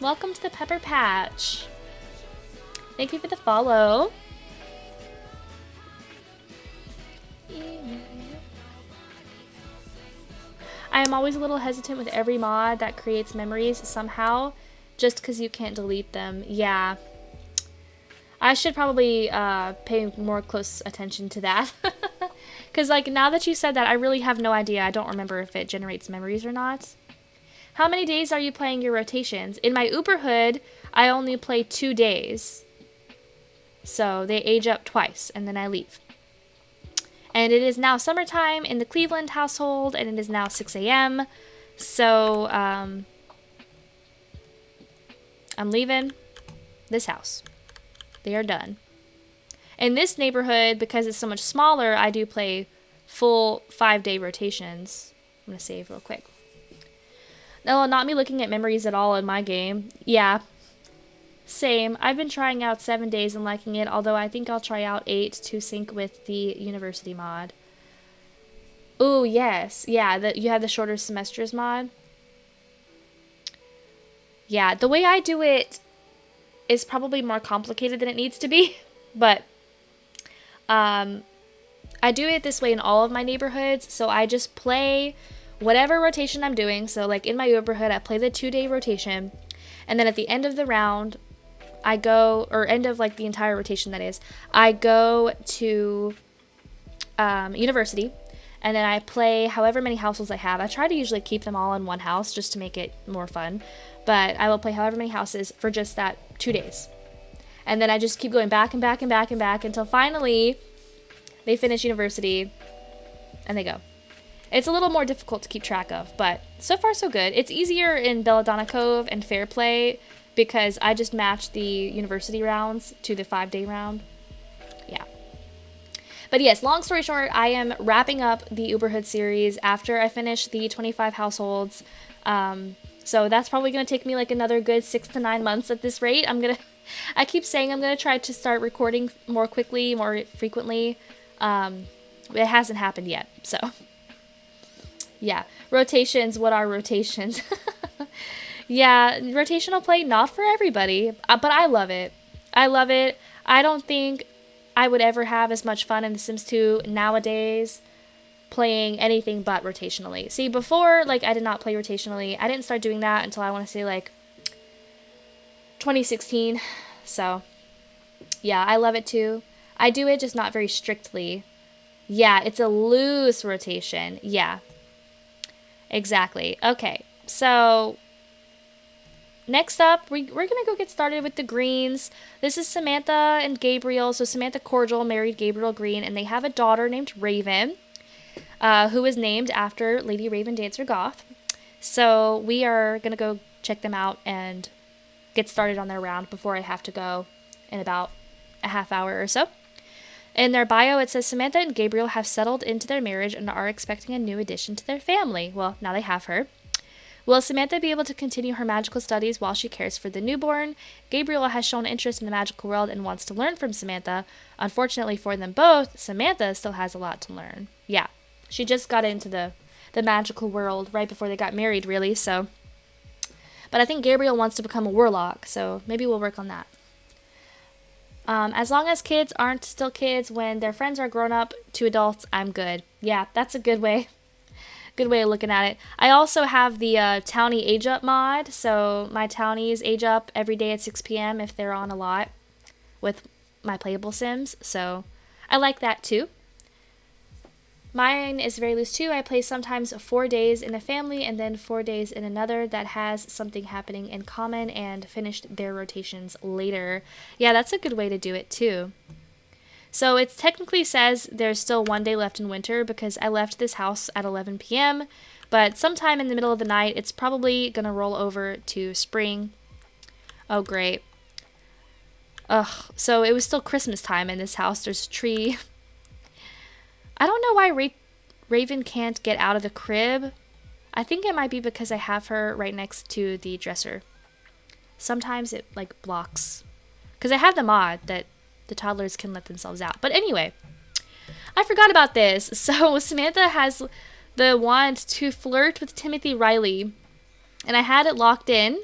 Speaker 1: Welcome to the Pepper Patch. Thank you for the follow. I am always a little hesitant with every mod that creates memories somehow, just because you can't delete them. Yeah. I should probably pay more close attention to that. Because, like, now that you said that, I really have no idea. I don't remember if it generates memories or not. How many days are you playing your rotations? In my Uberhood, I only play 2 days. So they age up twice, and then I leave. And it is now summertime in the Cleveland household, and it is now 6 a.m. So I'm leaving this house. They are done. In this neighborhood, because it's so much smaller, I do play full 5-day rotations. I'm going to save real quick. No, not me looking at memories at all in my game. Yeah, same. I've been trying out 7 days and liking it, although I think I'll try out 8 to sync with the university mod. Ooh, yes. Yeah, you have the shorter semesters mod. Yeah, the way I do it is probably more complicated than it needs to be, but I do it this way in all of my neighborhoods. So I just play whatever rotation I'm doing. So like in my Uberhood, I play the 2-day rotation, and then at the end of the round, I go, or end of like the entire rotation that is, I go to university, and then I play however many households I have. I try to usually keep them all in one house just to make it more fun, but I will play however many houses for just that 2 days. And then I just keep going back and back and back and back until finally they finish university and they go. It's a little more difficult to keep track of, but so far so good. It's easier in Belladonna Cove and Fair Play because I just match the university rounds to the 5-day round. Yeah. But yes, long story short, I am wrapping up the Uberhood series after I finish the 25 households. So that's probably going to take me like another good 6 to 9 months at this rate. I keep saying I'm going to try to start recording more quickly, more frequently. It hasn't happened yet, so... Yeah, rotations, what are rotations? Yeah, rotational play, not for everybody, but I love it. I love it. I don't think I would ever have as much fun in The Sims 2 nowadays playing anything but rotationally. See, before, like, I did not play rotationally. I didn't start doing that until I want to say, like, 2016. So, yeah, I love it too. I do it, just not very strictly. Yeah, it's a loose rotation. Yeah. Exactly. Okay, so next up, we're going to go get started with the Greens. This is Samantha and Gabriel. So Samantha Cordial married Gabriel Green, and they have a daughter named Raven, who is named after Lady Raven Dancer Goth. So we are going to go check them out and get started on their round before I have to go in about a half hour or so. In their bio, it says Samantha and Gabriel have settled into their marriage and are expecting a new addition to their family. Well, now they have her. Will Samantha be able to continue her magical studies while she cares for the newborn? Gabriel has shown interest in the magical world and wants to learn from Samantha. Unfortunately for them both, Samantha still has a lot to learn. Yeah, she just got into the magical world right before they got married, really, so... But I think Gabriel wants to become a warlock, so maybe we'll work on that. As long as kids aren't still kids when their friends are grown up to adults, I'm good. Yeah, that's a good way. Good way of looking at it. I also have the Townie Age Up mod, so my Townies age up every day at 6 p.m. if they're on a lot with my playable Sims, so I like that too. Mine is very loose too. I play sometimes 4 days in a family and then 4 days in another that has something happening in common and finished their rotations later. Yeah, that's a good way to do it too. So it technically says there's still 1 day left in winter because I left this house at 11 p.m., But sometime in the middle of the night, it's probably going to roll over to spring. Oh, great. Ugh. So it was still Christmas time in this house. There's a tree. I don't know why Raven can't get out of the crib. I think it might be because I have her right next to the dresser. Sometimes it like blocks. Because I have the mod that the toddlers can let themselves out. But anyway, I forgot about this. So Samantha has the want to flirt with Timothy Riley. And I had it locked in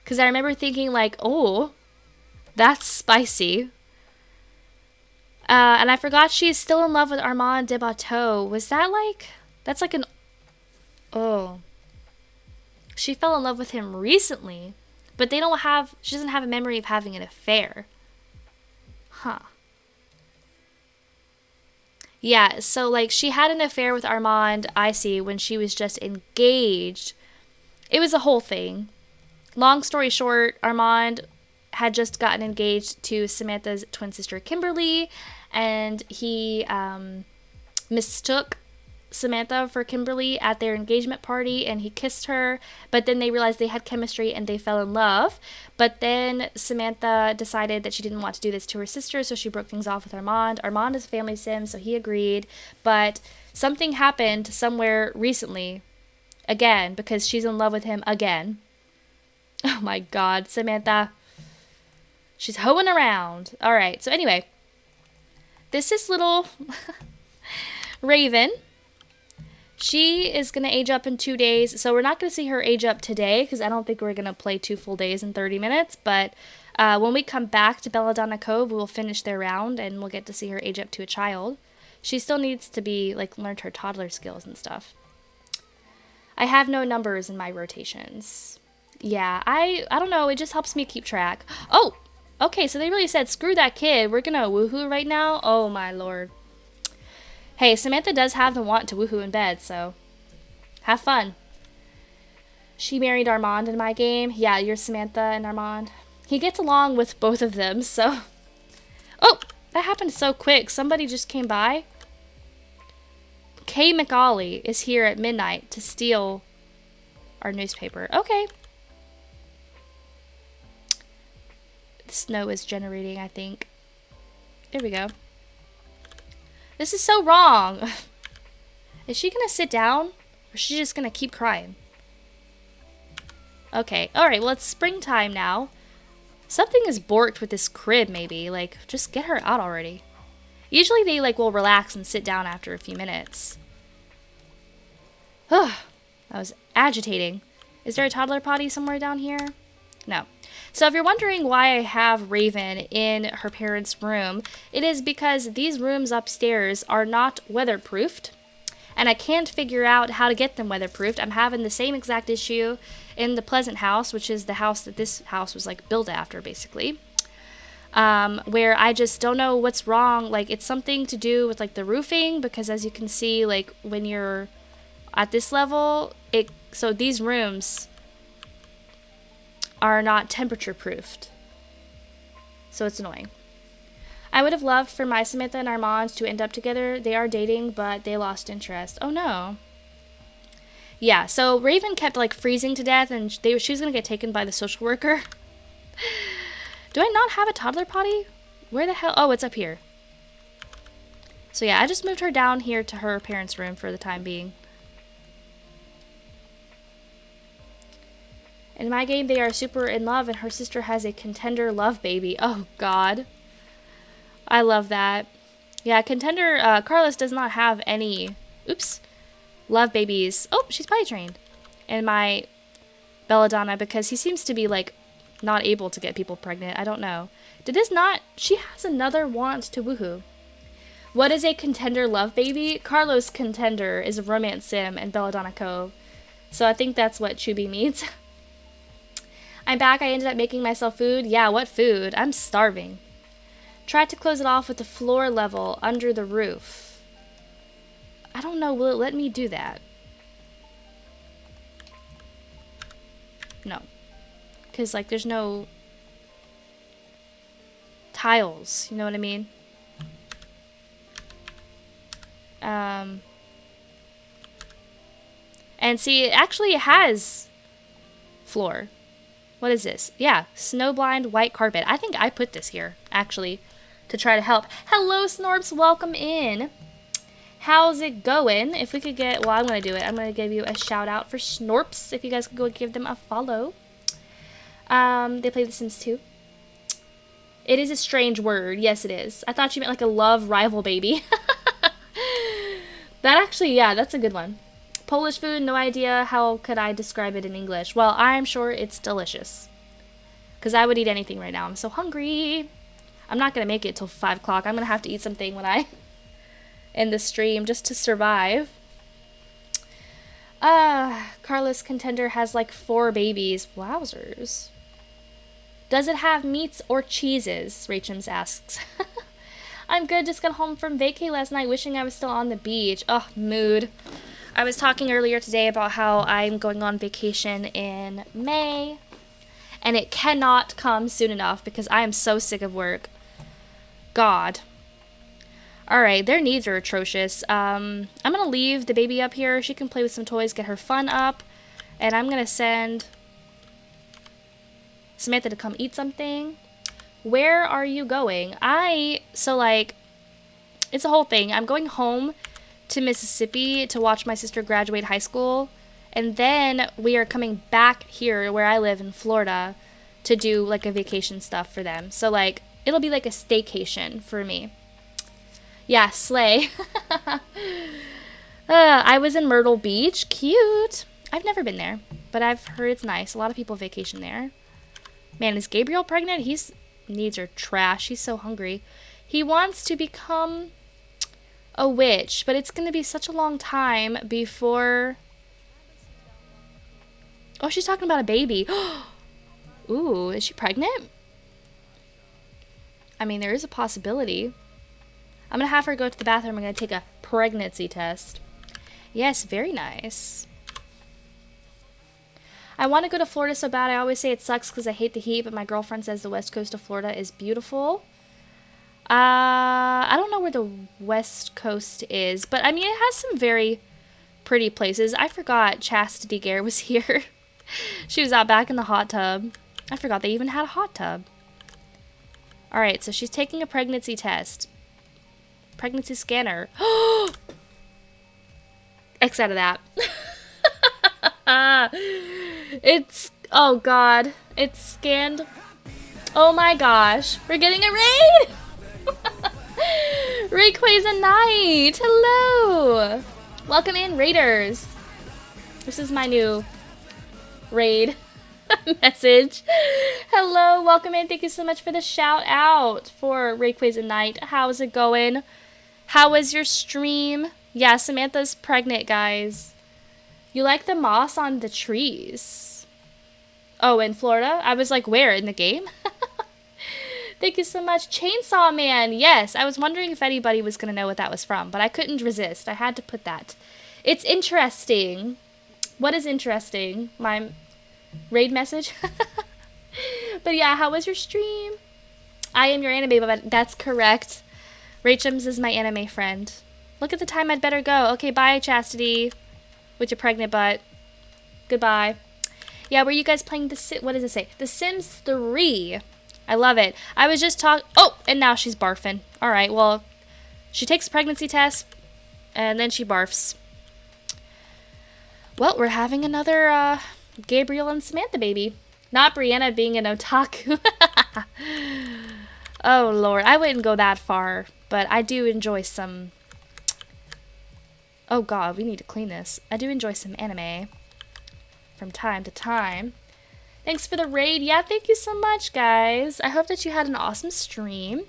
Speaker 1: because I remember thinking like, oh, that's spicy. And I forgot she's still in love with Armand de Botteau. Was that like, that's like an, oh. She fell in love with him recently, but she doesn't have a memory of having an affair. Huh. Yeah, so like she had an affair with Armand Icy when she was just engaged. It was a whole thing. Long story short, Armand had just gotten engaged to Samantha's twin sister Kimberly, and he mistook Samantha for Kimberly at their engagement party, and he kissed her, but then they realized they had chemistry and they fell in love. But then Samantha decided that she didn't want to do this to her sister, so she broke things off with Armand. Armand is a family sim, so he agreed, but something happened somewhere recently, again, because she's in love with him again. Oh my god, Samantha. She's hoeing around. Alright, so anyway, this is little Raven. She is going to age up in 2 days, so we're not going to see her age up today because I don't think we're going to play 2 full days in 30 minutes, but when we come back to Belladonna Cove, we will finish their round and we'll get to see her age up to a child. She still needs to be, like, learn her toddler skills and stuff. I have no numbers in my rotations. Yeah, I don't know, it just helps me keep track. Oh, okay, so they really said, screw that kid, we're going to woohoo right now? Oh my lord. Hey, Samantha does have the want to woohoo in bed, so have fun. She married Armand in my game. Yeah, you're Samantha and Armand. He gets along with both of them, so... Oh, that happened so quick. Somebody just came by. Kay McAuley is here at midnight to steal our newspaper. Okay. The snow is generating, I think. There we go. This is so wrong. Is she gonna sit down? Or is she just gonna keep crying? Okay. Alright, well, it's springtime now. Something is borked with this crib, maybe. Like, just get her out already. Usually they, like, will relax and sit down after a few minutes. Ugh. That was agitating. Is there a toddler potty somewhere down here? No. So if you're wondering why I have Raven in her parents' room, it is because these rooms upstairs are not weatherproofed, and I can't figure out how to get them weatherproofed. I'm having the same exact issue in the Pleasant house, which is the house that this house was like built after, basically, where I just don't know what's wrong. Like, it's something to do with like the roofing, because as you can see, like when you're at this level, so these rooms are not temperature proofed. So it's annoying. I would have loved for my Samantha and Armand to end up together. They are dating, but they lost interest. Oh no. Yeah, so Raven kept like freezing to death, and she was gonna get taken by the social worker. Do I not have a toddler potty? Where the hell? Oh, it's up here. So yeah, I just moved her down here to her parents' room for the time being. In my game, they are super in love, and her sister has a contender love baby. Oh, God. I love that. Yeah, contender, Carlos does not have any, love babies. Oh, she's potty trained. In my Belladonna, because he seems to be, like, not able to get people pregnant. I don't know. She has another want to woohoo. What is a contender love baby? Carlos Contender is a romance sim in Belladonna Cove. So I think that's what Chubby means. I'm back. I ended up making myself food. Yeah, what food? I'm starving. Tried to close it off with the floor level under the roof. I don't know. Will it let me do that? No. Because, like, there's no tiles. You know what I mean? And see, it actually has floor. What is this? Yeah, snowblind white carpet. I think I put this here, actually, to try to help. Hello, Snorps. Welcome in. How's it going? If we could get... Well, I'm going to do it. I'm going to give you a shout out for Snorps. If you guys could go give them a follow. They play The Sims 2. It is a strange word. Yes, it is. I thought you meant like a love rival baby. That actually, yeah, that's a good one. Polish food, no idea. How could I describe it in English? Well, I'm sure it's delicious. Because I would eat anything right now. I'm so hungry. I'm not going to make it till 5 o'clock. I'm going to have to eat something when I end the stream just to survive. Carlos Contender has like 4 babies. Wowzers. Does it have meats or cheeses? Rachams asks. I'm good. Just got home from vacay last night, wishing I was still on the beach. Oh, mood. I was talking earlier today about how I'm going on vacation in May, and it cannot come soon enough because I am so sick of work. God. Alright, their needs are atrocious. I'm going to leave the baby up here. She can play with some toys, get her fun up, and I'm going to send Samantha to come eat something. Where are you going? So like, it's a whole thing. I'm going home to Mississippi to watch my sister graduate high school, and then we are coming back here where I live in Florida to do like a vacation stuff for them. So like, it'll be like a staycation for me. Yeah, slay. I was in Myrtle Beach. Cute. I've never been there, but I've heard it's nice. A lot of people vacation there. Man, is Gabriel pregnant? His needs are trash. He's so hungry. He wants to become a witch, but it's going to be such a long time before... Oh, she's talking about a baby. Ooh, is she pregnant? I mean, there is a possibility. I'm going to have her go to the bathroom. I'm going to take a pregnancy test. Yes, very nice. I want to go to Florida so bad. I always say it sucks because I hate the heat, but my girlfriend says the west coast of Florida is beautiful. I don't know where the west coast is, but I mean, it has some very pretty places. I forgot Chastity Gare was here. She was out back in the hot tub. I forgot they even had a hot tub. Alright, so she's taking a pregnancy test. Pregnancy scanner. X out of that. It's, oh god, it's scanned. Oh my gosh, we're getting a raid! Rayquaza Knight, hello! Welcome in, raiders. This is my new raid message. Hello, welcome in. Thank you so much for the shout out for Rayquaza Knight. How's it going? How was your stream? Yeah, Samantha's pregnant, guys. You like the moss on the trees? Oh, in Florida? I was like, where? In the game? Thank you so much. Chainsaw Man. Yes, I was wondering if anybody was going to know what that was from, but I couldn't resist. I had to put that. It's interesting. What is interesting? My raid message? But yeah, how was your stream? I am your anime, but that's correct. Rachams is my anime friend. Look at the time, I'd better go. Okay, bye, Chastity. With your pregnant butt. Goodbye. Yeah, were you guys playing what does it say? The Sims 3. I love it. I was just talking... Oh, and now she's barfing. Alright, well, she takes a pregnancy test, and then she barfs. Well, we're having another Gabriel and Samantha baby. Not Brianna being an otaku. Oh, Lord. I wouldn't go that far, but I do enjoy some... Oh, God, we need to clean this. I do enjoy some anime from time to time. Thanks for the raid. Yeah, thank you so much, guys. I hope that you had an awesome stream.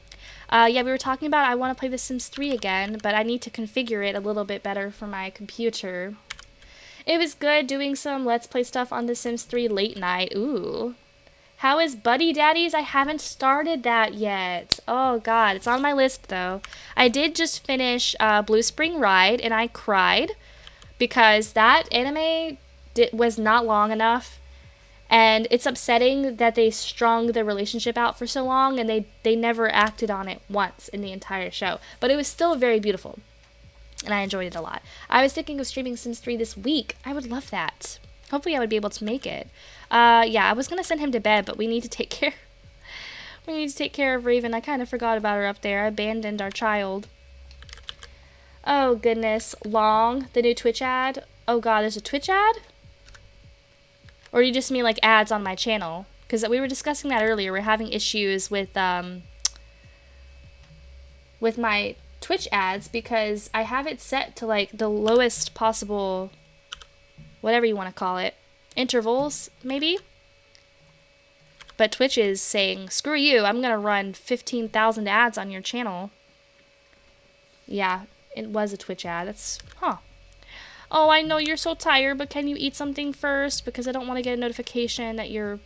Speaker 1: Yeah, we were talking about I want to play The Sims 3 again, but I need to configure it a little bit better for my computer. It was good doing some Let's Play stuff on The Sims 3 late night. Ooh. How is Buddy Daddies? I haven't started that yet. Oh, God. It's on my list, though. I did just finish Blue Spring Ride, and I cried because that anime was not long enough. And it's upsetting that they strung the relationship out for so long, and they never acted on it once in the entire show. But it was still very beautiful. and I enjoyed it a lot. I was thinking of streaming Sims 3 this week. I would love that. Hopefully I would be able to make it. Yeah, I was going to send him to bed, but we need to take care. We need to take care of Raven. I kind of forgot about her up there. I abandoned our child. Oh, goodness. Long, the new Twitch ad. Oh, God, there's a Twitch ad? Or do you just mean, like, ads on my channel? Because we were discussing that earlier. We're having issues with my Twitch ads because I have it set to, like, the lowest possible, whatever you want to call it, intervals, maybe? But Twitch is saying, screw you, I'm going to run 15,000 ads on your channel. Yeah, it was a Twitch ad. That's, huh. Oh, I know you're so tired, but can you eat something first? Because I don't want to get a notification that you're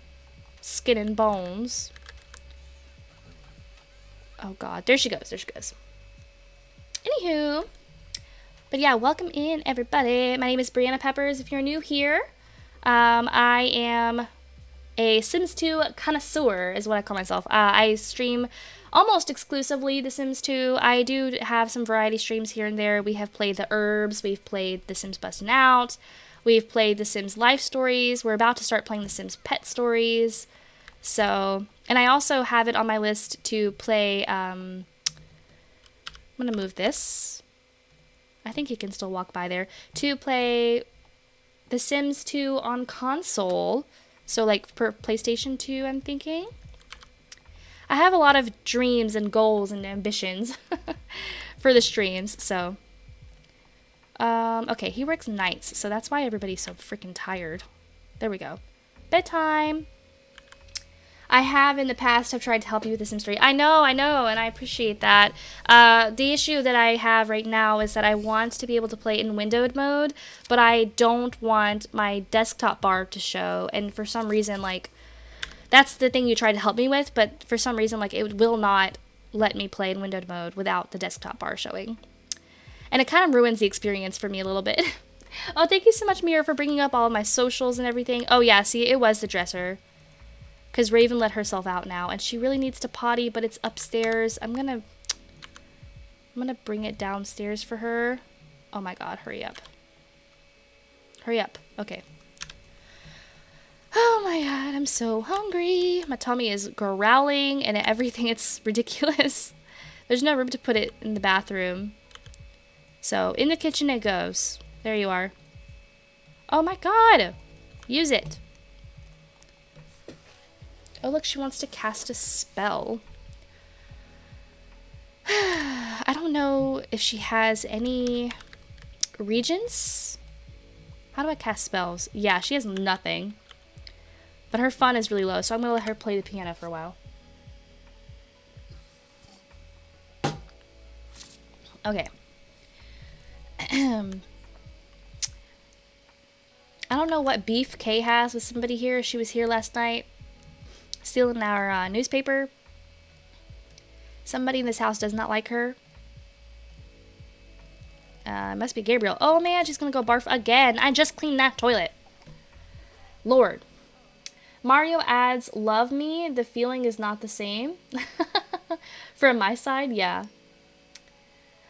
Speaker 1: skin and bones. Oh, God. There she goes. There she goes. Anywho. But yeah, welcome in, everybody. My name is Brianna Peppers. If you're new here, I am a Sims 2 connoisseur is what I call myself. I stream almost exclusively The Sims 2. I do have some variety streams here and there. We have played The Herbs. We've played The Sims Bustin' Out. We've played The Sims Life Stories. We're about to start playing The Sims Pet Stories. So, and I also have it on my list to play, I'm going to move this. I think he can still walk by there. To play The Sims 2 on console. So, like, for PlayStation 2, I'm thinking. I have a lot of dreams and goals and ambitions for the streams, so. Okay, he works nights, so that's why everybody's so freaking tired. There we go. Bedtime. I have in the past have tried to help you with The Sims 3. I know, and I appreciate that. The issue that I have right now is that I want to be able to play in windowed mode, but I don't want my desktop bar to show, and for some reason, like, that's the thing you tried to help me with, but for some reason, like, it will not let me play in windowed mode without the desktop bar showing. And it kind of ruins the experience for me a little bit. Oh, thank you so much, Mira, for bringing up all of my socials and everything. Oh, yeah, see, it was the dresser. Because Raven let herself out now, and she really needs to potty, but it's upstairs. I'm gonna bring it downstairs for her. Oh my God, hurry up. Hurry up. Okay. Oh my God, I'm so hungry. My tummy is growling and everything. It's ridiculous. There's no room to put it in the bathroom. So, in the kitchen it goes. There you are. Oh my God. Use it. Oh, look, she wants to cast a spell. I don't know if she has any regents. How do I cast spells? Yeah, she has nothing. But her fun is really low, so I'm going to let her play the piano for a while. Okay. I don't know what beef Kay has with somebody here. She was here last night stealing our newspaper. Somebody in this house does not like her. It must be Gabriel. Oh man, she's going to go barf again. I just cleaned that toilet. Lord. Mario adds, love me. The feeling is not the same. From my side, yeah.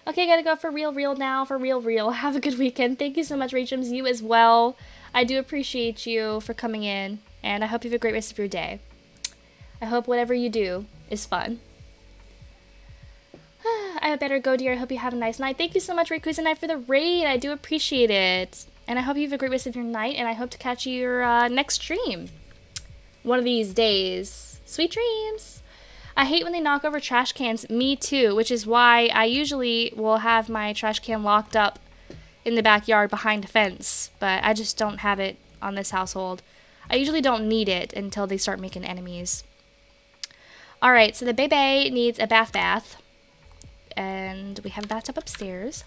Speaker 1: Okay, gotta go for real now. For real. Have a good weekend. Thank you so much, Rachels. You as well. I do appreciate you for coming in. And I hope you have a great rest of your day. I hope whatever you do is fun. I better go, dear. I hope you have a nice night. Thank you so much, Rayquaza Night, for the raid. I do appreciate it. And I hope you have a great rest of your night. And I hope to catch you your next stream. One of these days. Sweet dreams. I hate when they knock over trash cans. Me too, which is why I usually will have my trash can locked up in the backyard behind a fence. But I just don't have it on this household. I usually don't need it until they start making enemies. Alright, so the baby needs a bath. And we have a bathtub upstairs.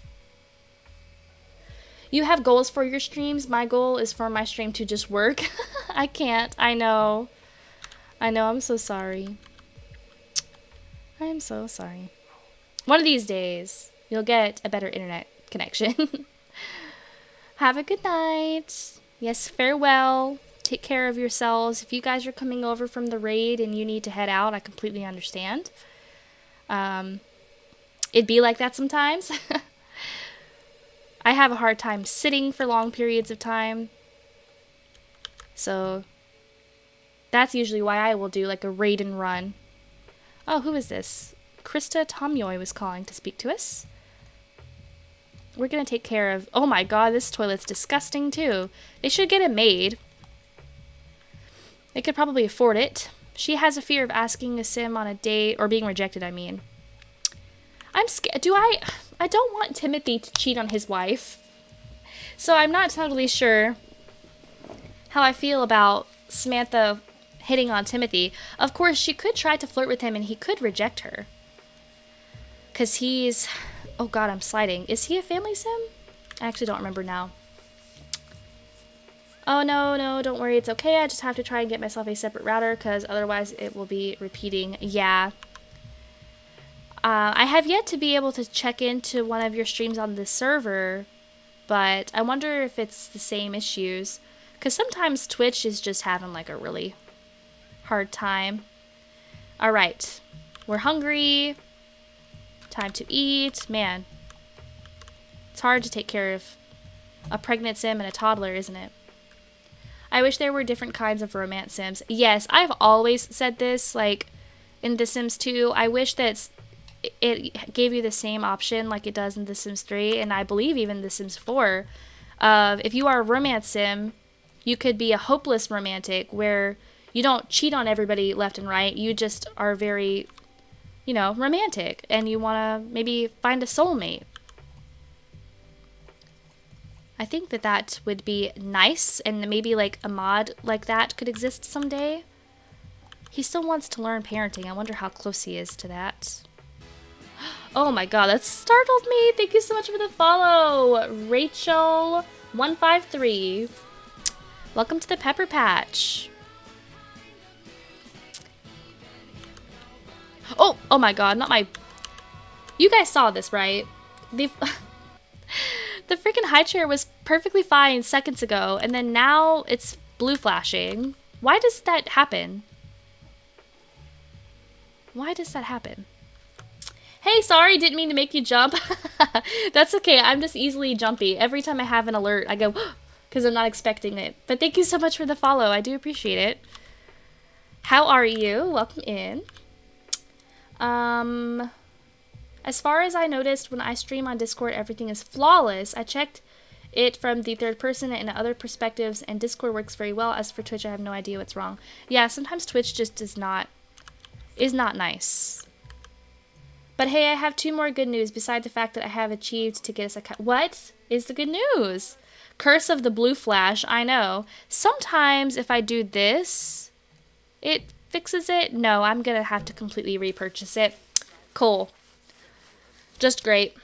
Speaker 1: You have goals for your streams. My goal is for my stream to just work. I can't. I know. I'm so sorry. I'm so sorry. One of these days, you'll get a better internet connection. Have a good night. Yes, farewell. Take care of yourselves. If you guys are coming over from the raid and you need to head out, I completely understand. It'd be like that sometimes. I have a hard time sitting for long periods of time. So that's usually why I will do like a raid and run. Oh, who is this? Krista Tomyoy was calling to speak to us. We're going to take care of... Oh my god, this toilet's disgusting too. They should get it made. They could probably afford it. She has a fear of asking a sim on a date, or being rejected, I mean. I'm scared. I don't want Timothy to cheat on his wife. So I'm not totally sure how I feel about Samantha hitting on Timothy. Of course, she could try to flirt with him and he could reject her. Because he's... Oh god, I'm sliding. Is he a family sim? I actually don't remember now. Oh no, don't worry, it's okay. I just have to try and get myself a separate router because otherwise it will be repeating. Yeah. I have yet to be able to check into one of your streams on this server, but I wonder if it's the same issues. Because sometimes Twitch is just having like a really hard time. Alright. We're hungry. Time to eat. Man. It's hard to take care of a pregnant sim and a toddler, isn't it? I wish there were different kinds of romance sims. Yes, I've always said this, like, in The Sims 2. I wish that it gave you the same option like it does in The Sims 3, and I believe even The Sims 4. If you are a romance sim, you could be a hopeless romantic where you don't cheat on everybody left and right. You just are very, you know, romantic, and you want to maybe find a soulmate. I think that that would be nice, and maybe like a mod like that could exist someday. He still wants to learn parenting. I wonder how close he is to that. Oh my god, that startled me. Thank you so much for the follow, Rachel153. Welcome to the Pepper Patch. Oh my god, not my... You guys saw this, right? The freaking high chair was perfectly fine seconds ago, and then now it's blue flashing. Why does that happen? Why does that happen? Hey, sorry, didn't mean to make you jump. That's okay, I'm just easily jumpy. Every time I have an alert, I go, because I'm not expecting it. But thank you so much for the follow, I do appreciate it. How are you? Welcome in. As far as I noticed, when I stream on Discord, everything is flawless. I checked it from the third person and other perspectives, and Discord works very well. As for Twitch, I have no idea what's wrong. Yeah, sometimes Twitch just is not nice. But hey, I have 2 more good news, beside the fact that I have achieved to get us a cut. What is the good news? Curse of the blue flash, I know. Sometimes if I do this, it fixes it. No, I'm gonna have to completely repurchase it. Cool. Just great.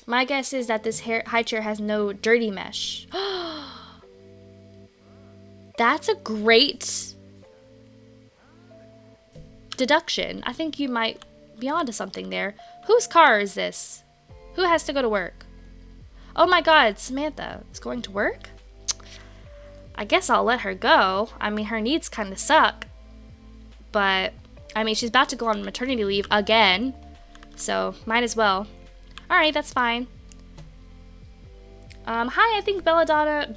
Speaker 1: My guess is that this high chair has no dirty mesh. That's a great deduction. I think you might be onto something there. Whose car is this? Who has to go to work? Oh my god, Samantha is going to work? I guess I'll let her go. I mean, her needs kind of suck. But, I mean, she's about to go on maternity leave again. So, might as well. Alright, that's fine. Hi, I think Belladova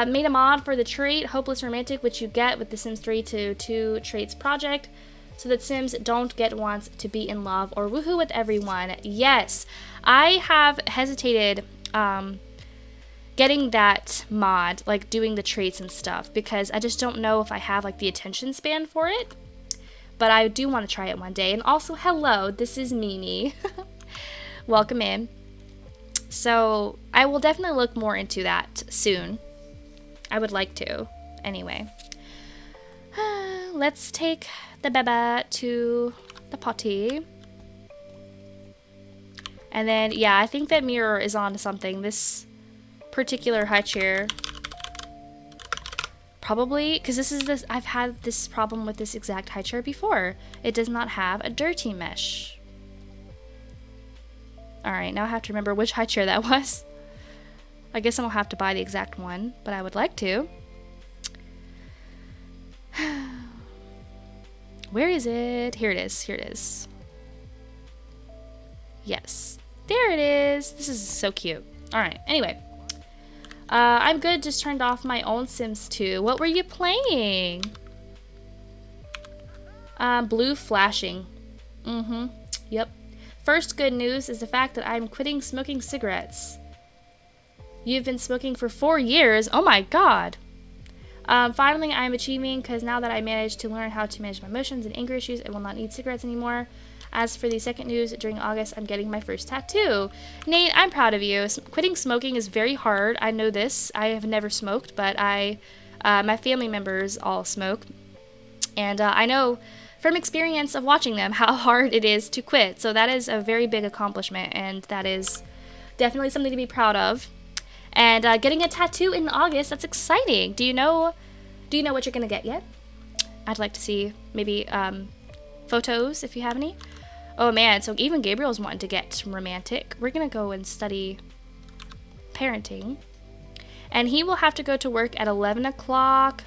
Speaker 1: made a mod for the trait Hopeless Romantic, which you get with the Sims 3 to 2 traits project, so that Sims don't get wants to be in love or woohoo with everyone. Yes, I have hesitated getting that mod, like doing the traits and stuff, because I just don't know if I have like the attention span for it. But I do want to try it one day. And also, hello, this is Mimi. Welcome in. So, I will definitely look more into that soon. I would like to. Anyway. Let's take the beba to the potty. And then, yeah, I think that Mirror is on to something. This particular high chair... Probably, because I've had this problem with this exact high chair before. It does not have a dirty mesh. Alright, now I have to remember which high chair that was. I guess I don't have to buy the exact one, but I would like to. Where is it? Here it is. Here it is. Yes. There There it is. This is so cute. All right. Anyway. I'm good. Just turned off my own Sims 2. What were you playing? Blue flashing. Mm-hmm. Yep. First good news is the fact that I'm quitting smoking cigarettes. You've been smoking for 4 years. Oh my god. Finally, I'm achieving because now that I managed to learn how to manage my emotions and anger issues, I will not need cigarettes anymore. As for the second news, during August, I'm getting my first tattoo. Nate, I'm proud of you. Quitting smoking is very hard. I know this. I have never smoked, but my family members all smoke. And I know from experience of watching them how hard it is to quit. So that is a very big accomplishment, and that is definitely something to be proud of. And getting a tattoo in August, that's exciting. Do you know what you're going to get yet? I'd like to see maybe photos if you have any. Oh man, so even Gabriel's wanting to get romantic. We're gonna go and study parenting. And he will have to go to work at 11 o'clock.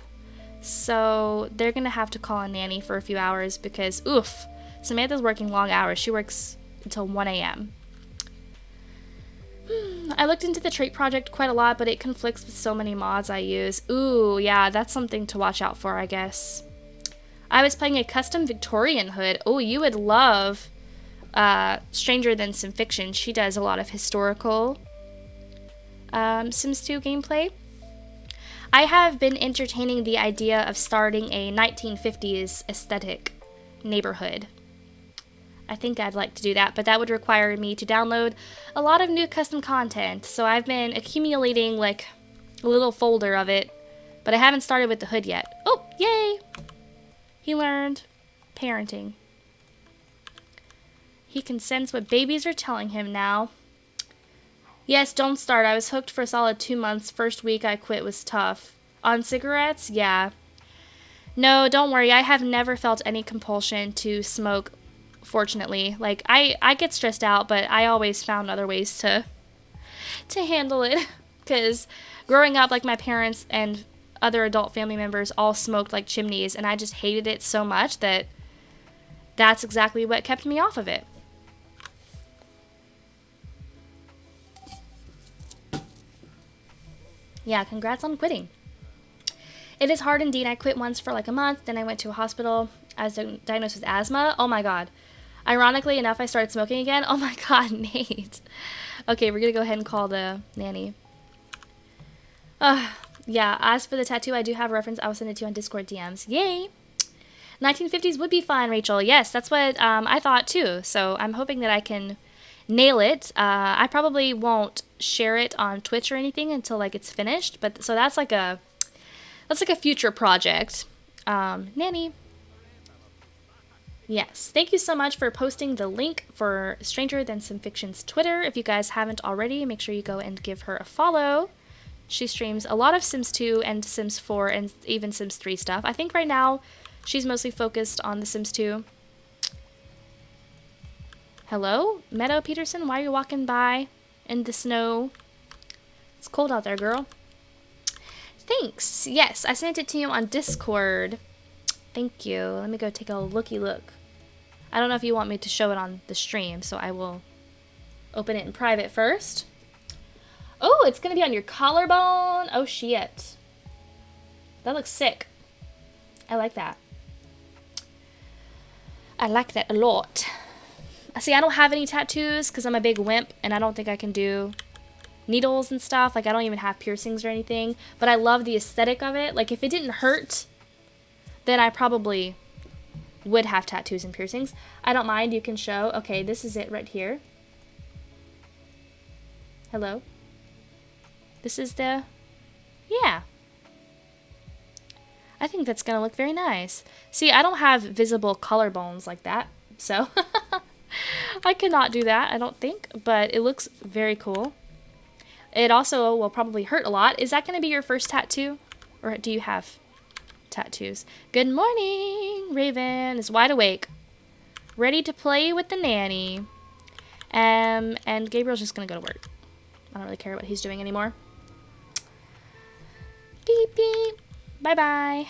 Speaker 1: So they're gonna have to call a nanny for a few hours because, oof, Samantha's working long hours. She works until 1 a.m. I looked into the trait project quite a lot, but it conflicts with so many mods I use. Ooh, yeah, that's something to watch out for, I guess. I was playing a custom Victorian hood. Oh, you would love Stranger Than Sim Fiction. She does a lot of historical Sims 2 gameplay. I have been entertaining the idea of starting a 1950s aesthetic neighborhood. I think I'd like to do that, but that would require me to download a lot of new custom content. So I've been accumulating like a little folder of it, but I haven't started with the hood yet. Oh, yay! He learned parenting. He can sense what babies are telling him now. Yes, don't start. I was hooked for a solid 2 months. First week I quit was tough. On cigarettes? Yeah. No, don't worry. I have never felt any compulsion to smoke, fortunately. Like, I get stressed out, but I always found other ways to handle it. Because growing up, like, my parents and other adult family members all smoked like chimneys, and I just hated it so much that that's exactly what kept me off of it. Yeah, congrats on quitting. It is hard indeed. I quit once for like a month, then I went to a hospital. I was diagnosed with asthma. Oh my god. Ironically enough, I started smoking again. Oh my god, Nate. Okay, we're gonna go ahead and call the nanny. Yeah, as for the tattoo, I do have a reference. I will send it to you on Discord DMs. Yay! 1950s would be fun, Rachel. Yes, that's what I thought too. So I'm hoping that I can nail it. I probably won't share it on Twitch or anything until like it's finished. But so that's like a future project. Nanny. Yes, thank you so much for posting the link for Stranger Than Sim Fiction's Twitter. If you guys haven't already, make sure you go and give her a follow. She streams a lot of Sims 2 and Sims 4 and even Sims 3 stuff. I think right now she's mostly focused on the Sims 2. Hello? Meadow Peterson, why are you walking by in the snow? It's cold out there, girl. Thanks. Yes, I sent it to you on Discord. Thank you. Let me go take a looky look. I don't know if you want me to show it on the stream, so I will open it in private first. Oh, it's going to be on your collarbone. Oh, shit. That looks sick. I like that. I like that a lot. See, I don't have any tattoos because I'm a big wimp, and I don't think I can do needles and stuff. Like, I don't even have piercings or anything. But I love the aesthetic of it. Like, if it didn't hurt, then I probably would have tattoos and piercings. I don't mind. You can show. Okay, this is it right here. Hello? This is the... Yeah. I think that's going to look very nice. See, I don't have visible collarbones like that, so I cannot do that, I don't think, but it looks very cool. It also will probably hurt a lot. Is that going to be your first tattoo? Or do you have tattoos? Good morning! Raven is wide awake, ready to play with the nanny. And Gabriel's just going to go to work. I don't really care what he's doing anymore. Beep, beep. Bye-bye.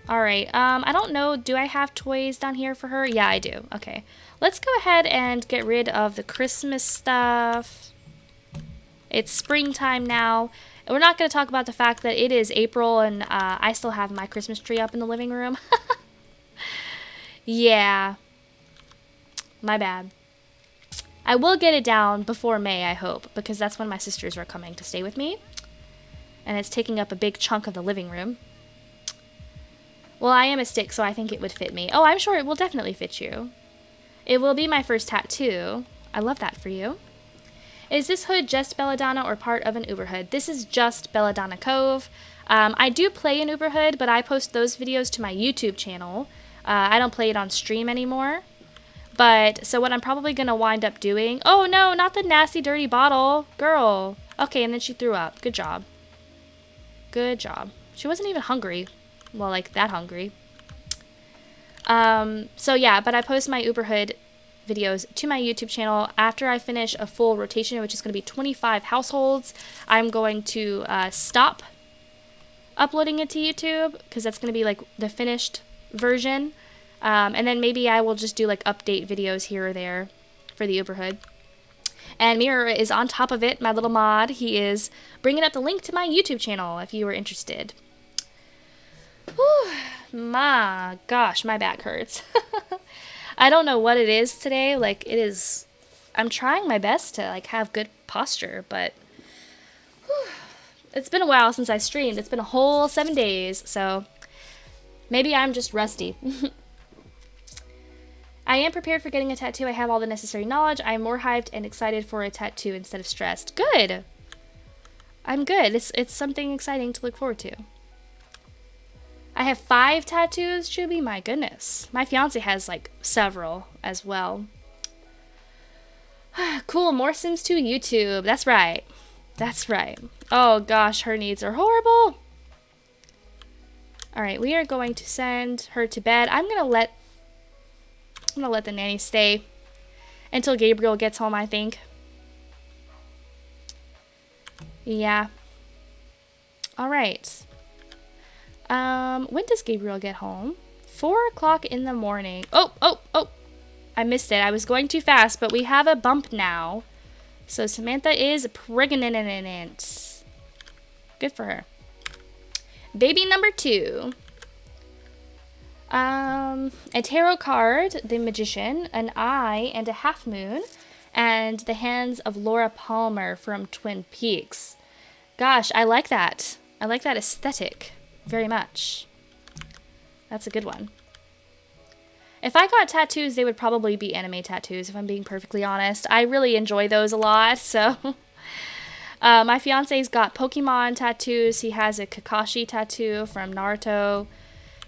Speaker 1: All right. I don't know. Do I have toys down here for her? Yeah, I do. Okay. Let's go ahead and get rid of the Christmas stuff. It's springtime now. And we're not going to talk about the fact that it is April and I still have my Christmas tree up in the living room. Yeah. My bad. I will get it down before May, I hope, because that's when my sisters are coming to stay with me. And it's taking up a big chunk of the living room. Well, I am a stick, so I think it would fit me. Oh, I'm sure it will definitely fit you. It will be my first tattoo. I love that for you. Is this hood just Belladonna or part of an Uber hood? This is just Belladonna Cove. I do play an Uber hood, but I post those videos to my YouTube channel. I don't play it on stream anymore. But, so what I'm probably going to wind up doing... Oh, no, not the nasty, dirty bottle. Girl. Okay, and then she threw up. Good job. Good job. She wasn't even hungry. Well, like, that hungry. So, yeah, but I post my Uber hood videos to my YouTube channel. After I finish a full rotation, which is going to be 25 households, I'm going to stop uploading it to YouTube, because that's going to be, like, the finished version. And then maybe I will just do like update videos here or there for the Uber hood. And Mirror is on top of it, my little mod. He is bringing up the link to my YouTube channel if you were interested. Whew, my gosh, my back hurts. I don't know what it is today. Like it is, I'm trying my best to like have good posture, but whew, it's been a while since I streamed. It's been a whole 7 days, so maybe I'm just rusty. I am prepared for getting a tattoo. I have all the necessary knowledge. I am more hyped and excited for a tattoo instead of stressed. Good. I'm good. It's something exciting to look forward to. I have 5 tattoos, Shuby. My goodness. My fiance has like several as well. Cool. More Sims 2 YouTube. That's right. That's right. Oh gosh, her needs are horrible. All right, we are going to send her to bed. I'm gonna let the nanny stay until Gabriel gets home, I think. Yeah. All right. When does Gabriel get home? 4 o'clock in the morning. Oh. I missed it. I was going too fast, but we have a bump now. So Samantha is pregnant. Good for her. Baby number 2. A tarot card, the Magician, an eye, and a half moon, and the hands of Laura Palmer from Twin Peaks. Gosh, I like that. I like that aesthetic very much. That's a good one. If I got tattoos, they would probably be anime tattoos, if I'm being perfectly honest. I really enjoy those a lot, so... my fiance's got Pokemon tattoos. He has a Kakashi tattoo from Naruto.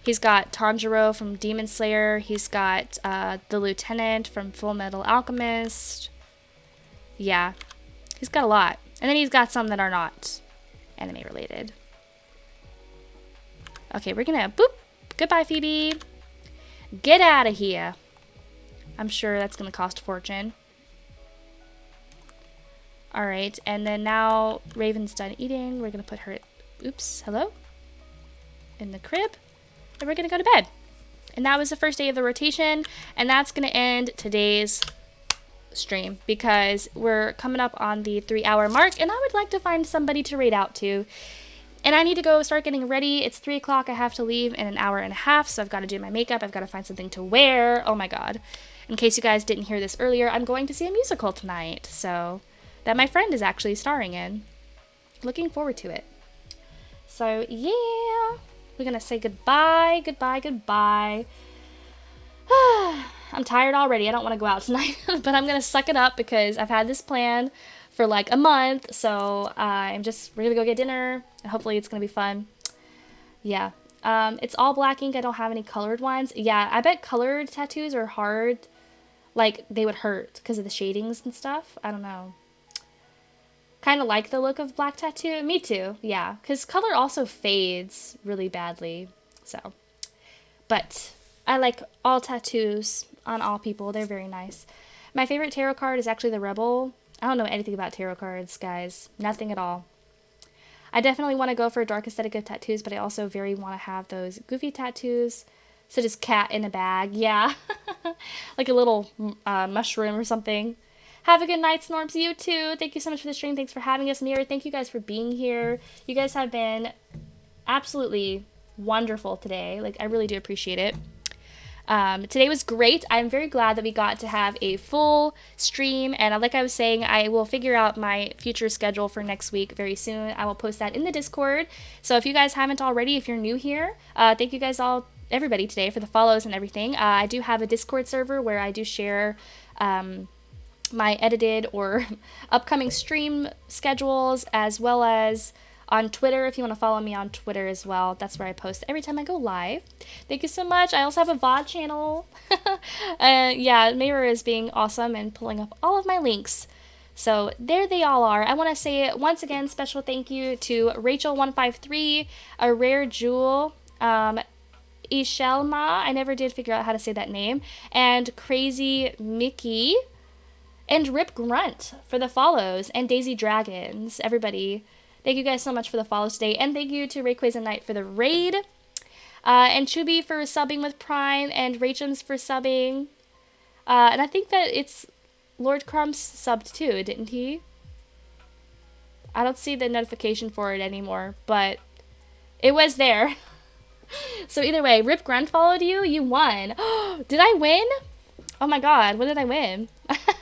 Speaker 1: He's got Tanjiro from Demon Slayer. He's got the Lieutenant from Full Metal Alchemist. Yeah, he's got a lot. And then he's got some that are not anime related. Okay, we're gonna boop. Goodbye, Phoebe. Get out of here. I'm sure that's gonna cost a fortune. All right, and then now Raven's done eating. We're gonna put her, oops, hello? In the crib. And we're gonna go to bed. And that was the first day of the rotation, and that's gonna end today's stream because we're coming up on the 3-hour mark, and I would like to find somebody to raid out to. And I need to go start getting ready. It's 3 o'clock. I have to leave in an hour and a half, so I've got to do my makeup. I've got to find something to wear. Oh my god. In case you guys didn't hear this earlier, I'm going to see a musical tonight, so that my friend is actually starring in. Looking forward to it. So yeah. We're gonna say goodbye. I'm tired already. I don't want to go out tonight, but I'm gonna suck it up because I've had this plan for like a month. So we're gonna go get dinner, and hopefully it's gonna be fun. Yeah. It's all black ink. I don't have any colored ones. Yeah, I bet colored tattoos are hard. Like they would hurt because of the shadings and stuff. I don't know. Kind of like the look of black tattoo. Me too, yeah. Because color also fades really badly. So, but I like all tattoos on all people. They're very nice. My favorite tarot card is actually the Rebel. I don't know anything about tarot cards, guys. Nothing at all. I definitely want to go for a dark aesthetic of tattoos, but I also very want to have those goofy tattoos. So just cat in a bag. Yeah. Like a little mushroom or something. Have a good night, Snorps. You too. Thank you so much for the stream. Thanks for having us, Mirror. Thank you guys for being here. You guys have been absolutely wonderful today. Like, I really do appreciate it. Today was great. I'm very glad that we got to have a full stream. And like I was saying, I will figure out my future schedule for next week very soon. I will post that in the Discord. So if you guys haven't already, if you're new here, thank you guys everybody today for the follows and everything. I do have a Discord server where I do share my edited or upcoming stream schedules, as well as on Twitter, if you want to follow me on Twitter as well. That's where I post every time I go live. Thank you so much. I also have a VOD channel. Yeah, Mirror is being awesome and pulling up all of my links. So there they all are. I want to say once again, special thank you to Rachel153, A Rare Jewel, Ishelma, I never did figure out how to say that name, and Crazy Mickey, and Rip Grunt for the follows, and Daisy Dragons. Everybody, thank you guys so much for the follows today, and thank you to Rayquaza Knight for the raid, and Chubby for subbing with Prime, and Rachels for subbing, and I think that it's Lord Crumbs subbed too, didn't he? I don't see the notification for it anymore, but it was there. So either way, Rip Grunt followed you, you won. Did I win? Oh my god, what did I win?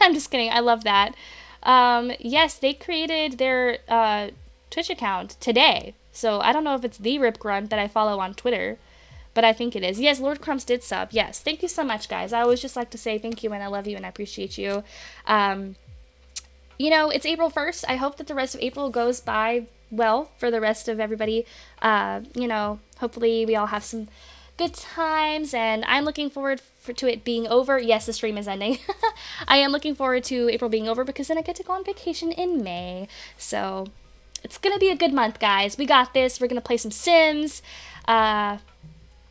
Speaker 1: I'm just kidding, I love that. Yes, they created their Twitch account today. So I don't know if it's the Rip Grunt that I follow on Twitter, but I think it is. Yes, Lord Crumbs did sub. Yes, thank you so much, guys. I always just like to say thank you and I love you and I appreciate you. You know, it's April 1st. I hope that the rest of April goes by well for the rest of everybody. You know, hopefully we all have some good times, and I'm looking forward to it being over. Yes, the stream is ending. I am looking forward to April being over because then I get to go on vacation in May. So it's gonna be a good month, guys. We got this. We're gonna play some Sims, and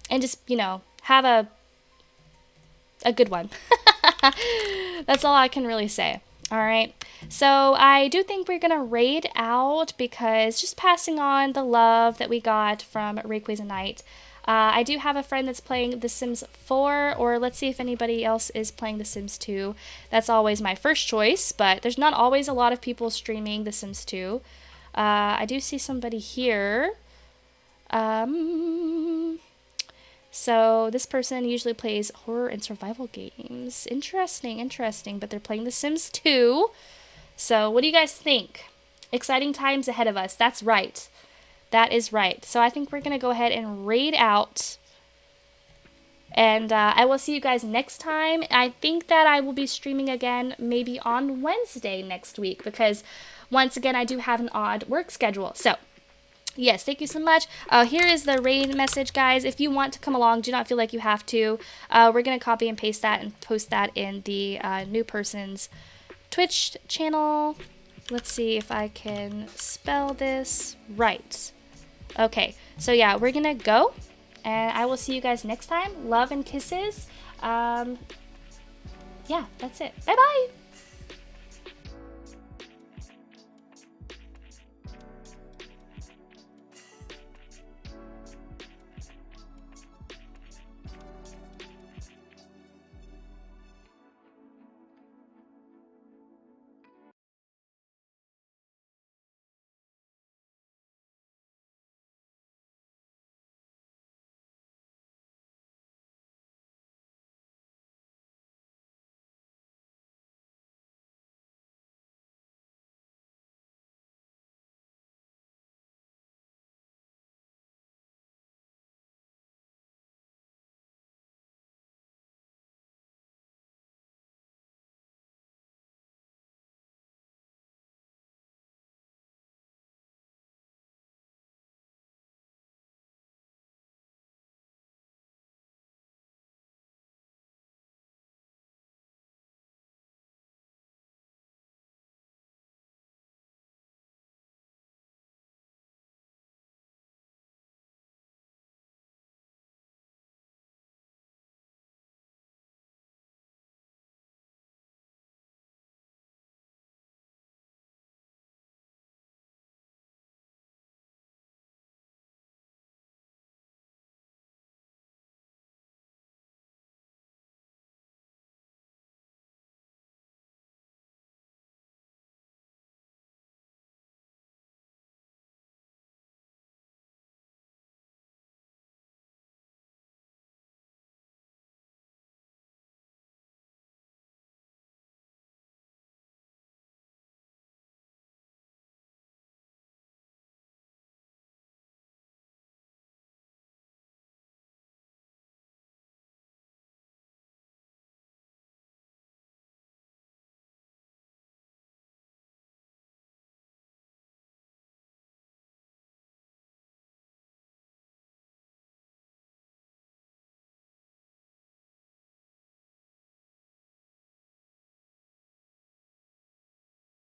Speaker 1: just, you know, have a good one. That's all I can really say. All right, so I do think we're gonna raid out because just passing on the love that we got from Rayquaza Knight. I do have a friend that's playing The Sims 4, or let's see if anybody else is playing The Sims 2. That's always my first choice, but there's not always a lot of people streaming The Sims 2. I do see somebody here. So this person usually plays horror and survival games. Interesting, interesting, but they're playing The Sims 2. So what do you guys think? Exciting times ahead of us. That's right. That is right. So I think we're going to go ahead and raid out. And I will see you guys next time. I think that I will be streaming again maybe on Wednesday next week because once again I do have an odd work schedule. So yes, thank you so much. Here is the raid message, guys. If you want to come along, do not feel like you have to. We're going to copy and paste that and post that in the new person's Twitch channel. Let's see if I can spell this right. Okay, so yeah, we're gonna go, and I will see you guys next time. Love and kisses. Yeah, that's it. Bye-bye!